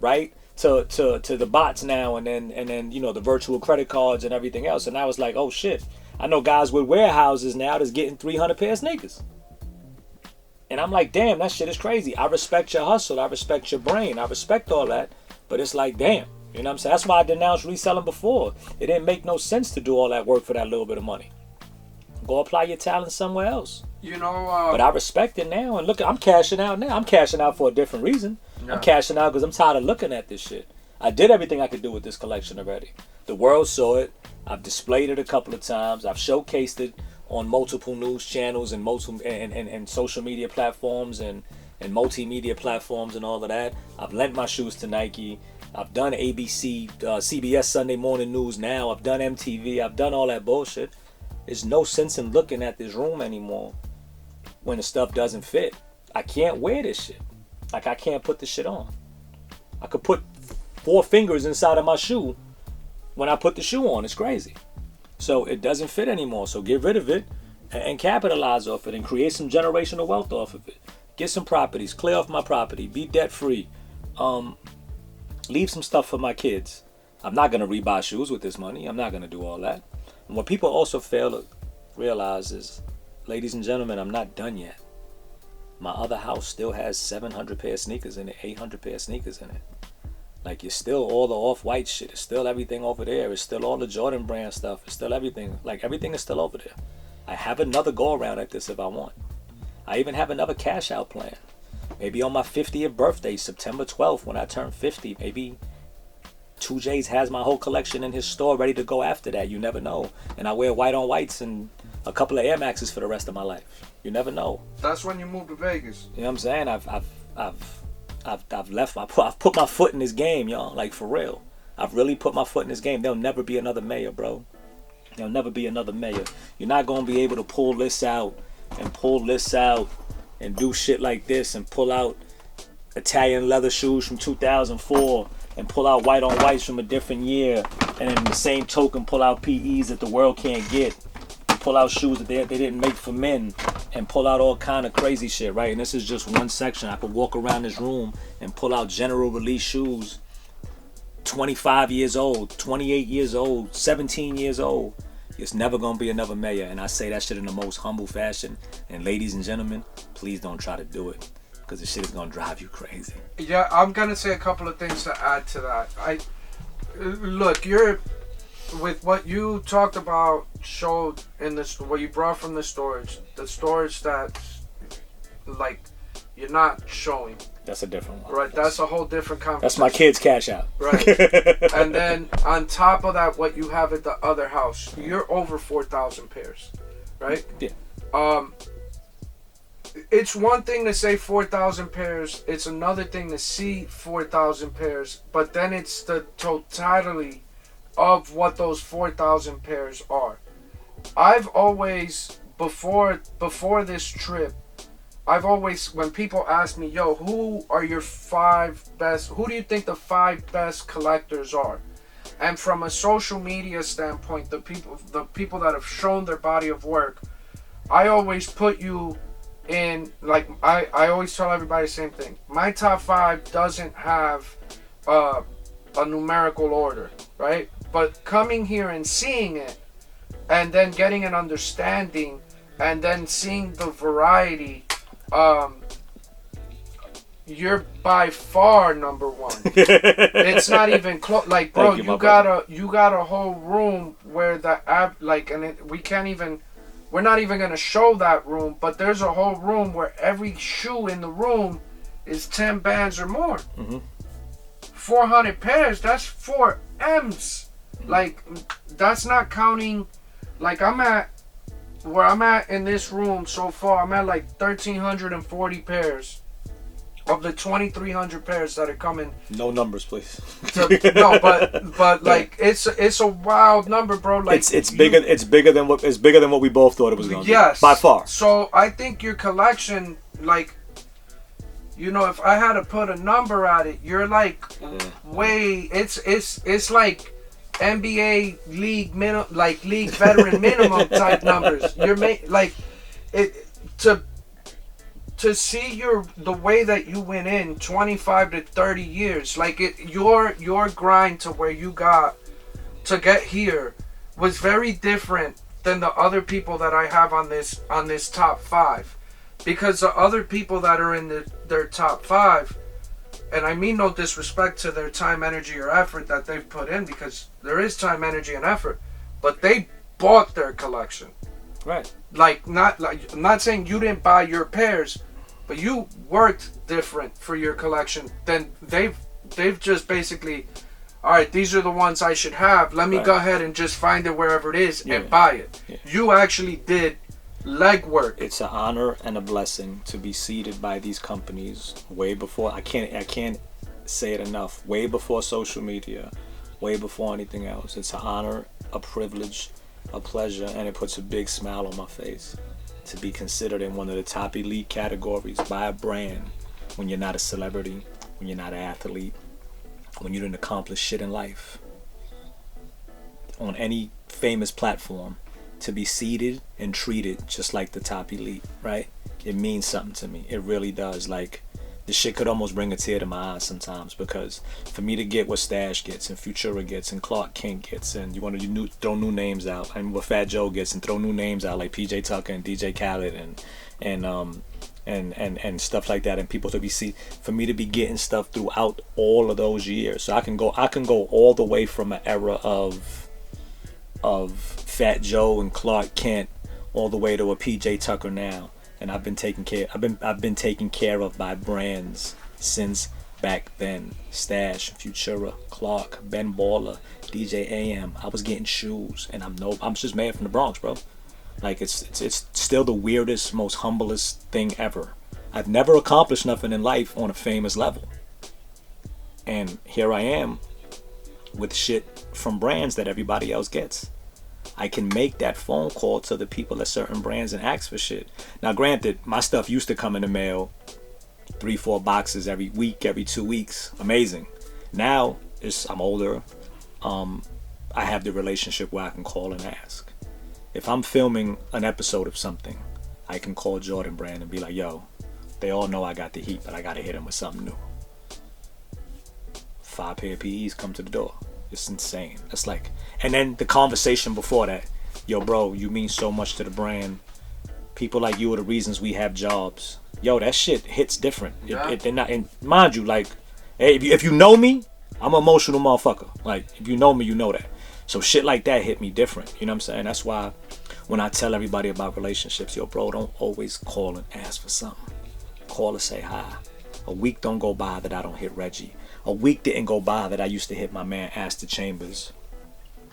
Right? To the bots now and then the virtual credit cards and everything else. And I was like, oh shit. I know guys with warehouses now that's getting 300 pair of sneakers. And I'm like, damn, that shit is crazy. I respect your hustle. I respect your brain. I respect all that. But it's like, damn. You know what I'm saying? That's why I denounced reselling before. It didn't make no sense to do all that work for that little bit of money. Go apply your talent somewhere else. But I respect it now. And look, I'm cashing out now. I'm cashing out for a different reason. No. I'm cashing out because I'm tired of looking at this shit. I did everything I could do with this collection already. The world saw it. I've displayed it a couple of times. I've showcased it on multiple news channels and social media platforms and multimedia platforms and all of that. I've lent my shoes to Nike. I've done ABC, CBS Sunday Morning News now. I've done MTV. I've done all that bullshit. There's no sense in looking at this room anymore when the stuff doesn't fit. I can't wear this shit. Like, I can't put this shit on. I could put 4 fingers inside of my shoe when I put the shoe on. It's crazy. So it doesn't fit anymore. So get rid of it and capitalize off it and create some generational wealth off of it. Get some properties, clear off my property, be debt free. Leave some stuff for my kids. I'm not going to rebuy shoes with this money. I'm not going to do all that. And what people also fail to realize is, ladies and gentlemen, I'm not done yet. My other house still has 700 pair of sneakers in it, 800 pair of sneakers in it. Like, it's still all the off-white shit. It's still everything over there. It's still all the Jordan brand stuff. It's still everything. Like, everything is still over there. I have another go-around at this if I want. I even have another cash-out plan. Maybe on my 50th birthday, September 12th, when I turn 50, maybe 2J's has my whole collection in his store ready to go after that. You never know. And I wear white on whites and a couple of Air Maxes for the rest of my life. You never know. That's when you move to Vegas. You know what I'm saying? I've put my foot in this game, y'all. Like, for real. I've really put my foot in this game. There'll never be another mayor, bro. There'll never be another mayor. You're not gonna be able to pull this out and do shit like this and pull out Italian leather shoes from 2004 and pull out white on whites from a different year, and in the same token pull out PEs that the world can't get, and pull out shoes that they didn't make for men, and pull out all kind of crazy shit, right? And this is just one section. I could walk around this room and pull out general release shoes, 25 years old, 28 years old, 17 years old. It's never gonna be another mayor, and I say that shit in the most humble fashion. And ladies and gentlemen, please don't try to do it, because this shit is gonna drive you crazy. Yeah, I'm gonna say a couple of things to add to that. Look, you're with what you talked about, showed in this, what you brought from the storage that, like, you're not showing. That's a different one. Right, that's a whole different conversation. That's my kid's cash out. Right. And then on top of that, what you have at the other house, you're over 4,000 pairs, right? Yeah. It's one thing to say 4,000 pairs. It's another thing to see 4,000 pairs. But then it's the totality of what those 4,000 pairs are. I've always, before this trip, I've always, when people ask me, yo, who are your 5 best, who do you think the 5 best collectors are? And from a social media standpoint, the people that have shown their body of work, I always put you in, like, I always tell everybody the same thing. My top 5 doesn't have a numerical order, right? But coming here and seeing it, and then getting an understanding, and then seeing the variety, you're by far number 1. It's not even close. Like, bro, you got a whole room where the app, like, and we're not even gonna show that room, but there's a whole room where every shoe in the room is 10 bands or more. 400 pairs, that's 4 M's. Like, that's not counting, like, where I'm at in this room so far, I'm at like 1,340 pairs of the 2,300 pairs that are coming. No numbers, please. No, but like, it's a wild number, bro. Like, it's bigger than what we both thought it was gonna be. Yes, by far. So I think your collection, like, you know, if I had to put a number at it, you're like way. It's like NBA league league veteran minimum type numbers. You're like it to see the way that you went in 25 to 30 years, like your grind to where you got to get here was very different than the other people that I have on this top 5, because the other people that are in their top 5, and I mean no disrespect to their time, energy, or effort that they've put in, because there is time, energy, and effort, but they bought their collection. Right. I'm not saying you didn't buy your pairs, but you worked different for your collection than they've just basically, all right, these are the ones I should have. Let me go ahead and just find it wherever it is and buy it. Yeah. You actually did legwork. It's an honor and a blessing to be seated by these companies way before, I can't say it enough, way before social media, way before anything else. It's an honor, a privilege, a pleasure, and it puts a big smile on my face to be considered in one of the top elite categories by a brand when you're not a celebrity, when you're not an athlete, when you didn't accomplish shit in life on any famous platform. To be seated and treated just like the top elite, right? It means something to me. It really does. Like, this shit could almost bring a tear to my eyes sometimes, because for me to get what Stash gets and Futura gets and Clark Kent gets, and you want to throw new names out, and what Fat Joe gets and throw new names out like PJ Tucker and DJ Khaled and stuff like that, and people to be for me to be getting stuff throughout all of those years. So I can go all the way from an era of Fat Joe and Clark Kent all the way to a PJ Tucker now, and I've been taken care of by brands since back then. Stash, Futura, Clark, Ben Baller, DJ AM. I was getting shoes, and I'm just mad from the Bronx, bro. Like, it's still the weirdest, most humblest thing ever. I've never accomplished nothing in life on a famous level, and here I am with shit from brands that everybody else gets. I can make that phone call to the people at certain brands and ask for shit. Now, granted, my stuff used to come in the mail 3-4 boxes every week, every 2 weeks. Amazing. Now I'm older. I have the relationship where I can call and ask. If I'm filming an episode of something, I can call Jordan Brand and be like, yo, they all know I got the heat, but I gotta hit them with something new. 5 pair of PEs come to the door. It's insane. It's like, and then the conversation before that, yo, bro, you mean so much to the brand. People like you are the reasons we have jobs. Yo, that shit hits different. Yeah. They're not, and mind you, like, hey, if you know me, I'm an emotional motherfucker. Like, if you know me, you know that. So shit like that hit me different. You know what I'm saying? That's why when I tell everybody about relationships, yo, bro, don't always call and ask for something. Call and say hi. A week don't go by that I don't hit Reggie. A week didn't go by that I used to hit my man Astor Chambers.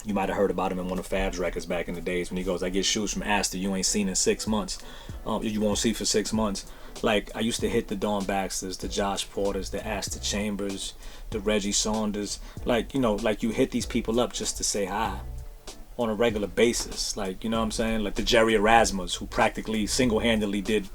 You might have heard about him in one of Fab's records back in the days when he goes, I get shoes from Astor you ain't seen in 6 months. You won't see for 6 months. Like, I used to hit the Dawn Baxters, the Josh Porters, the Astor Chambers, the Reggie Saunders. Like, you know, like you hit these people up just to say hi on a regular basis. Like, you know what I'm saying? Like the Jerry Erasmus, who practically single-handedly did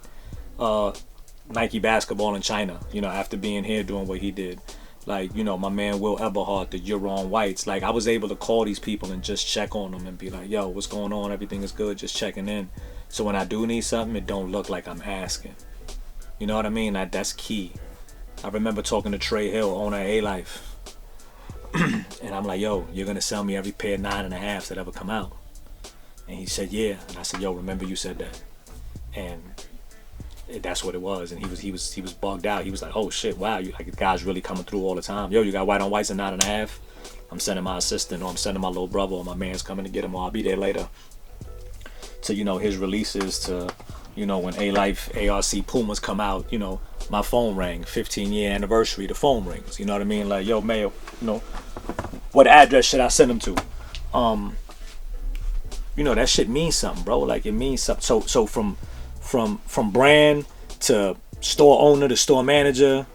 Nike basketball in China, you know, after being here doing what he did. Like, you know, my man Will Eberhardt, the Euron Whites. Like, I was able to call these people and just check on them and be like, yo, what's going on? Everything is good, just checking in. So when I do need something, it don't look like I'm asking. You know what I mean? That's key. I remember talking to Trey Hill, owner of A-Life. And I'm like, yo, you're going to sell me every pair of 9.5s that ever come out? And he said, yeah. And I said, yo, remember you said that. And that's what it was. And he was bugged out. He was like, oh shit, wow, you like the guy's really coming through all the time. Yo, you got white on whites and 9.5. I'm sending my assistant, or I'm sending my little brother, or my man's coming to get him, or I'll be there later. To, you know, his releases, to, you know, when A-Life ARC Pumas come out, you know, my phone rang, 15-year anniversary, the phone rings. You know what I mean? Like, yo, Mayo, you know, what address should I send him to? You know, that shit means something, bro. Like, it means something. So from brand to store owner to store manager,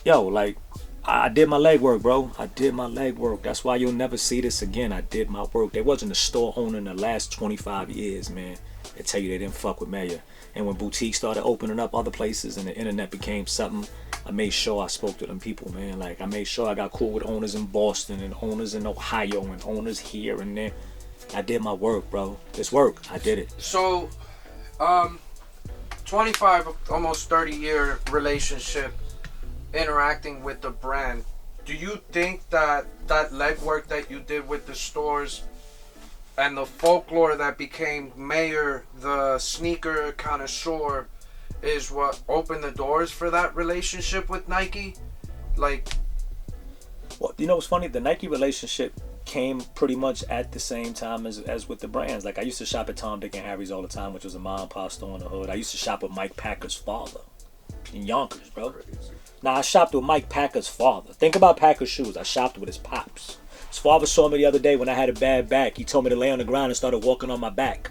yo, like, I did my legwork, bro. I did my legwork. That's why you'll never see this again. I did my work. There wasn't a store owner in the last 25 years, man, that tell you they didn't fuck with Mayor. And when boutiques started opening up other places and the internet became something, I made sure I spoke to them people, man. Like, I made sure I got cool with owners in Boston and owners in Ohio and owners here and there. I did my work, bro. It's work. I did it. So, 25, almost 30-year relationship interacting with the brand. Do you think that legwork that you did with the stores and the folklore that became Mayor, the sneaker connoisseur, is what opened the doors for that relationship with Nike? Like, well, you know what's funny? The Nike relationship came pretty much at the same time as with the brands. Like, I used to shop at Tom, Dick, and Harry's all the time, which was a mom and pop store in the hood. I used to shop with Mike Packer's father in Yonkers, bro. Now, I shopped with Mike Packer's father. Think about Packer's shoes. I shopped with his pops. His father saw me the other day when I had a bad back. He told me to lay on the ground and started walking on my back.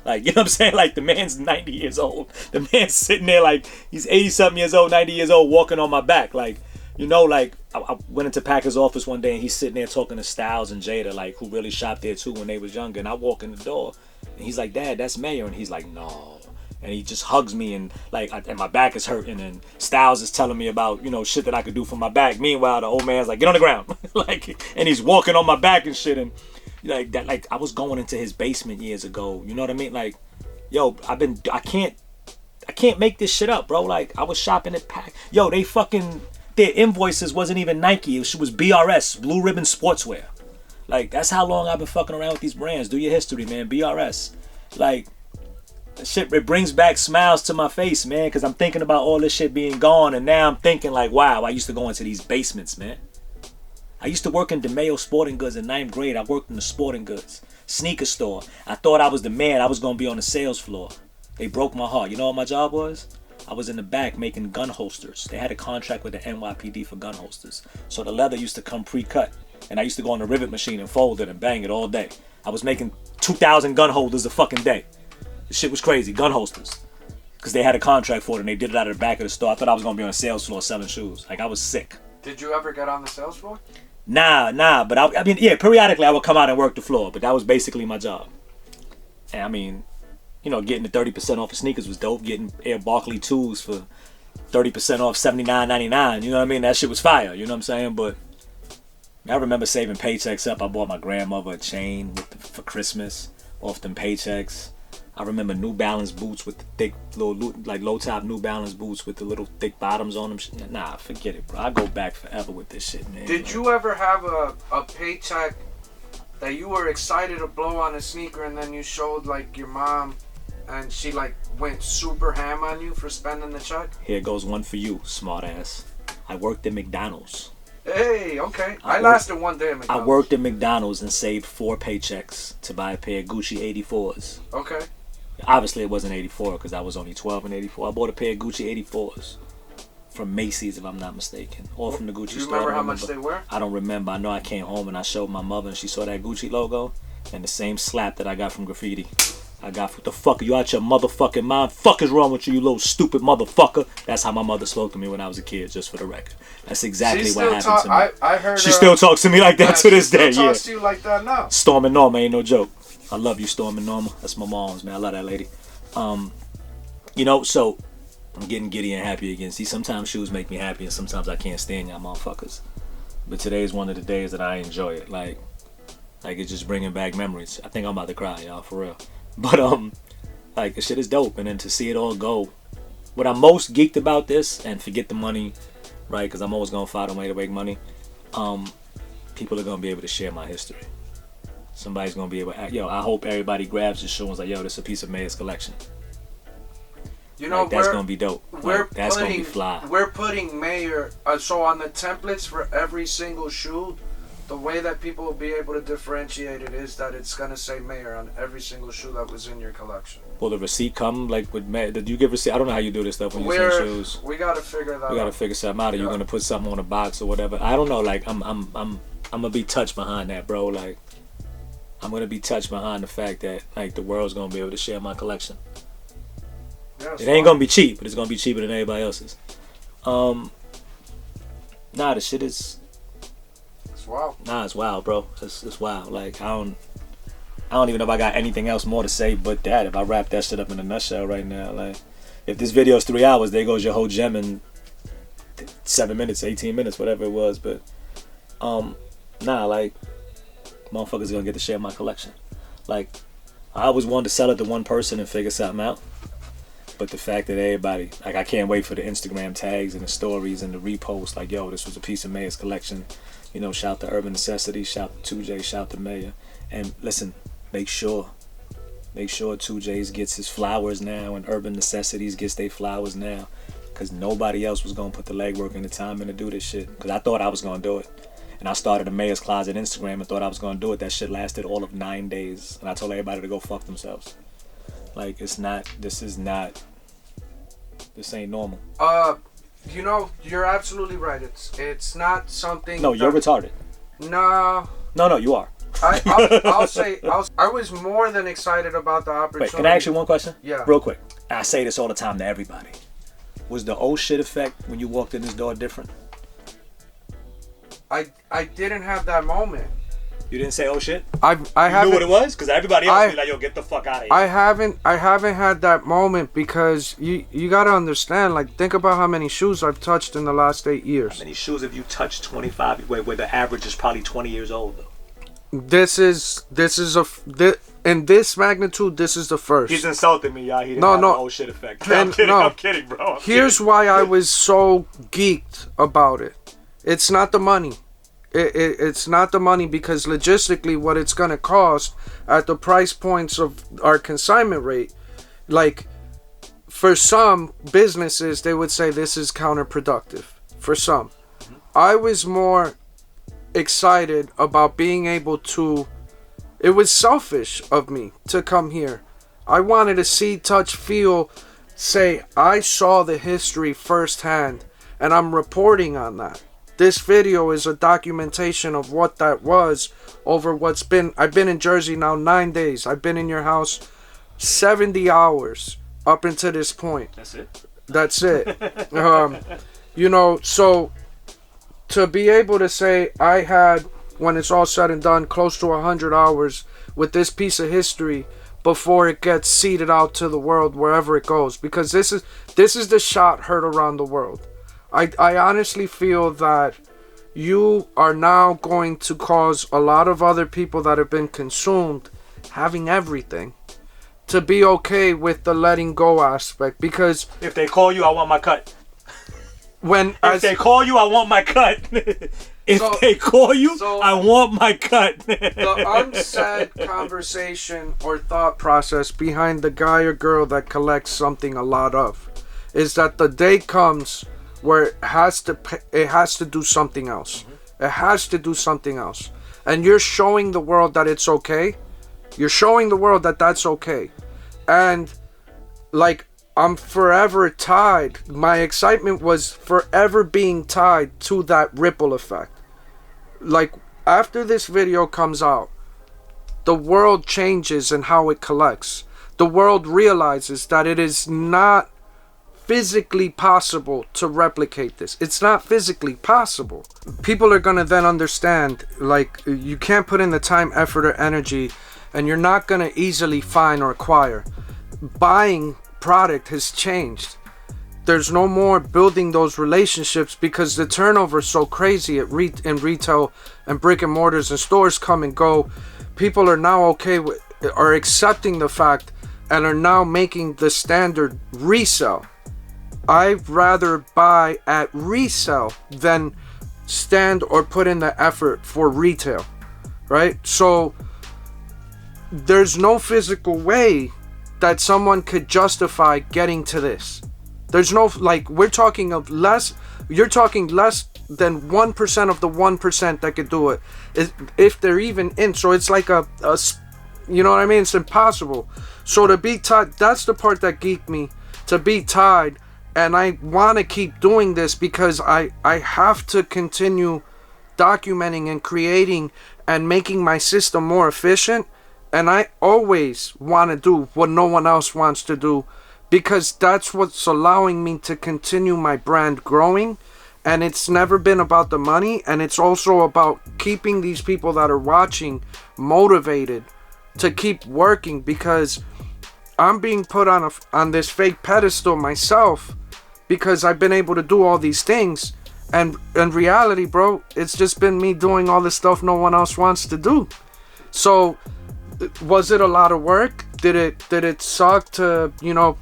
Like, you know what I'm saying? Like, the man's 90 years old. The man's sitting there like he's 80-something years old, 90 years old, walking on my back. Like, you know, like, I went into Packer's office one day and he's sitting there talking to Styles and Jada, like, who really shopped there too when they was younger. And I walk in the door and he's like, Dad, that's Mayor. And he's like, no. And he just hugs me and like, and my back is hurting, and Styles is telling me about, you know, shit that I could do for my back. Meanwhile, the old man's like, get on the ground. Like, and he's walking on my back and shit. And like that, like, I was going into his basement years ago. You know what I mean? Like, yo, I can't make this shit up, bro. Like, I was shopping at Pack. Yo, their invoices wasn't even Nike. It was BRS, Blue Ribbon Sportswear. Like, that's how long I've been fucking around with these brands. Do your history, man. BRS. Like, shit, it brings back smiles to my face, man, because I'm thinking about all this shit being gone, and now I'm thinking like, wow, I used to go into these basements, man. I used to work in DeMayo Sporting Goods in 9th grade. I worked in the sporting goods sneaker store. I thought I was the man. I was going to be on the sales floor. They broke my heart. You know what my job was? I was in the back making gun holsters. They had a contract with the NYPD for gun holsters. So the leather used to come pre-cut, and I used to go on the rivet machine and fold it and bang it all day. I was making 2,000 gun holders a fucking day. The shit was crazy, gun holsters. Because they had a contract for it and they did it out of the back of the store. I thought I was going to be on the sales floor selling shoes. Like, I was sick. did you ever get on the sales floor? Nah. But I mean, yeah, periodically I would come out and work the floor. But that was basically my job. And I mean, you know, getting the 30% off of sneakers was dope. Getting Air Barkley 2s for 30% off $79.99. You know what I mean? That shit was fire. You know what I'm saying? But I remember saving paychecks up. I bought my grandmother a chain for Christmas off them paychecks. I remember New Balance boots with the thick, little, like low-top New Balance boots with the little thick bottoms on them. Nah, forget it, bro. I go back forever with this shit, man. Did you ever have a paycheck that you were excited to blow on a sneaker and then you showed, like, your mom and she, like, went super ham on you for spending the check? Here goes one for you, smart ass. I worked at McDonald's. Hey, okay. I lasted one day at McDonald's. I worked at McDonald's and saved 4 paychecks to buy a pair of Gucci 84s. Okay. Obviously, it wasn't 84 because I was only 12 in 84. I bought a pair of Gucci 84s from Macy's, if I'm not mistaken, or from the Gucci store. Do you remember how much they were? I don't remember. I know I came home and I showed my mother and she saw that Gucci logo and the same slap that I got from graffiti. I got, what the fuck are you out your motherfucking mind? Fuck is wrong with you, you little stupid motherfucker? That's how my mother spoke to me when I was a kid, just for the record. That's exactly what happened to me. I heard she still talks to me like that to this day. She still talks to you like that now. Storm and Norma ain't no joke. I love you, Storm and Norma. That's my mom's, man. I love that lady. You know, so I'm getting giddy and happy again. See, sometimes shoes make me happy and sometimes I can't stand y'all motherfuckers. But today is one of the days that I enjoy it. Like it's just bringing back memories. I think I'm about to cry, y'all, for real. But like, the shit is dope. And then to see it all go. What I'm most geeked about this, and forget the money, right? Because I'm always gonna find a way to make money. People are gonna be able to share my history. Somebody's gonna be able to, yo, I hope everybody grabs the shoe and is like, yo, this is a piece of Mayor's collection. You know, like, that's gonna be dope. Like, that's gonna be fly. We're putting Mayor, so on the templates for every single shoe, the way that people will be able to differentiate it is that it's gonna say Mayor on every single shoe that was in your collection. Will the receipt come like with Mayor? Did you give receipt? I don't know how you do this stuff when you send shoes. We gotta figure that out. We gotta figure something out. Are you gonna put something on a box or whatever? I don't know. Like, I'm gonna be touched behind that, bro. Like, I'm gonna be touched behind the fact that like the world's gonna be able to share my collection. Yeah, it ain't gonna be cheap, but it's gonna be cheaper than everybody else's. Nah, the shit is. It's wild. Nah, it's wild, bro. It's wild. Like, I don't even know if I got anything else more to say but that. If I wrap that shit up in a nutshell right now, like, if this video is 3 hours, there goes your whole gem in 7 minutes, 18 minutes, whatever it was. But nah, like, motherfuckers gonna get to share my collection. Like, I always wanted to sell it to one person and figure something out. But the fact that everybody, like, I can't wait for the Instagram tags and the stories and the reposts, like, yo, this was a piece of Mayor's collection. You know, shout to Urban Necessities, shout to 2J, shout to Mayor. And listen, make sure 2J's gets his flowers now and Urban Necessities gets their flowers now. Because nobody else was going to put the legwork and the time in to do this shit. Because I thought I was going to do it. And I started a Mayor's Closet Instagram and thought I was going to do it. That shit lasted all of 9 days. And I told everybody to go fuck themselves. Like, this ain't normal. You know, you're absolutely right. It's not something. No, you're retarded. No. No, you are. I'll say I was more than excited about the opportunity. Wait, can I ask you one question? Yeah. Real quick. I say this all the time to everybody. Was the oh shit effect when you walked in this door different? I didn't have that moment. You didn't say oh shit? I you knew what it was? Because everybody else be like, yo, get the fuck out of here. I haven't had that moment because you gotta understand, like, think about how many shoes I've touched in the last 8 years. How many shoes have you touched 25 where the average is probably 20 years old though? This is in this magnitude, this is the first. He's insulting me, y'all. He didn't have the oh shit effect. I'm kidding, bro. Here's why I was so geeked about it. It's not the money. It's not the money because logistically what it's going to cost at the price points of our consignment rate, like, for some businesses, they would say this is counterproductive. For some. I was more excited about being able to, it was selfish of me to come here. I wanted to see, touch, feel, say, I saw the history firsthand and I'm reporting on that. This video is a documentation of what that was over what's been. I've been in Jersey now 9 days. I've been in your house 70 hours up until this point. That's it. You know, so to be able to say I had, when it's all said and done, close to 100 hours with this piece of history before it gets seeded out to the world wherever it goes, because this is the shot heard around the world. I honestly feel that you are now going to cause a lot of other people that have been consumed, having everything, to be okay with the letting go aspect. Because if they call you, I want my cut. If they call you, I want my cut. They call you, I want my cut. The unsaid conversation or thought process behind the guy or girl that collects something a lot of is that the day comes where it has to do something else. It has to do something else. And you're showing the world that it's okay. You're showing the world that that's okay. And, like, I'm forever tied. My excitement was forever being tied to that ripple effect. Like, after this video comes out, the world changes in how it collects. The world realizes that it is not physically possible to replicate this. It's not physically possible. People are gonna then understand, like, you can't put in the time, effort, or energy, and you're not gonna easily find or acquire. Buying product has changed. There's no more building those relationships because the turnover is so crazy in retail and brick and mortars and stores come and go. People are now are accepting the fact and are now making the standard resell. I'd rather buy at resell than stand or put in the effort for retail, right? So there's no physical way that someone could justify getting to this. There's no, like, we're talking of less, you're talking less than 1% of the 1% that could do it, if they're even in. So it's like a you know what I mean? It's impossible. So to be tied, that's the part that geeked me, to be tied. And I want to keep doing this because I have to continue documenting and creating and making my system more efficient. And I always want to do what no one else wants to do, because that's what's allowing me to continue my brand growing. And it's never been about the money, and it's also about keeping these people that are watching motivated to keep working, because I'm being put on this fake pedestal myself because I've been able to do all these things, and in reality, bro, it's just been me doing all the stuff no one else wants to do. So was it a lot of work? Did it suck to, you know,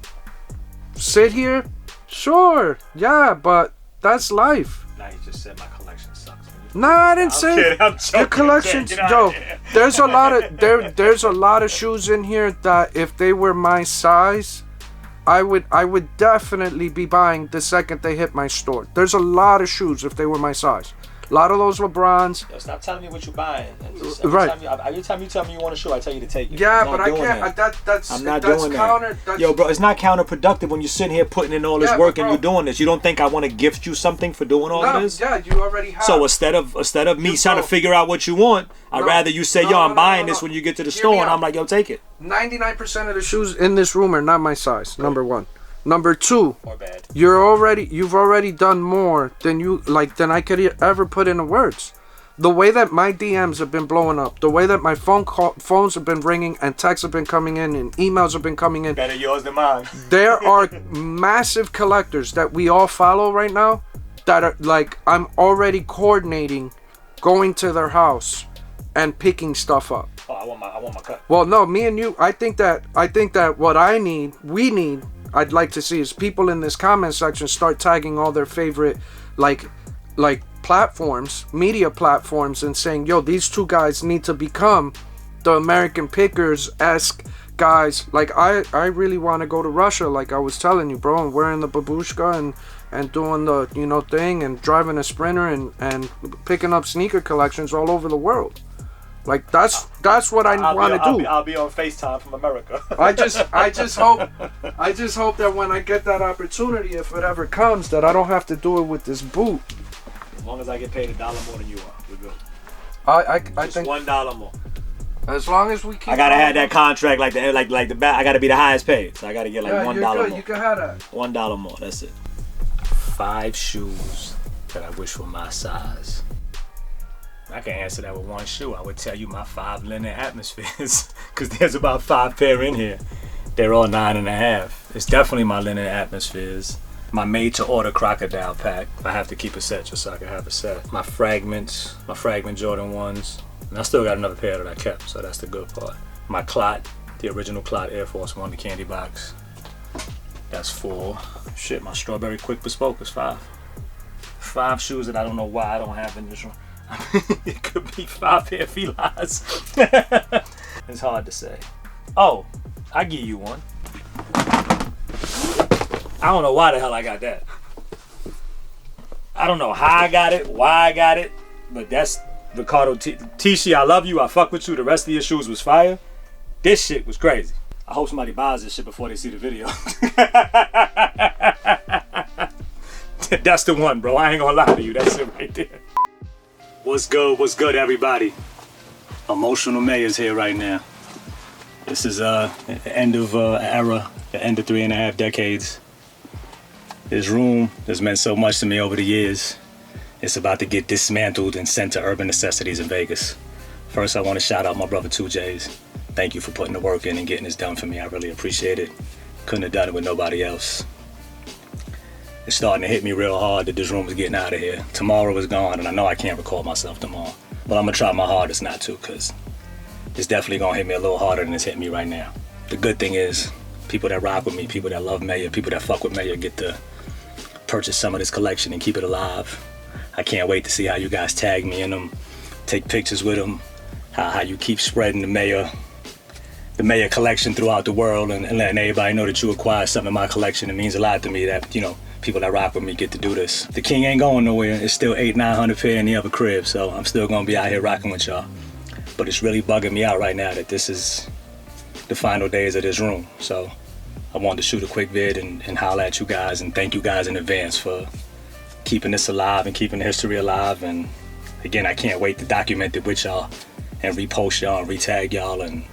sit here? Sure, yeah, but that's life. Now you just said my collection sucks. Nah, I didn't say I'm joking. your collections. Yo, there's a lot of there's a lot of shoes in here that if they were my size, I would definitely be buying the second they hit my store. There's a lot of shoes if they were my size. A lot of those LeBrons. Yo, stop telling me what you're buying. Right. Every time you tell me you want a shoe, I tell you to take it. Yeah, but I can't. I'm not doing that. Yo, bro, it's not counterproductive when you're sitting here putting in all this work and you're doing this. You don't think I want to gift you something for doing all this? Yeah, you already have. So instead of me trying to figure out what you want, I'd rather you say, yo, I'm buying this when you get to the store, and I'm like, yo, take it. 99% of the shoes in this room are not my size. Number one. Number two, or bad. You've already done more than I could ever put into words. The way that my DMs have been blowing up, the way that my phones have been ringing and texts have been coming in and emails have been coming in. Better yours than mine. There are massive collectors that we all follow right now that are like, I'm already coordinating, going to their house and picking stuff up. Oh, I want my cut. Well, no, me and you, I think that what I'd like to see is people in this comment section start tagging all their favorite like platforms, media platforms, and saying, yo, these two guys need to become the American Pickers-esque guys. Like I really want to go to Russia, like I was telling you, bro, and wearing the babushka and doing the, you know, thing, and driving a Sprinter and picking up sneaker collections all over the world. Like that's what I want to do. I'll be on FaceTime from America. I just hope that when I get that opportunity, if it ever comes, that I don't have to do it with this boot. As long as I get paid $1 more than you are, we're good. I just think $1 more. As long as we keep. I gotta have that contract like the back. I gotta be the highest paid, so I gotta get like $1 more. You can have that. $1 more. That's it. 5 shoes that I wish were my size. I can answer that with one shoe. I would tell you my 5 linen atmospheres, because there's about 5 pair in here. They're all 9.5. It's definitely my linen atmospheres. My made-to-order crocodile pack. I have to keep a set just so I can have a set. My fragment Jordan 1s. And I still got another pair that I kept, so that's the good part. My Clot, the original Clot Air Force 1, the candy box. That's 4. Shit, my Strawberry Quick Bespoke is 5. 5 shoes that I don't know why I don't have in this room. It could be 5 pair of felines. It's hard to say. Oh, I give you one. I don't know why the hell I got that. I don't know how I got it, why I got it, but that's Ricardo Tishi. I love you. I fuck with you. The rest of your shoes was fire. This shit was crazy. I hope somebody buys this shit before they see the video. That's the one, bro. I ain't gonna lie to you. That's it right there. What's good, everybody? Emotional Mayor's here right now. This is the end of an era, the end of 3.5 decades. This room has meant so much to me over the years. It's about to get dismantled and sent to Urban Necessities in Vegas. First, I want to shout out my brother 2J's. Thank you for putting the work in and getting this done for me. I really appreciate it. couldn't have done it with nobody else. It's starting to hit me real hard that this room is getting out of here. Tomorrow is gone, and I know I can't record myself tomorrow. But I'm gonna try my hardest not to, because it's definitely gonna hit me a little harder than it's hitting me right now. The good thing is, people that rock with me, people that love Mayor, people that fuck with Mayor get to purchase some of this collection and keep it alive. I can't wait to see how you guys tag me in them, take pictures with them, how you keep spreading the Mayor collection throughout the world and letting everybody know that you acquired something in my collection. It means a lot to me that, you know, people that rock with me get to do this. The King ain't going nowhere. It's still 800-900 pair in the other crib, so I'm still gonna be out here rocking with y'all. But it's really bugging me out right now that this is the final days of this room. So I wanted to shoot a quick vid and holler at you guys and thank you guys in advance for keeping this alive and keeping the history alive. And again, I can't wait to document it with y'all and repost y'all and retag y'all and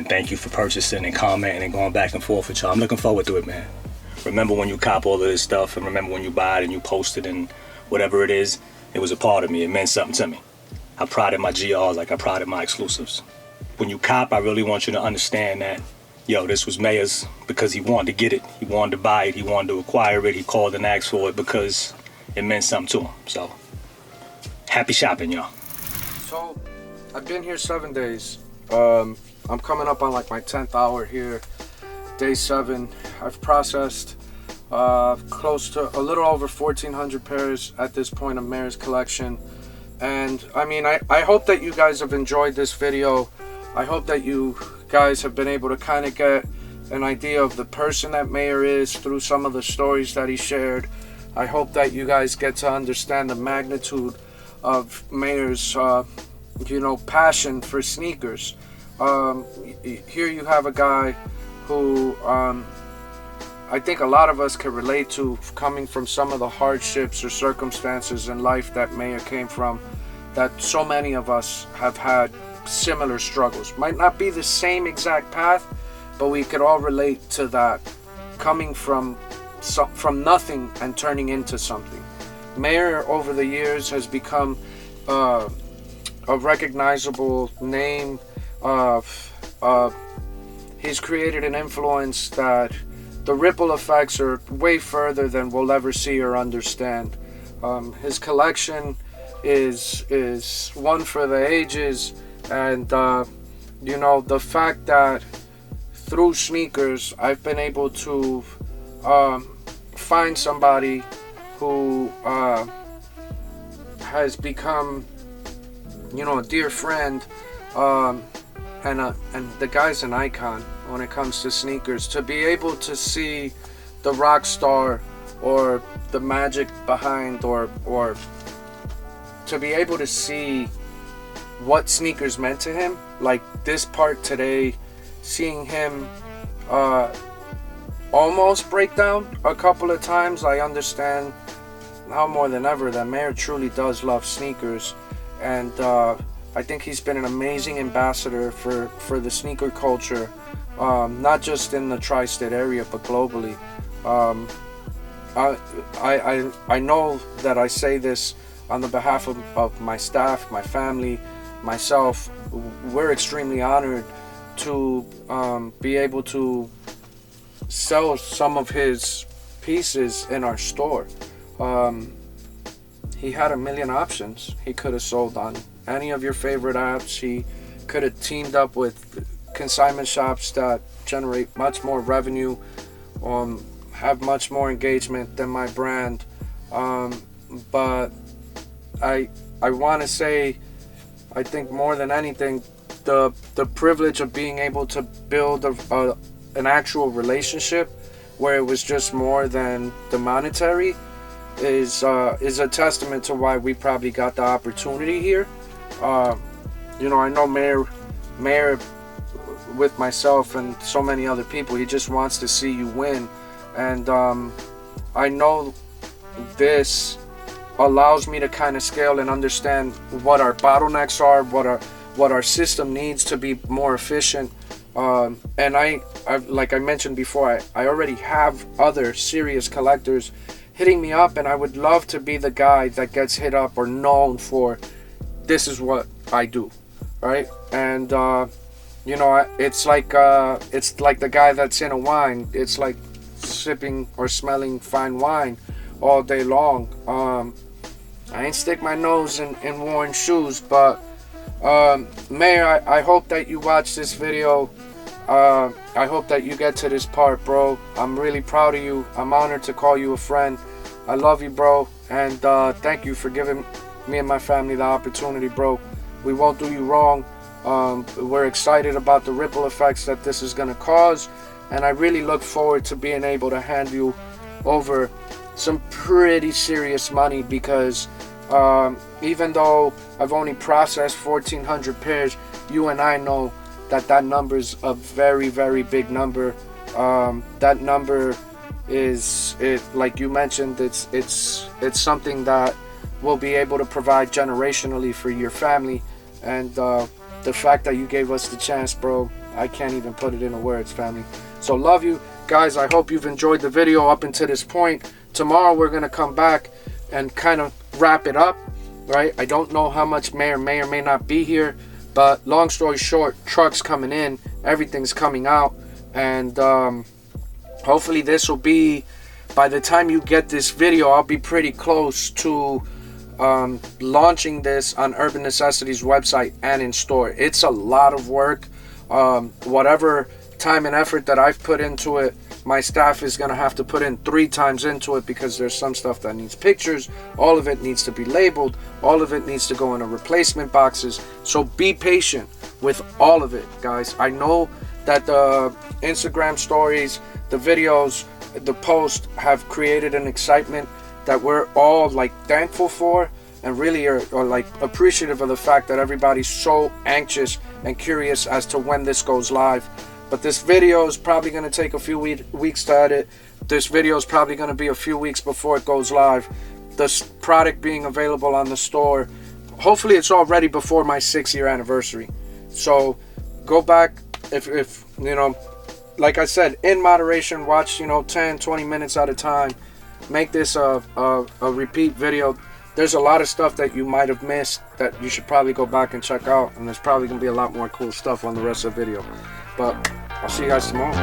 thank you for purchasing and commenting and going back and forth with y'all. I'm looking forward to it, man. Remember when you cop all of this stuff, and remember when you buy it and you post it and whatever it is, it was a part of me. It meant something to me. I prided my GRs like I prided my exclusives. When you cop, I really want you to understand that, yo, this was Mayor's because he wanted to get it. He wanted to buy it. He wanted to acquire it. He called and asked for it because it meant something to him. So, happy shopping, y'all. So, I've been here 7 days. I'm coming up on like my 10th hour here. Day 7. I've processed close to a little over 1,400 pairs at this point of Mayor's collection. And I mean, I hope that you guys have enjoyed this video. I hope that you guys have been able to kind of get an idea of the person that Mayor is through some of the stories that he shared. I hope that you guys get to understand the magnitude of Mayor's passion for sneakers. Here you have a guy who I think a lot of us can relate to, coming from some of the hardships or circumstances in life that Mayor came from, that so many of us have had similar struggles. Might not be the same exact path, but we could all relate to that, coming from nothing and turning into something. Mayor over the years has become a recognizable name. He's created an influence that the ripple effects are way further than we'll ever see or understand. His collection is one for the ages, and the fact that through sneakers I've been able to find somebody who has become a dear friend, and the guy's an icon when it comes to sneakers. To be able to see the rock star or the magic behind, or to be able to see what sneakers meant to him, like this part today, seeing him almost break down a couple of times, I understand now more than ever that Mayor truly does love sneakers. And I think he's been an amazing ambassador for the sneaker culture, not just in the tri-state area, but globally. I know that I say this on the behalf of my staff, my family, myself. We're extremely honored to be able to sell some of his pieces in our store. He had a million options. He could have sold on any of your favorite apps. He could have teamed up with consignment shops that generate much more revenue, have much more engagement than my brand. But I want to say, I think more than anything, the privilege of being able to build an actual relationship where it was just more than the monetary is a testament to why we probably got the opportunity here. I know Mayor with myself and so many other people, he just wants to see you win, and I know this allows me to kind of scale and understand what our bottlenecks are, what our system needs to be more efficient. And I like I mentioned before, I already have other serious collectors hitting me up, and I would love to be the guy that gets hit up or known for, this is what I do, right? And you know, it's like the guy that's in a wine. It's like sipping or smelling fine wine all day long. I ain't stick my nose in worn shoes, but Mayor, I hope that you watch this video. I hope that you get to this part, bro. I'm really proud of you. I'm honored to call you a friend. I love you, bro, and thank you for giving me and my family the opportunity, bro. We won't do you wrong. We're excited about the ripple effects that this is gonna cause, and I really look forward to being able to hand you over some pretty serious money, because even though I've only processed 1,400 pairs, you and I know that number's a very, very big number. That number is, like you mentioned, it's something that we'll be able to provide generationally for your family, and the fact that you gave us the chance, bro, I can't even put it into words, family. So love you guys. I hope you've enjoyed the video up until this point. Tomorrow we're gonna come back and kind of wrap it up, right? I don't know how much may or may not be here, but long story short, trucks coming in, everything's coming out, and hopefully this will be, by the time you get this video, I'll be pretty close to launching this on Urban Necessities website and in store. It's a lot of work. Whatever time and effort that I've put into it, my staff is gonna have to put in 3 times into it, because there's some stuff that needs pictures, all of it needs to be labeled, all of it needs to go into replacement boxes. So be patient with all of it, guys. I know that the Instagram stories, the videos, the posts have created an excitement that we're all like thankful for, and really are like appreciative of the fact that everybody's so anxious and curious as to when this goes live. But this video is probably going to take a few weeks to edit. This video is probably going to be a few weeks before it goes live. This product being available on the store, hopefully it's all ready before my 6-year anniversary. So go back, if you know, like I said, in moderation, watch, you know, 10-20 minutes at a time. Make this a repeat video. There's a lot of stuff that you might have missed that you should probably go back and check out, and there's probably gonna be a lot more cool stuff on the rest of the video. But I'll see you guys tomorrow.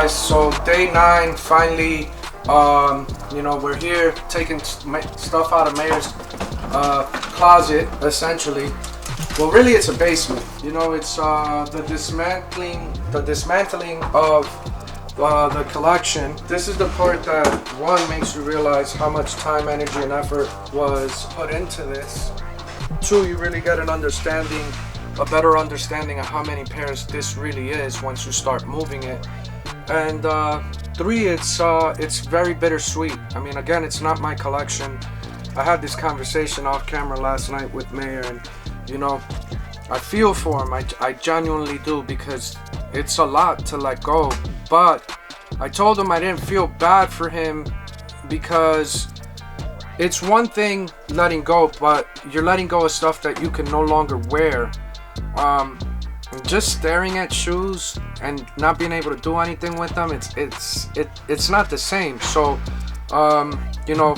So day 9, finally, you know, we're here taking stuff out of Mayor's closet, essentially. Well, really, it's a basement. You know, it's the dismantling of the collection. This is the part that, one, makes you realize how much time, energy, and effort was put into this. 2, you really get a better understanding of how many pairs this really is once you start moving it. And 3, it's very bittersweet. I mean, again, it's not my collection. I had this conversation off camera last night with Mayor, and you know, I feel for him. I genuinely do, because it's a lot to let go. But I told him I didn't feel bad for him, because it's one thing letting go, but you're letting go of stuff that you can no longer wear. Just staring at shoes and not being able to do anything with them, it's not the same. So you know,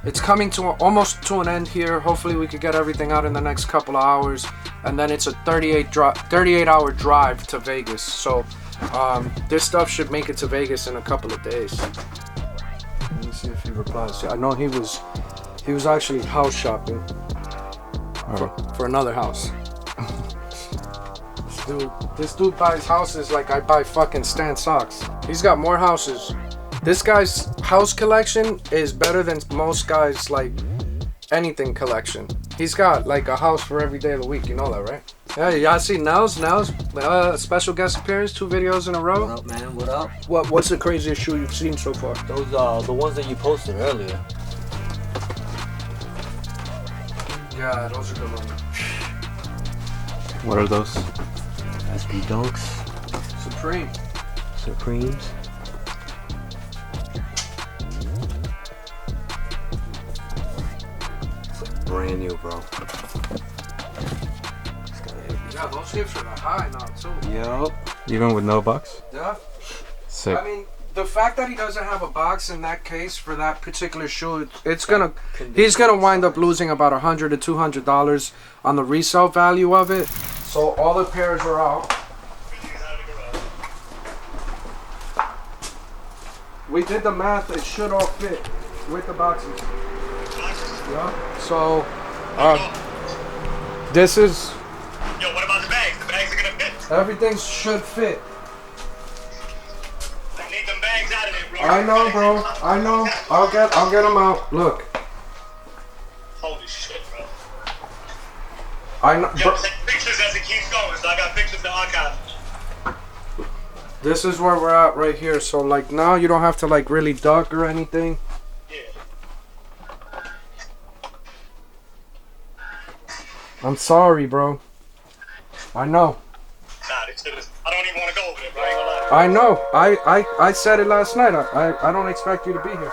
it's coming to almost to an end here. Hopefully we could get everything out in the next couple of hours, and then it's a 38-hour drive to Vegas. So this stuff should make it to Vegas in a couple of days. Let me see if he replies. I know he was actually house shopping for another house. This dude buys houses like I buy fucking Stan socks. He's got more houses. This guy's house collection is better than most guys' like anything collection. He's got like a house for every day of the week. You know that, right? Yeah, y'all see Nels special guest appearance, 2 videos in a row. What up, man? What up? What's the craziest shoe you've seen so far? Those are the ones that you posted earlier. Yeah, those are good ones. What are those? SB Dunks, Supreme. Supremes. Brand new, bro. Yeah, those hips are high now too. Yup. Even with no box? Yeah. Sick. I mean, the fact that he doesn't have a box in that case for that particular shoe, he's gonna wind up losing about $100 to $200 on the resale value of it. So all the pairs are out. We did the math; it should all fit with the boxes. Yeah. So, this is. Yo, what about the bags? The bags are gonna fit. Everything should fit. I need them bags out of there, bro. I know, bro. I know. I'll get them out. Look. Holy shit, bro. I know. Yo, take pictures as it keeps going, so I got pictures to archive. This is where we're at right here. So like now you don't have to like really duck or anything. Yeah. I'm sorry, bro. I know. Nah, this shit is. I don't even want to go over there, bro. I ain't gonna lie. I know. I said it last night. I don't expect you to be here.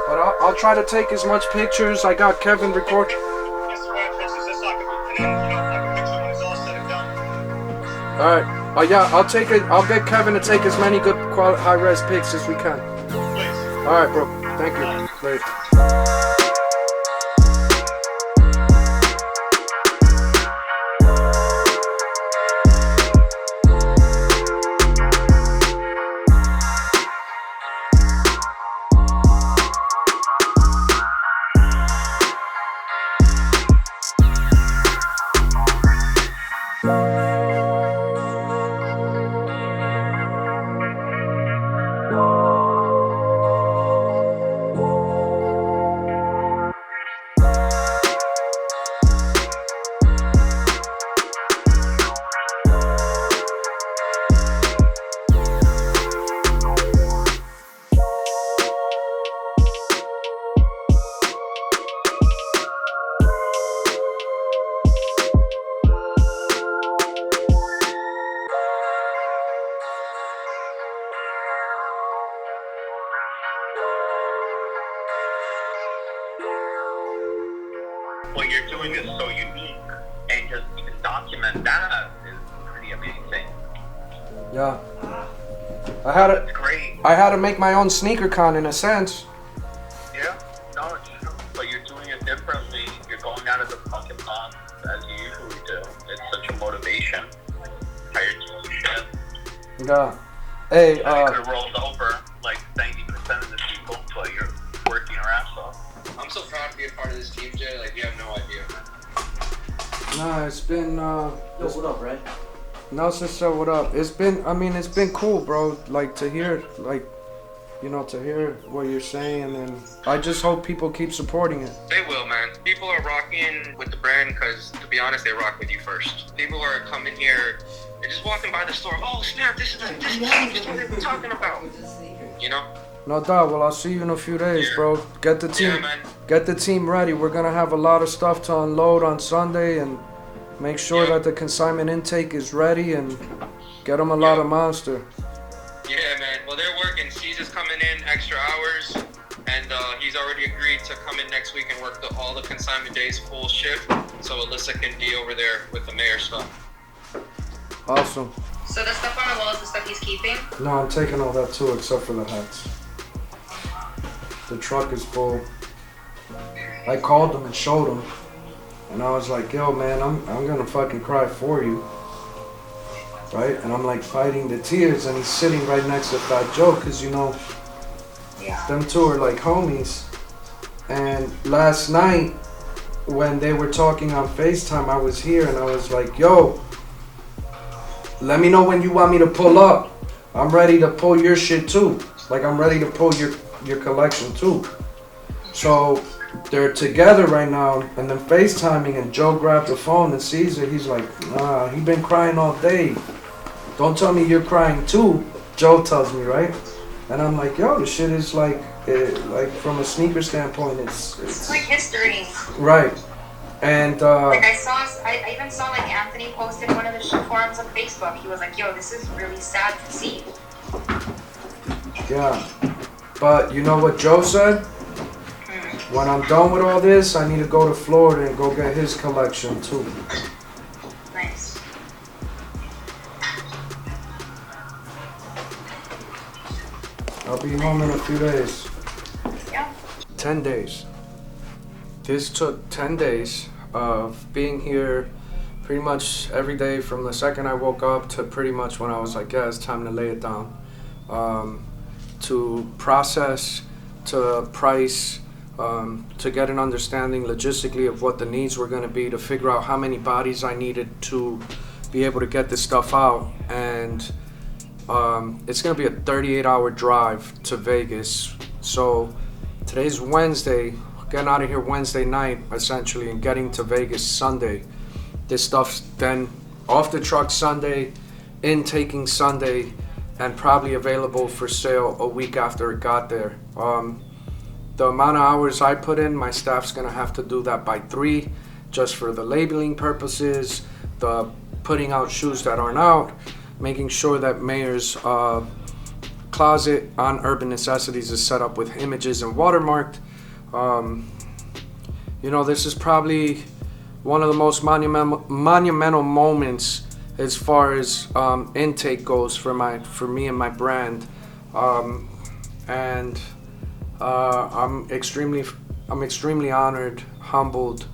But I'll try to take as much pictures. I got Kevin record. Instagram pictures, just so I can, and then, I can picture when it's all said and done. All right. Yeah, I'll take it. I'll get Kevin to take as many good quality high-res pics as we can. Please. All right, bro. Thank you. Later. What you're doing is so unique, and just even document that is pretty amazing. Yeah. I had It's great. to make my own sneaker con in a sense. Yeah, no, it's true. But you're doing it differently. You're going out of the fucking box as you usually do. It's such a motivation. How you're doing shit. Yeah. Hey, You could have rolled over like 90% of the people, but you're working your ass off. I'm so proud to be a part of this team, Jay. Like, you have no idea, man. nah, it's been Yo, what up, Red? Nelson said what up. It's been cool, bro. Like to hear to hear what you're saying, and I just hope people keep supporting it. They will, man. People are rocking with the brand because, to be honest, they rock with you first. People are coming here and just walking by the store. Oh, snap, this is what they've been talking about. You know? No doubt. Well, I'll see you in a few days, bro. Get the team ready. We're gonna have a lot of stuff to unload on Sunday, and make sure that the consignment intake is ready, and get them a lot of Monster. Yeah, man. Well, they're working. Caesar's coming in extra hours, and he's already agreed to come in next week and work all the consignment days full shift, so Alyssa can be over there with the mayor stuff. Awesome. So the stuff on the wall is the stuff he's keeping? No, I'm taking all that too, except for the hats. The truck is full. I called them and showed them, and I was like, yo, man, I'm gonna fucking cry for you. Right? And I'm like fighting the tears, and he's sitting right next to Fat Joe, because them two are like homies. And last night, when they were talking on FaceTime, I was here, and I was like, yo, let me know when you want me to pull up. I'm ready to pull your shit too. Like, I'm ready to pull your collection too. So they're together right now, and then FaceTiming, and Joe grabbed the phone and sees it. He's like, nah, he been crying all day. Don't tell me you're crying too, Joe tells me, right? And I'm like, yo, this shit is like from a sneaker standpoint, it's like history. Right. And like I even saw like Anthony posted one of the forums on Facebook. He was like, "Yo, this is really sad to see." yeah, but you know what Joe said? When I'm done with all this, I need to go to Florida and go get his collection too. Nice. I'll be home in a few days. Yeah. 10 days. This took 10 days of being here pretty much every day from the second I woke up to pretty much when I was like, yeah, it's time to lay it down. To process, to price, to get an understanding logistically of what the needs were going to be, to figure out how many bodies I needed to be able to get this stuff out. And it's going to be a 38-hour drive to Vegas. So today's Wednesday, getting out of here Wednesday night essentially and getting to Vegas Sunday. This stuff's then off the truck Sunday, intaking Sunday, and probably available for sale a week after it got there. The amount of hours I put in, my staff's gonna have to do that by 3, just for the labeling purposes, the putting out shoes that aren't out, making sure that Mayor's closet on Urban Necessities is set up with images and watermarked. You know, this is probably one of the most monumental moments as far as intake goes for me and my brand. And I'm extremely honored, humbled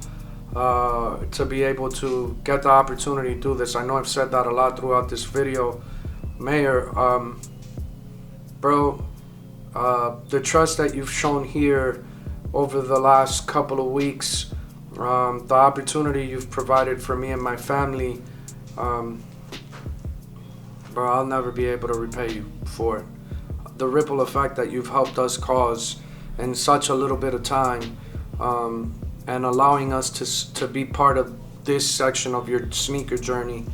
to be able to get the opportunity to do this. I know I've said that a lot throughout this video. Mayor, bro, the trust that you've shown here over the last couple of weeks, the opportunity you've provided for me and my family, bro, I'll never be able to repay you for it. The ripple effect that you've helped us cause in such a little bit of time, and allowing us to be part of this section of your sneaker journey,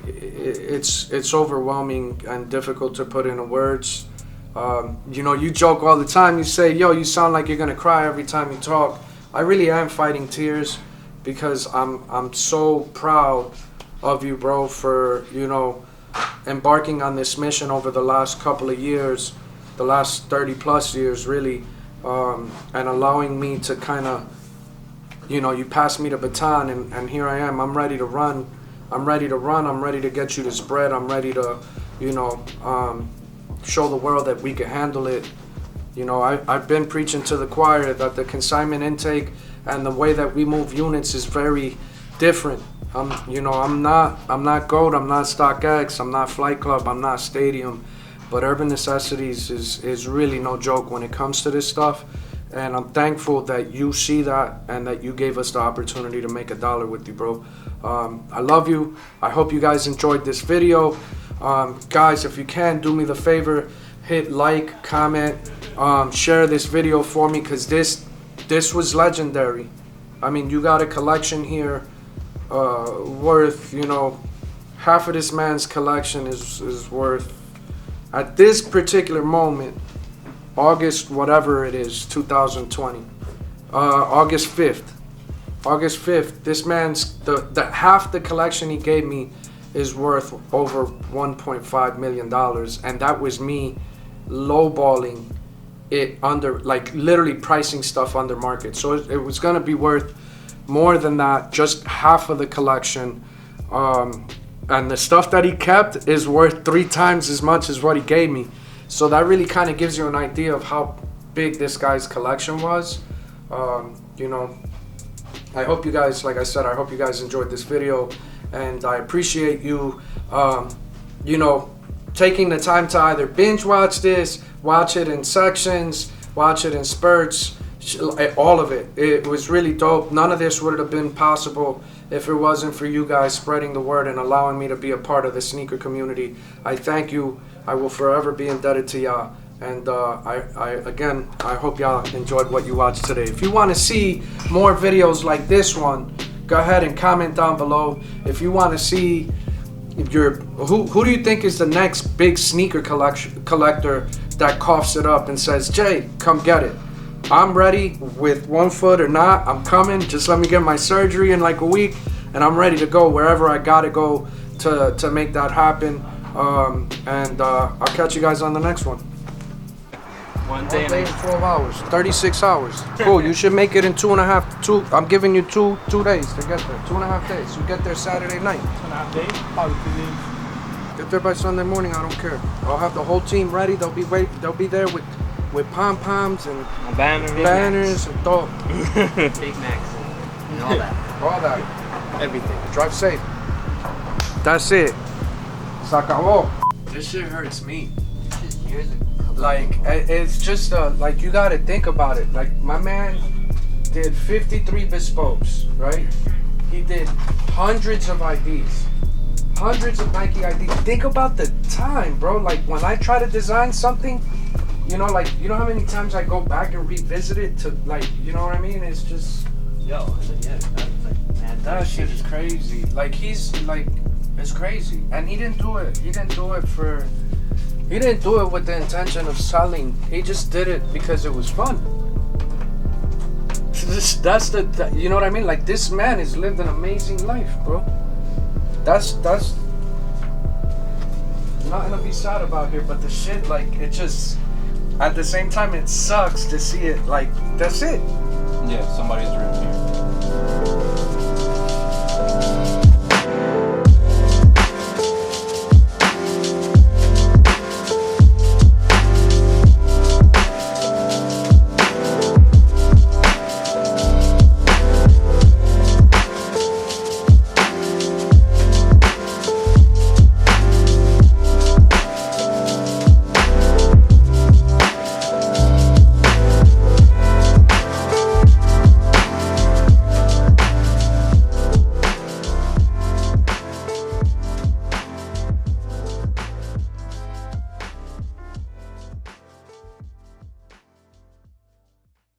it's overwhelming and difficult to put into words. You know, you joke all the time. You say, yo, you sound like you're gonna cry every time you talk. I really am fighting tears because I'm so proud of you, bro, for, you know, embarking on this mission over the last couple of years, the last 30 plus years really, and allowing me to kind of, you know, you passed me the baton, and here I am. I'm ready to run. I'm ready to get you this bread. I'm ready to, you know, show the world that we can handle it. You know, I've been preaching to the choir that the consignment intake and the way that we move units is very different. You know, I'm not GOAT, I'm not StockX, I'm not Flight Club, I'm not Stadium, but Urban Necessities is really no joke when it comes to this stuff. And I'm thankful that you see that and that you gave us the opportunity to make $1 with you, bro. I love you. I hope you guys enjoyed this video. Guys, if you can, do me the favor, hit like, comment, share this video for me, because this was legendary. I mean, you got a collection here worth, you know, half of this man's collection is worth, at this particular moment, August whatever it is, 2020, August 5th, this man's, the half the collection he gave me is worth over $1.5 million, and that was me lowballing it under, like literally pricing stuff under market. So it was gonna be worth more than that, just half of the collection, and the stuff that he kept is worth 3 times as much as what he gave me. So that really kind of gives you an idea of how big this guy's collection was. You know, I hope you guys, like I said, I hope you guys enjoyed this video, and I appreciate you, you know, taking the time to either binge watch this, watch it in sections, watch it in spurts, all of it. It was really dope. None of this would have been possible if it wasn't for you guys spreading the word and allowing me to be a part of the sneaker community. I thank you. I will forever be indebted to y'all. And again, I hope y'all enjoyed what you watched today. If you want to see more videos like this one, go ahead and comment down below. If you want to see who do you think is the next big sneaker collector that coughs it up and says, Jay, come get it? I'm ready with 1 foot or not. I'm coming. Just let me get my surgery in like a week, and I'm ready to go wherever I gotta go to make that happen. I'll catch you guys on the next one. One day and 12 hours, 36 hours. Cool. You should make it in 2.5. I'm giving you two days to get there. 2.5 days. You get there Saturday night. 2.5 days? Probably 2 days. Get there by Sunday morning. I don't care. I'll have the whole team ready. They'll be there with pom poms and banners and all. Big Macs and all that. All that. Everything. Drive safe. That's it. Se acabó. This shit hurts me. Like, it's just like, you gotta think about it. Like, my man did 53 bespokes, right? He did hundreds of IDs, hundreds of Nike IDs. Think about the time, bro. Like, when I try to design something, you know, like, you know how many times I go back and revisit it to, like, you know what I mean? It's just, yeah, that's like, man, that shit is crazy. Like, he's like, it's crazy. And he didn't do it with the intention of selling. He just did it because it was fun. That's you know what I mean? Like, this man has lived an amazing life, bro. That's nothing to be sad about here, but the shit, like, it just, at the same time, it sucks to see it. Like, that's it. Yeah, somebody's dream here.